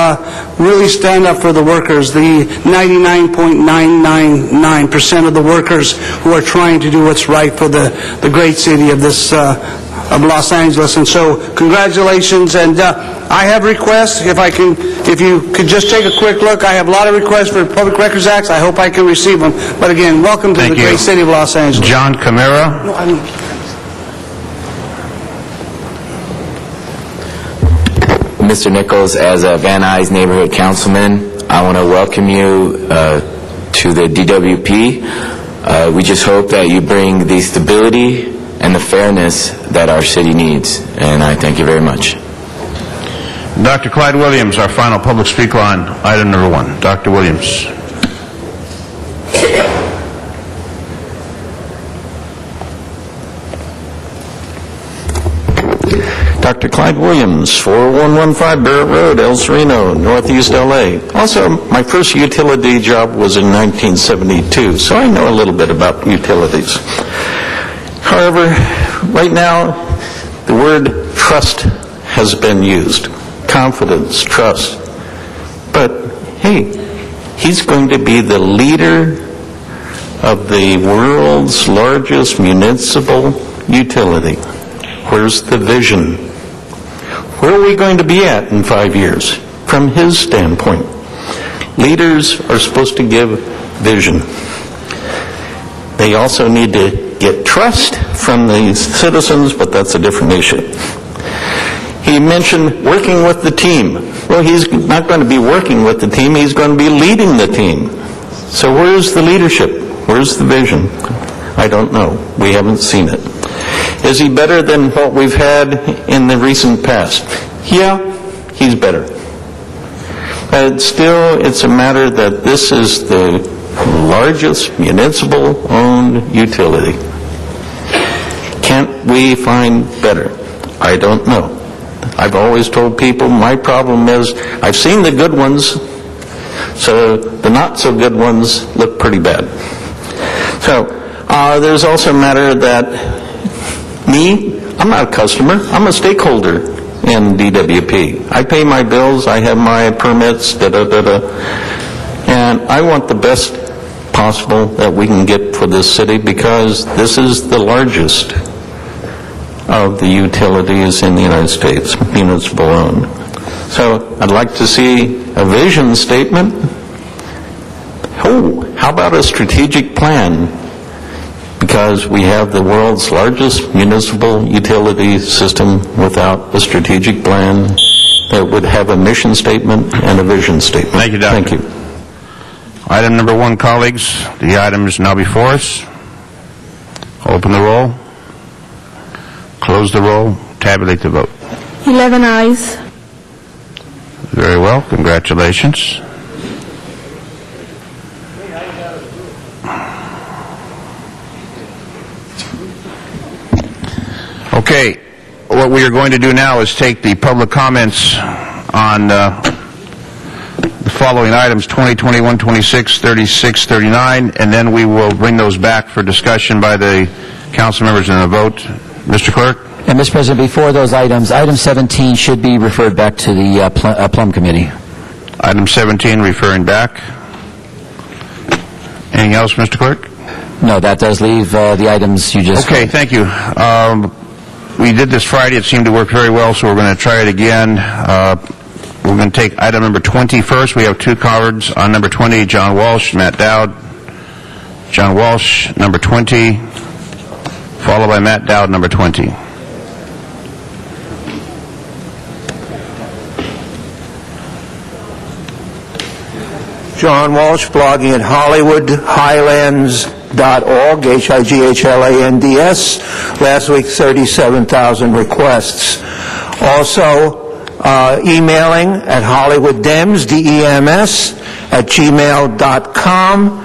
really stand up for the workers, the 99.999% of the workers who are trying to do what's right for the great city of this of Los Angeles. And so, congratulations. And I have requests. If you could just take a quick look, I have a lot of requests for Public Records Acts. I hope I can receive them. But again, welcome to the great city of Los Angeles. John Camara. No, Mr. Nichols, as a Van Nuys neighborhood councilman, I want to welcome you to the DWP. We just hope that you bring the stability and the fairness that our city needs. And I thank you very much. Dr. Clyde Williams, our final public speaker on item number 1. Dr. Williams. Dr. Clyde Williams, 4115 Barrett Road, El Sereno, Northeast LA. Also, my first utility job was in 1972, so I know a little bit about utilities. However, right now, the word trust has been used. Confidence, trust. But, hey, he's going to be the leader of the world's largest municipal utility. Where's the vision? Where are we going to be at in 5 years from his standpoint? Leaders are supposed to give vision. They also need to get trust from the citizens, but that's a different issue. He mentioned working with the team. Well, he's not going to be working with the team, he's going to be leading the team. So where's the leadership? Where's the vision? I don't know. We haven't seen it. Is he better than what we've had in the recent past? Yeah, he's better. But still, it's a matter that this is the largest municipal-owned utility. Can't we find better? I don't know. I've always told people my problem is I've seen the good ones, so the not-so-good ones look pretty bad. So there's also a matter that I'm not a customer, I'm a stakeholder in DWP. I pay my bills, I have my permits, and I want the best possible that we can get for this city because this is the largest of the utilities in the United States, municipal owned. So I'd like to see a vision statement. Oh, how about a strategic plan? Because we have the world's largest municipal utility system without a strategic plan that would have a mission statement and a vision statement. Thank you, Doctor. Thank you. Item number 1, colleagues. The item is now before us. Open the roll. Close the roll. Tabulate the vote. 11 ayes. Very well. Congratulations. Okay, what we are going to do now is take the public comments on the following items, 20, 21, 26, 36, 39, and then we will bring those back for discussion by the council members in a vote. Mr. Clerk? And, Mr. President, before those items, item 17 should be referred back to the Plum Committee. Item 17 referring back. Anything else, Mr. Clerk? No, that does leave the items you just... Okay, thank you. We did this Friday. It seemed to work very well, so we're going to try it again. We're going to take item number 20 first. We have 2 cards on number 20, John Walsh, Matt Dowd. John Walsh, number 20, followed by Matt Dowd, number 20. John Walsh, blogging at Hollywood, Highlands, Higlands.org, Higlands. Last week, 37,000 requests. Also, emailing at HollywoodDems, DEMS, @gmail.com.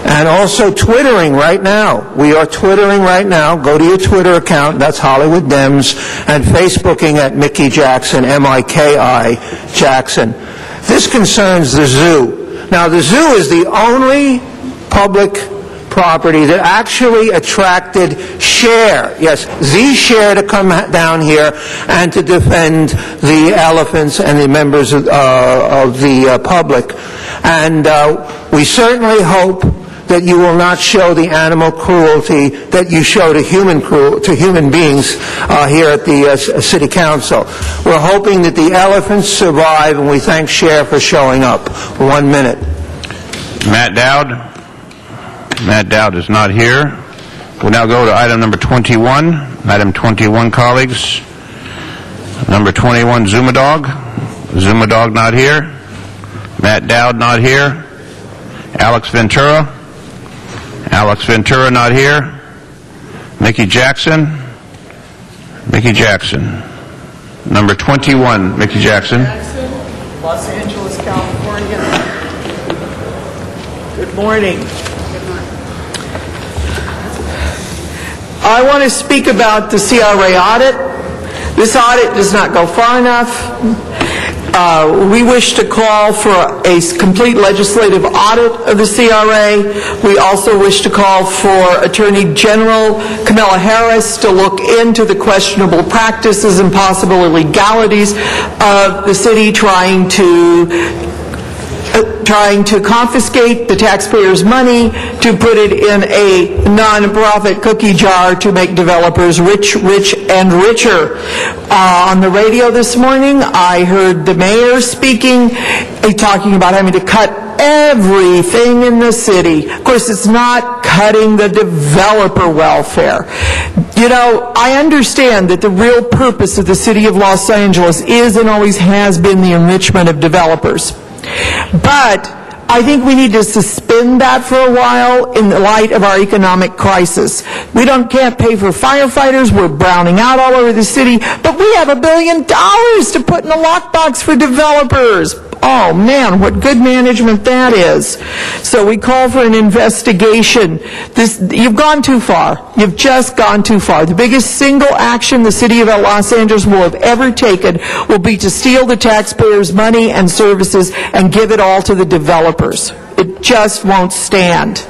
And also Twittering right now. We are Twittering right now. Go to your Twitter account, that's Hollywood Dems, and Facebooking at Mickey Jackson, M-I-K-I Jackson. This concerns the zoo. Now, the zoo is the only public property that actually attracted Cher, yes, the Cher, to come down here and to defend the elephants and the members of the public. And we certainly hope that you will not show the animal cruelty that you show to human beings here at the City Council. We're hoping that the elephants survive, and we thank Cher for showing up. 1 minute. Matt Dowd. Matt Dowd is not here. We'll now go to item number 21. Item 21, colleagues. Number 21, Zumadog. Zumadog not here. Matt Dowd not here. Alex Ventura. Alex Ventura not here. Mickey Jackson. Mickey Jackson. Number 21, Mickey Jackson. Los Angeles, California. Good morning. I want to speak about the CRA audit. This audit does not go far enough. We wish to call for a complete legislative audit of the CRA. We also wish to call for Attorney General Kamala Harris to look into the questionable practices and possible illegalities of the city trying to confiscate the taxpayers' money to put it in a non-profit cookie jar to make developers rich and richer. On the radio this morning, I heard the mayor speaking, talking about having to cut everything in the city. Of course, it's not cutting the developer welfare. You know, I understand that the real purpose of the city of Los Angeles is and always has been the enrichment of developers. But I think we need to suspend that for a while in the light of our economic crisis. We can't pay for firefighters. We're browning out all over the city. But we have $1 billion to put in a lockbox for developers. Oh, man, what good management that is. So we call for an investigation. You've gone too far. You've just gone too far. The biggest single action the city of Los Angeles will have ever taken will be to steal the taxpayers' money and services and give it all to the developers. It just won't stand.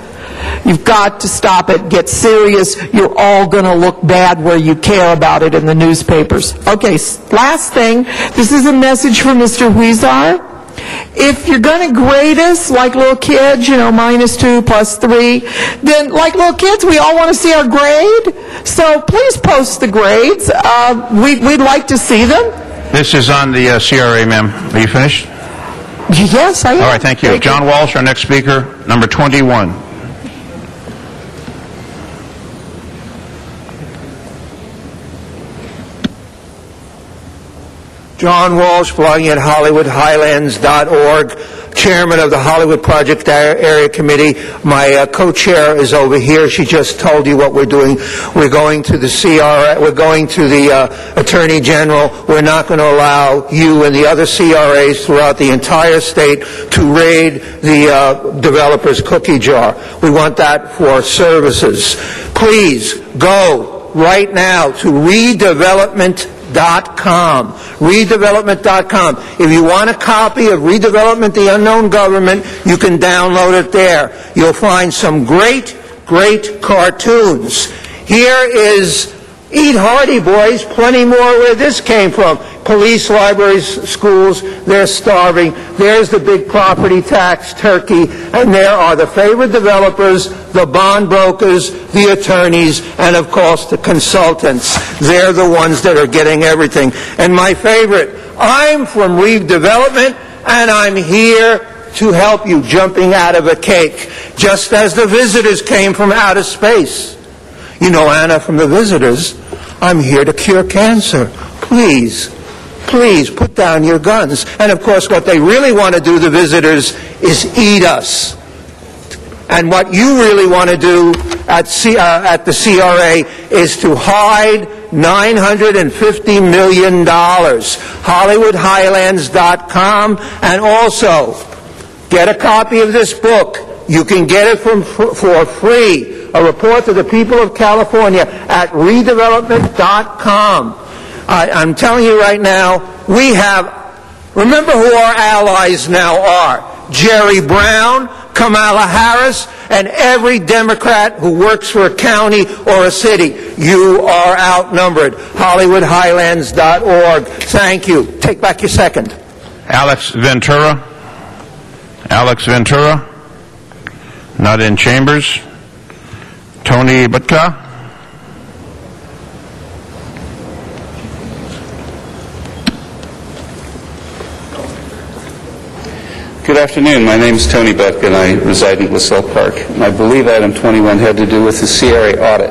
You've got to stop it. Get serious. You're all going to look bad where you care about it in the newspapers. Okay, last thing. This is a message from Mr. Huizar. If you're going to grade us like little kids, you know, -2, +3, then like little kids, we all want to see our grade. So please post the grades. We'd like to see them. This is on the CRA, ma'am. Are you finished? Yes, I am. All right, thank you. John Walsh, our next speaker, number 21. John Walsh, blogging at HollywoodHighlands.org, chairman of the Hollywood Project Area Committee. My co-chair is over here. She just told you what we're doing. We're going to the CRA. We're going to the Attorney General. We're not going to allow you and the other CRAs throughout the entire state to raid the developer's cookie jar. We want that for services. Please go right now to redevelopment.com. Redevelopment.com. If you want a copy of Redevelopment, the Unknown Government, you can download it there. You'll find some great cartoons. Here is Eat Hearty, boys. Plenty more where this came from. Police, libraries, schools, they're starving. There's the big property tax, Turkey. And there are the favorite developers, the bond brokers, the attorneys, and of course the consultants. They're the ones that are getting everything. And my favorite, I'm from Redevelopment, and I'm here to help you jumping out of a cake, just as the visitors came from outer space. You know, Anna, from the visitors, I'm here to cure cancer. Please put down your guns. And of course, what they really want to do, the visitors, is eat us. And what you really want to do at the CRA is to hide $950 million. HollywoodHighlands.com, and also get a copy of this book. You can get it for free. A report to the people of California at redevelopment.com. I'm telling you right now, we have, remember who our allies now are. Jerry Brown, Kamala Harris, and every Democrat who works for a county or a city. You are outnumbered. HollywoodHighlands.org. Thank you. Take back your second. Alex Ventura. Alex Ventura. Not in chambers. Tony Butka. Good afternoon. My name is Tony Butka, and I reside in Glacel Park. And I believe item 21 had to do with the CRA audit.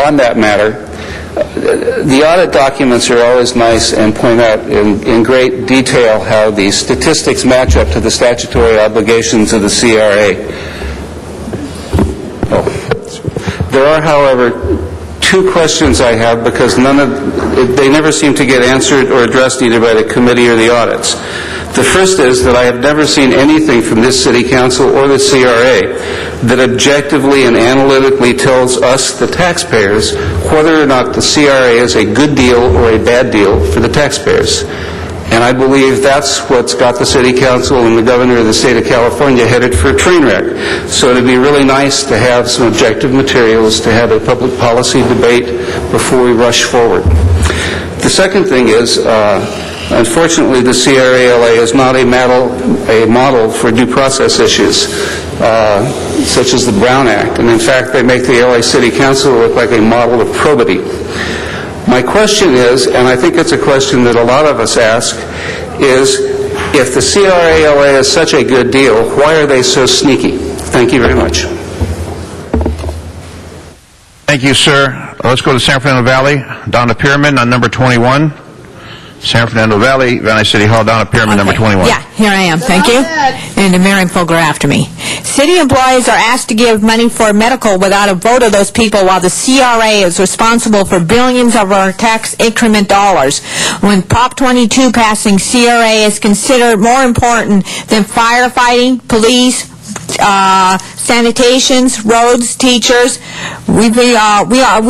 On that matter, the audit documents are always nice and point out in great detail how the statistics match up to the statutory obligations of the CRA. There are, however, two questions I have because they never seem to get answered or addressed either by the committee or the audits. The first is that I have never seen anything from this City Council or the CRA that objectively and analytically tells us, the taxpayers, whether or not the CRA is a good deal or a bad deal for the taxpayers. And I believe that's what's got the City Council and the Governor of the State of California headed for a train wreck. So it would be really nice to have some objective materials, to have a public policy debate before we rush forward. The second thing is, unfortunately, the CRA-LA is not a model for due process issues, such as the Brown Act. And in fact, they make the LA City Council look like a model of probity. My question is, and I think it's a question that a lot of us ask, is if the CRA-LA is such a good deal, why are they so sneaky? Thank you very much. Thank you, sir. Let's go to San Fernando Valley. Donna Pierman on number 21. San Fernando Valley, Valley City Hall, Donna Pierman, number 21. Yeah, here I am. Thank you. And the mayor and folk are after me. City employees are asked to give money for medical without a vote of those people, while the CRA is responsible for billions of our tax increment dollars. When Prop 22 passing, CRA is considered more important than firefighting, police, sanitations, roads, teachers. We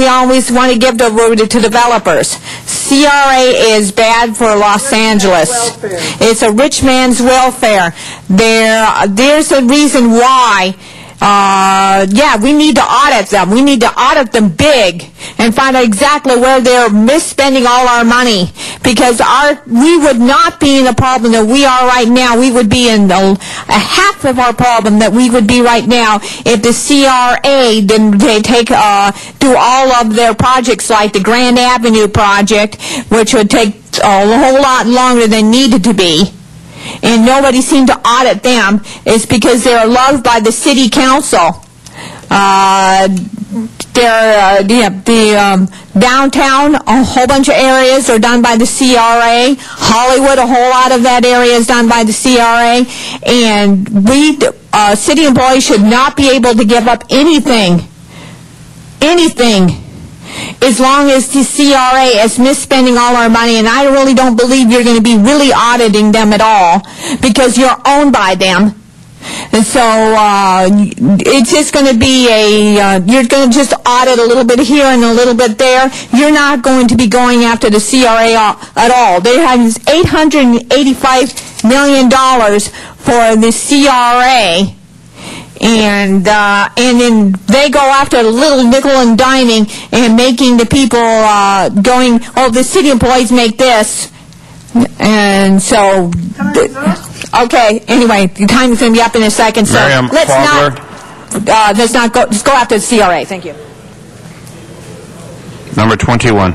always want to give the road to developers. CRA is bad for Los Angeles. It's a rich man's welfare. There's a reason why. We need to audit them. We need to audit them big and find out exactly where they're misspending all our money. Because we would not be in the problem that we are right now. We would be in a half of our problem that we would be right now if the CRA didn't do all of their projects like the Grand Avenue project, which would take a whole lot longer than needed to be. And nobody seemed to audit them. It's because they're loved by the city council. Downtown, a whole bunch of areas are done by the CRA. Hollywood, a whole lot of that area is done by the CRA. And we, city employees, should not be able to give up anything, as long as the CRA is misspending all our money. And I really don't believe you're going to be really auditing them at all, because you're owned by them. And so it's just going to be you're going to just audit a little bit here and a little bit there. You're not going to be going after the CRA at all. They have $885 million for the CRA. And then they go after the little nickel and diming and making the people going, oh, the city employees make this. And so, okay, anyway, the time is going to be up in a second, so let's not go after the CRA. Thank you. Number 21.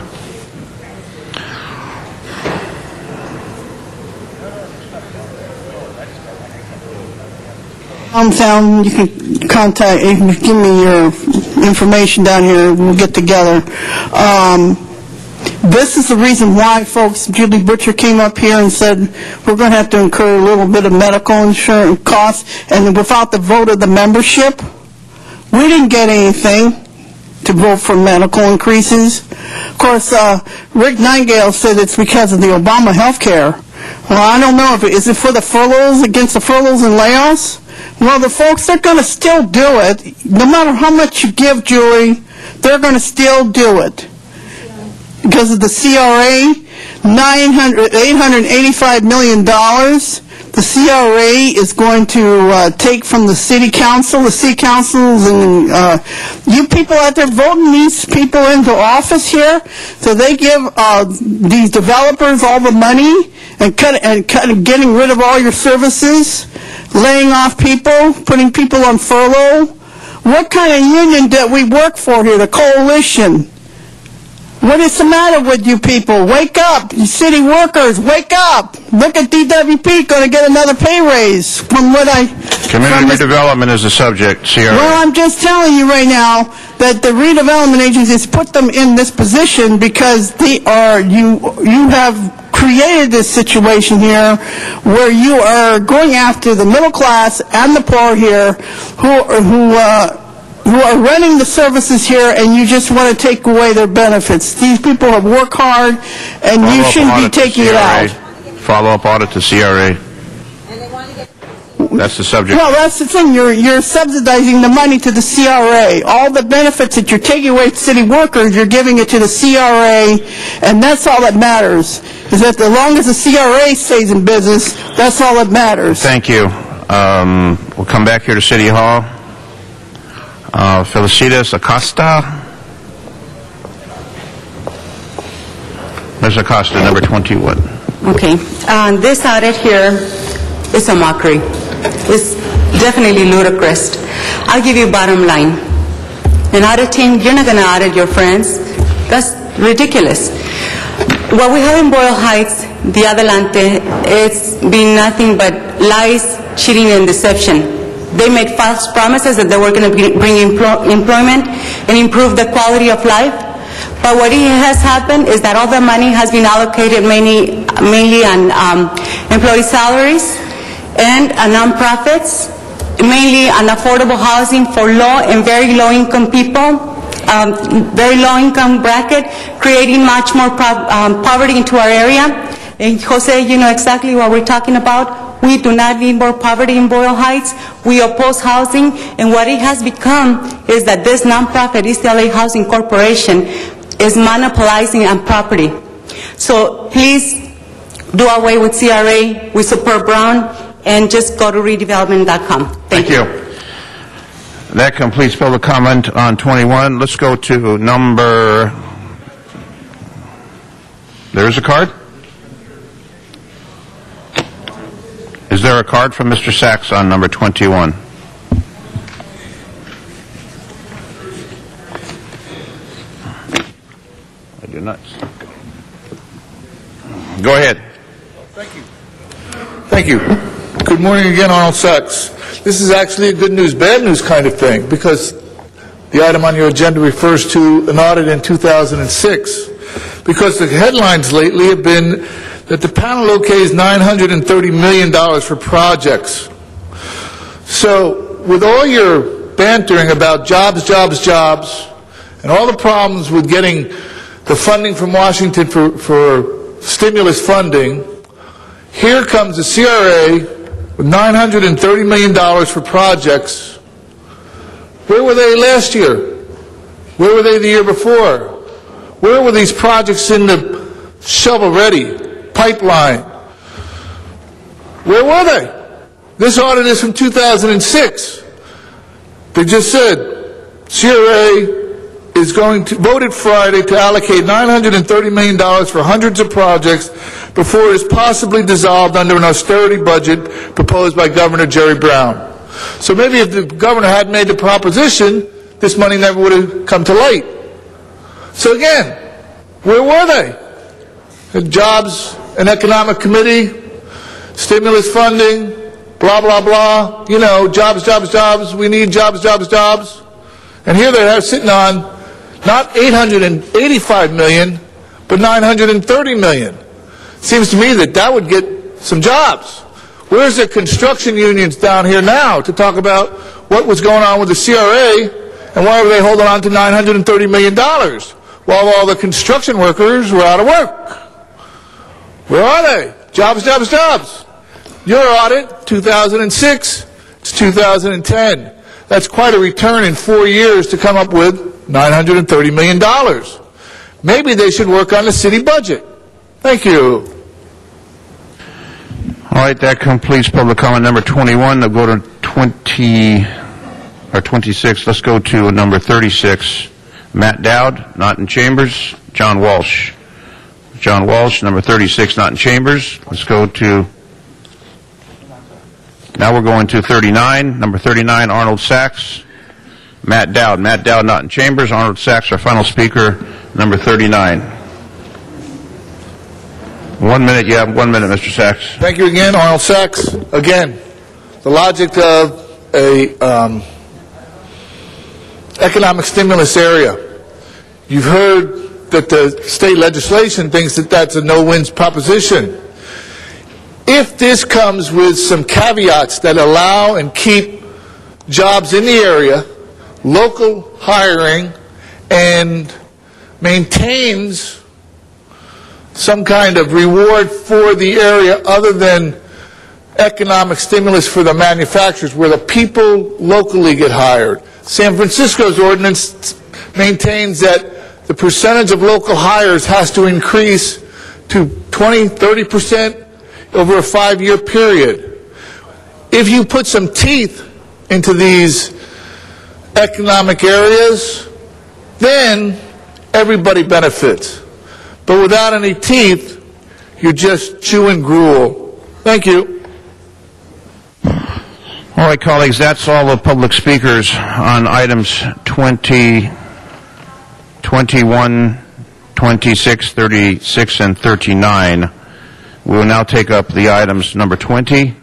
Found, you can contact, you can give me your information down here, we'll get together. This is the reason why, folks, Julie Butcher came up here and said we're going to have to incur a little bit of medical insurance costs, and without the vote of the membership, we didn't get anything to vote for medical increases. Of course, Rick Nightingale said it's because of the Obama health care. Well, I don't know if is it for the furloughs, against the furloughs and layoffs? Well, the folks, they're going to still do it. No matter how much you give, Julie, they're going to still do it. Because of the CRA, $885 million. The CRA is going to take from the city council, the city councils, and you people out there voting these people into office here, so they give these developers all the money and getting rid of all your services, laying off people, putting people on furlough. What kind of union that we work for here, the coalition? What is the matter with you people? Wake up, you city workers, wake up. Look at DWP, going to get another pay raise from what I... Community redevelopment is the subject, CRA. Well, I'm just telling you right now that the redevelopment agencies put them in this position because they are, you have created this situation here where you are going after the middle class and the poor here who are running the services here, and you just want to take away their benefits. These people have worked hard, and you shouldn't be taking it out. Follow-up audit to CRA. That's the subject. Well, that's the thing. You're subsidizing the money to the CRA. All the benefits that you're taking away from city workers, you're giving it to the CRA, and that's all that matters. Is that as long as the CRA stays in business, that's all that matters. Thank you. We'll come back here to City Hall. Felicitas Acosta. Ms. Acosta, number 21. Okay. This audit here is a mockery. It's definitely ludicrous. I'll give you bottom line. An audit team, you're not going to audit your friends. That's ridiculous. What we have in Boyle Heights, the Adelante, it's been nothing but lies, cheating, and deception. They made false promises that they were going to bring employment and improve the quality of life. But what has happened is that all the money has been allocated mainly on employee salaries and non-profits, mainly on affordable housing for low and very low-income people, very low-income bracket, creating much more poverty into our area. And Jose, you know exactly what we're talking about. We do not need more poverty in Boyle Heights. We oppose housing, and what it has become is that this nonprofit, East LA Housing Corporation, is monopolizing on property. So please do away with CRA, we support Brown, and just go to redevelopment.com. Thank you. That completes public comment on 21. Let's go to number... There is a card? Is there a card from Mr. Sachs on number 21? I do not. Go ahead. Thank you. Good morning again, Arnold Sachs. This is actually a good news, bad news kind of thing, because the item on your agenda refers to an audit in 2006, because the headlines lately have been that the panel okays $930 million for projects. So, with all your bantering about jobs, jobs, jobs, and all the problems with getting the funding from Washington for stimulus funding, here comes the CRA with $930 million for projects. Where were they last year? Where were they the year before? Where were these projects in the shovel-ready pipeline? Where were they? This audit is from 2006. They just said CRA is going to voted Friday to allocate $930 million for hundreds of projects before it is possibly dissolved under an austerity budget proposed by Governor Jerry Brown. So maybe if the governor hadn't made the proposition, this money never would have come to light. So again, where were they? The Jobs and Economic Committee, stimulus funding, blah, blah, blah, you know, jobs, jobs, jobs, we need jobs, jobs, jobs. And here they are sitting on not $885 million, but $930 million. Seems to me that that would get some jobs. Where's the construction unions down here now to talk about what was going on with the CRA and why were they holding on to $930 million while all the construction workers were out of work? Where are they? Jobs, jobs, jobs. Your audit, 2006 to 2010. That's quite a return in 4 years to come up with $930 million. Maybe they should work on the city budget. Thank you. All right, that completes public comment number 21. They'll go to 26. Let's go to number 36. Matt Dowd, not in chambers. John Walsh. John Walsh, number 36, not in chambers. Let's go to, now we're going to 39. Number 39, Arnold Sachs. Matt Dowd. Matt Dowd, not in chambers. Arnold Sachs, our final speaker, number 39. 1 minute, you have 1 minute, Mr. Sachs. Thank you again, Arnold Sachs. Again, the logic of a economic stimulus area. You've heard that the state legislation thinks that that's a no-win proposition. If this comes with some caveats that allow and keep jobs in the area, local hiring, and maintains some kind of reward for the area other than economic stimulus for the manufacturers, where the people locally get hired. San Francisco's ordinance maintains that the percentage of local hires has to increase to 20, 30% over a 5-year period. If you put some teeth into these economic areas, then everybody benefits. But without any teeth, you're just chewing gruel. Thank you. All right, colleagues, that's all the public speakers on items 20, 21, 26, 36, and 39. We will now take up the items number 20.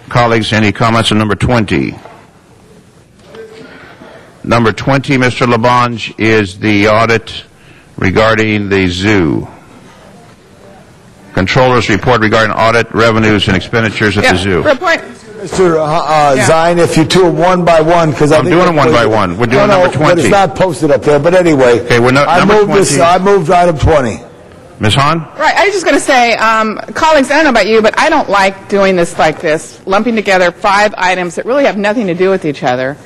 Colleagues, any comments on number 20? Number 20, Mr. Labange, is the audit regarding the zoo. Controller's report regarding audit revenues and expenditures at the zoo. For a point. Mr. Zine, if you do it one by one, because I'm doing them one by one. We're doing number 20. But it's not posted up there. But anyway, okay, we're not, I moved item 20. Ms. Hahn? Right. I was just going to say, colleagues, I don't know about you, but I don't like doing this like this, lumping together 5 items that really have nothing to do with each other.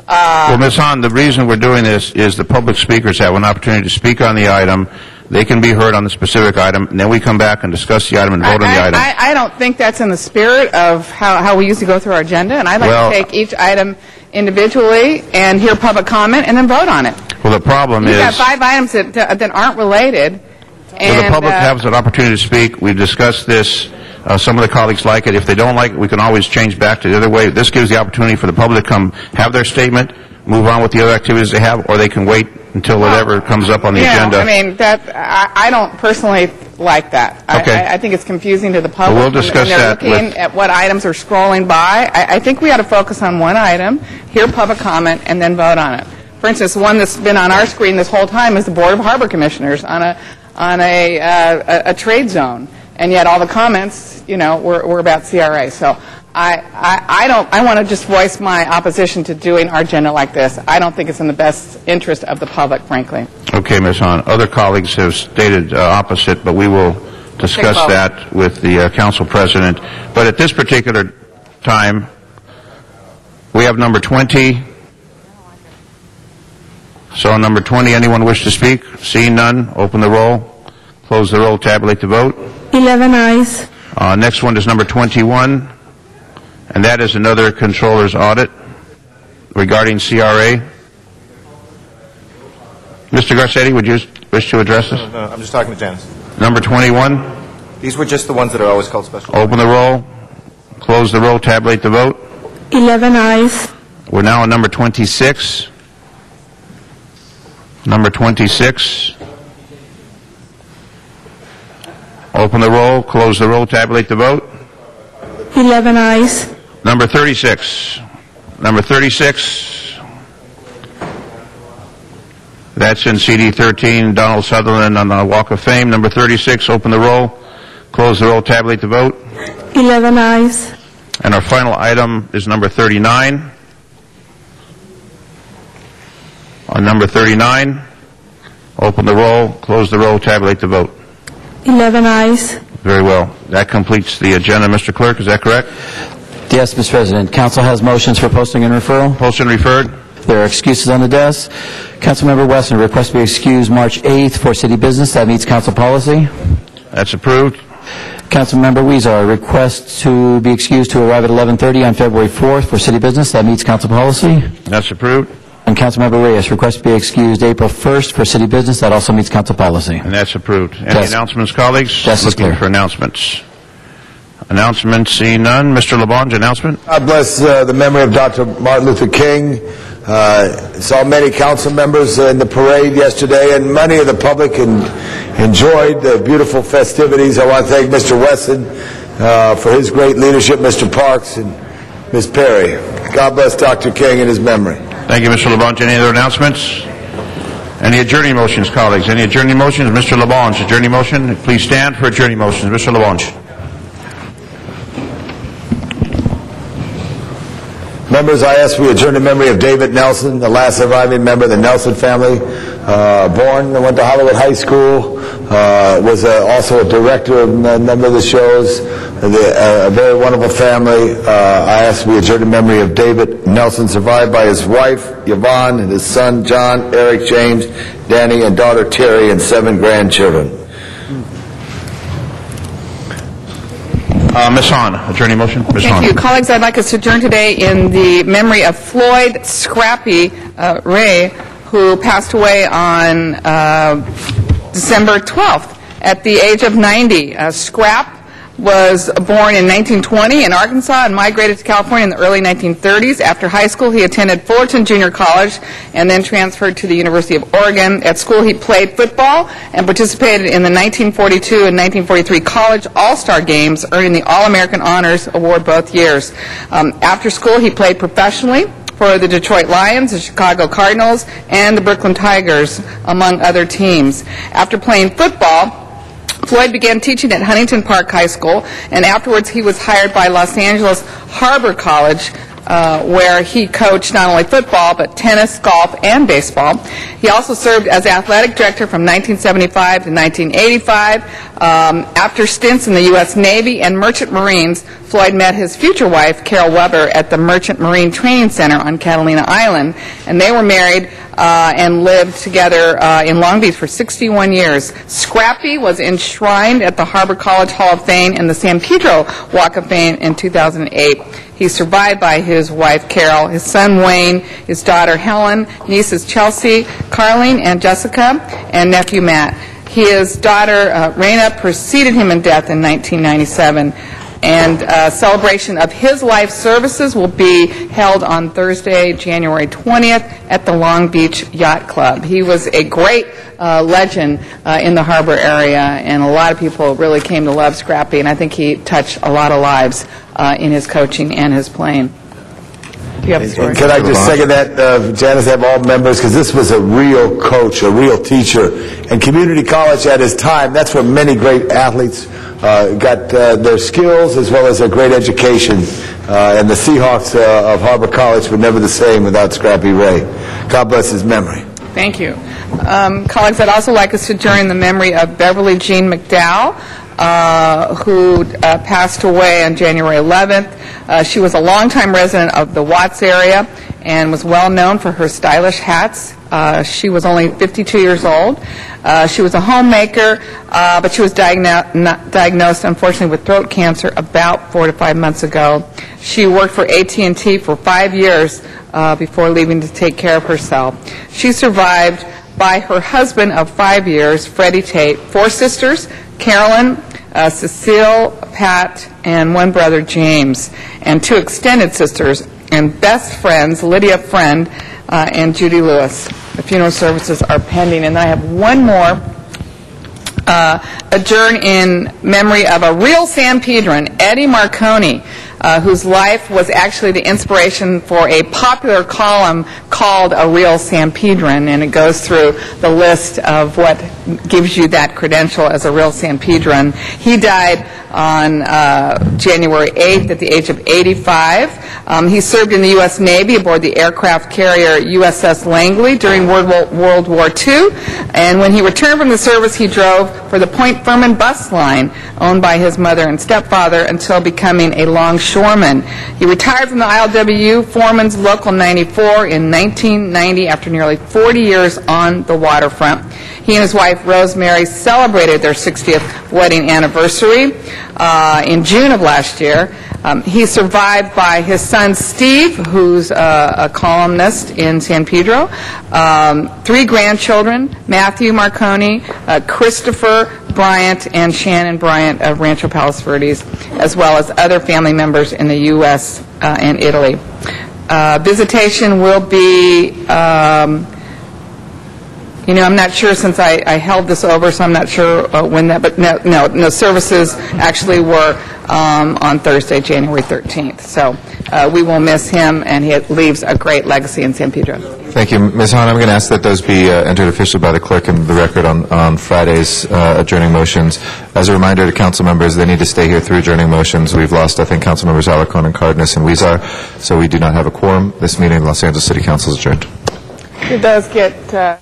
Well, Ms. Hahn, the reason we're doing this is the public speakers have an opportunity to speak on the item. They can be heard on the specific item, and then we come back and discuss the item and vote on the item. I don't think that's in the spirit of how we usually go through our agenda, and I'd like to take each item individually and hear public comment and then vote on it. Well, the problem is... You've got 5 items that aren't related. Well, the public has an opportunity to speak. We've discussed this. Some of the colleagues like it. If they don't like it, we can always change back to the other way. This gives the opportunity for the public to come have their statement, move on with the other activities they have, or they can wait until whatever comes up on the agenda. I mean, I don't personally like that. Okay. I think it's confusing to the public. Well, we'll discuss when they're that looking at what items are scrolling by. I think we ought to focus on one item, hear public comment, and then vote on it. For instance, one that's been on our screen this whole time is the Board of Harbor Commissioners on a trade zone, and yet all the comments, were about CRA. So I want to just voice my opposition to doing our agenda like this. I don't think it's in the best interest of the public, frankly. Okay, Ms. Hahn. Other colleagues have stated opposite, but we will discuss that with the council president. But at this particular time, we have number 20. So on number 20, anyone wish to speak? Seeing none, open the roll, close the roll, tabulate the vote. 11 ayes. Next one is number 21, and that is another controller's audit regarding CRA. Mr. Garcetti, would you wish to address this? No, I'm just talking to Janice. Number 21. These were just the ones that are always called special. Open the roll, close the roll, tabulate the vote. 11 ayes. We're now on number 26. Number 26. Open the roll, close the roll, tabulate the vote. 11 ayes. Number 36. Number 36. That's in CD 13, Donald Sutherland on the Walk of Fame. Number 36, open the roll, close the roll, tabulate the vote. 11 ayes. And our final item is number 39. On number 39, open the roll, close the roll, tabulate the vote. 11 ayes. Very well. That completes the agenda, Mr. Clerk. Is that correct? Yes, Mr. President. Council has motions for posting and referral. Posted and referred. There are excuses on the desk. Councilmember Wesson, request to be excused March 8th for city business. That meets council policy. That's approved. Councilmember Weezer, request to be excused to arrive at 11:30 on February 4th for city business. That meets council policy. That's approved. And Councilmember Reyes, request to be excused April 1st for city business. That also meets council policy. And that's approved. Any announcements, colleagues? Desk is clear. For announcements. Announcements, seeing none. Mr. LaBonge, announcement. God bless the memory of Dr. Martin Luther King. Saw many council members in the parade yesterday, and many of the public enjoyed the beautiful festivities. I want to thank Mr. Wesson for his great leadership, Mr. Parks, and Ms. Perry. God bless Dr. King and his memory. Thank you, Mr. LaBonge. Any other announcements? Any adjourning motions, colleagues? Any adjourning motions? Mr. LaBonge, adjourning motion. Please stand for adjourning motions. Mr. LaBonge. Members, I ask we adjourn in memory of David Nelson, the last surviving member of the Nelson family. Born and went to Hollywood High School, was also a director of a number of the shows, a very wonderful family. I ask we adjourn in memory of David Nelson, survived by his wife, Yvonne, and his son, John, Eric, James, Danny, and daughter, Terry, and 7 grandchildren. Ms. Hahn, adjourning motion. Ms. Hahn. Thank you. Colleagues, I'd like us to adjourn today in the memory of Floyd Scrappy Ray, who passed away on December 12th at the age of 90. Scrap was born in 1920 in Arkansas and migrated to California in the early 1930s. After high school, he attended Fullerton Junior College and then transferred to the University of Oregon. At school, he played football and participated in the 1942 and 1943 college all-star games, earning the All-American Honors Award both years. After school, he played professionally for the Detroit Lions, the Chicago Cardinals, and the Brooklyn Tigers, among other teams. After playing football, Floyd began teaching at Huntington Park High School, and afterwards he was hired by Los Angeles Harbor College, where he coached not only football, but tennis, golf, and baseball. He also served as athletic director from 1975 to 1985. After stints in the U.S. Navy and Merchant Marines, Floyd met his future wife, Carol Weber, at the Merchant Marine Training Center on Catalina Island, and they were married and lived together in Long Beach for 61 years. Scrappy was enshrined at the Harbor College Hall of Fame and the San Pedro Walk of Fame in 2008. He's survived by his wife, Carol, his son, Wayne, his daughter, Helen, nieces, Chelsea, Carlene, and Jessica, and nephew, Matt. His daughter, Raina, preceded him in death in 1997. And celebration of his life services will be held on Thursday, January 20th at the Long Beach Yacht Club. He was a great legend in the harbor area, and a lot of people really came to love Scrappy, and I think he touched a lot of lives in his coaching and his playing. Do you have a story? Can I just second that, Janice, have all members, because this was a real coach, a real teacher. And community college at his time, that's where many great athletes got their skills as well as their great education. And the Seahawks of Harbor College were never the same without Scrappy Ray. God bless his memory. Thank you. Colleagues, I'd also like us to join the memory of Beverly Jean McDowell, who passed away on January 11th. She was a longtime resident of the Watts area and was well known for her stylish hats. She was only 52 years old. She was a homemaker, but she was diagnosed, unfortunately, with throat cancer about 4 to 5 months ago. She worked for AT&T for 5 years before leaving to take care of herself. She survived by her husband of 5 years, Freddie Tate, 4 sisters, Carolyn, Cecile, Pat, and 1 brother, James, and 2 extended sisters and best friends, Lydia Friend and Judy Lewis. The funeral services are pending, and I have one more. Adjourn in memory of a real San Pedron, Eddie Marconi. whose life was actually the inspiration for a popular column called A Real San Pedran, and it goes through the list of what gives you that credential as a real San Pedran. He died on January 8th at the age of 85. He served in the U.S. Navy aboard the aircraft carrier USS Langley during World War II, and when he returned from the service, he drove for the Point Fermin bus line, owned by his mother and stepfather, until becoming a longshoreman. He retired from the ILWU Foreman's Local 94 in 1990 after nearly 40 years on the waterfront. He and his wife, Rosemary, celebrated their 60th wedding anniversary in June of last year. He's survived by his son, Steve, who's a columnist in San Pedro, 3 grandchildren, Matthew Marconi, Christopher Bryant, and Shannon Bryant of Rancho Palos Verdes, as well as other family members in the U.S. And Italy. Visitation will be... I'm not sure, since I held this over, so I'm not sure when that, but no, services actually were on Thursday, January 13th. So we will miss him, and he leaves a great legacy in San Pedro. Thank you. Ms. Hahn, I'm going to ask that those be entered officially by the clerk in the record on Friday's adjourning motions. As a reminder to council members, they need to stay here through adjourning motions. We've lost, I think, council members Alarcon and Cardenas and Huizar, so we do not have a quorum. This meeting of Los Angeles City Council is adjourned. It does get...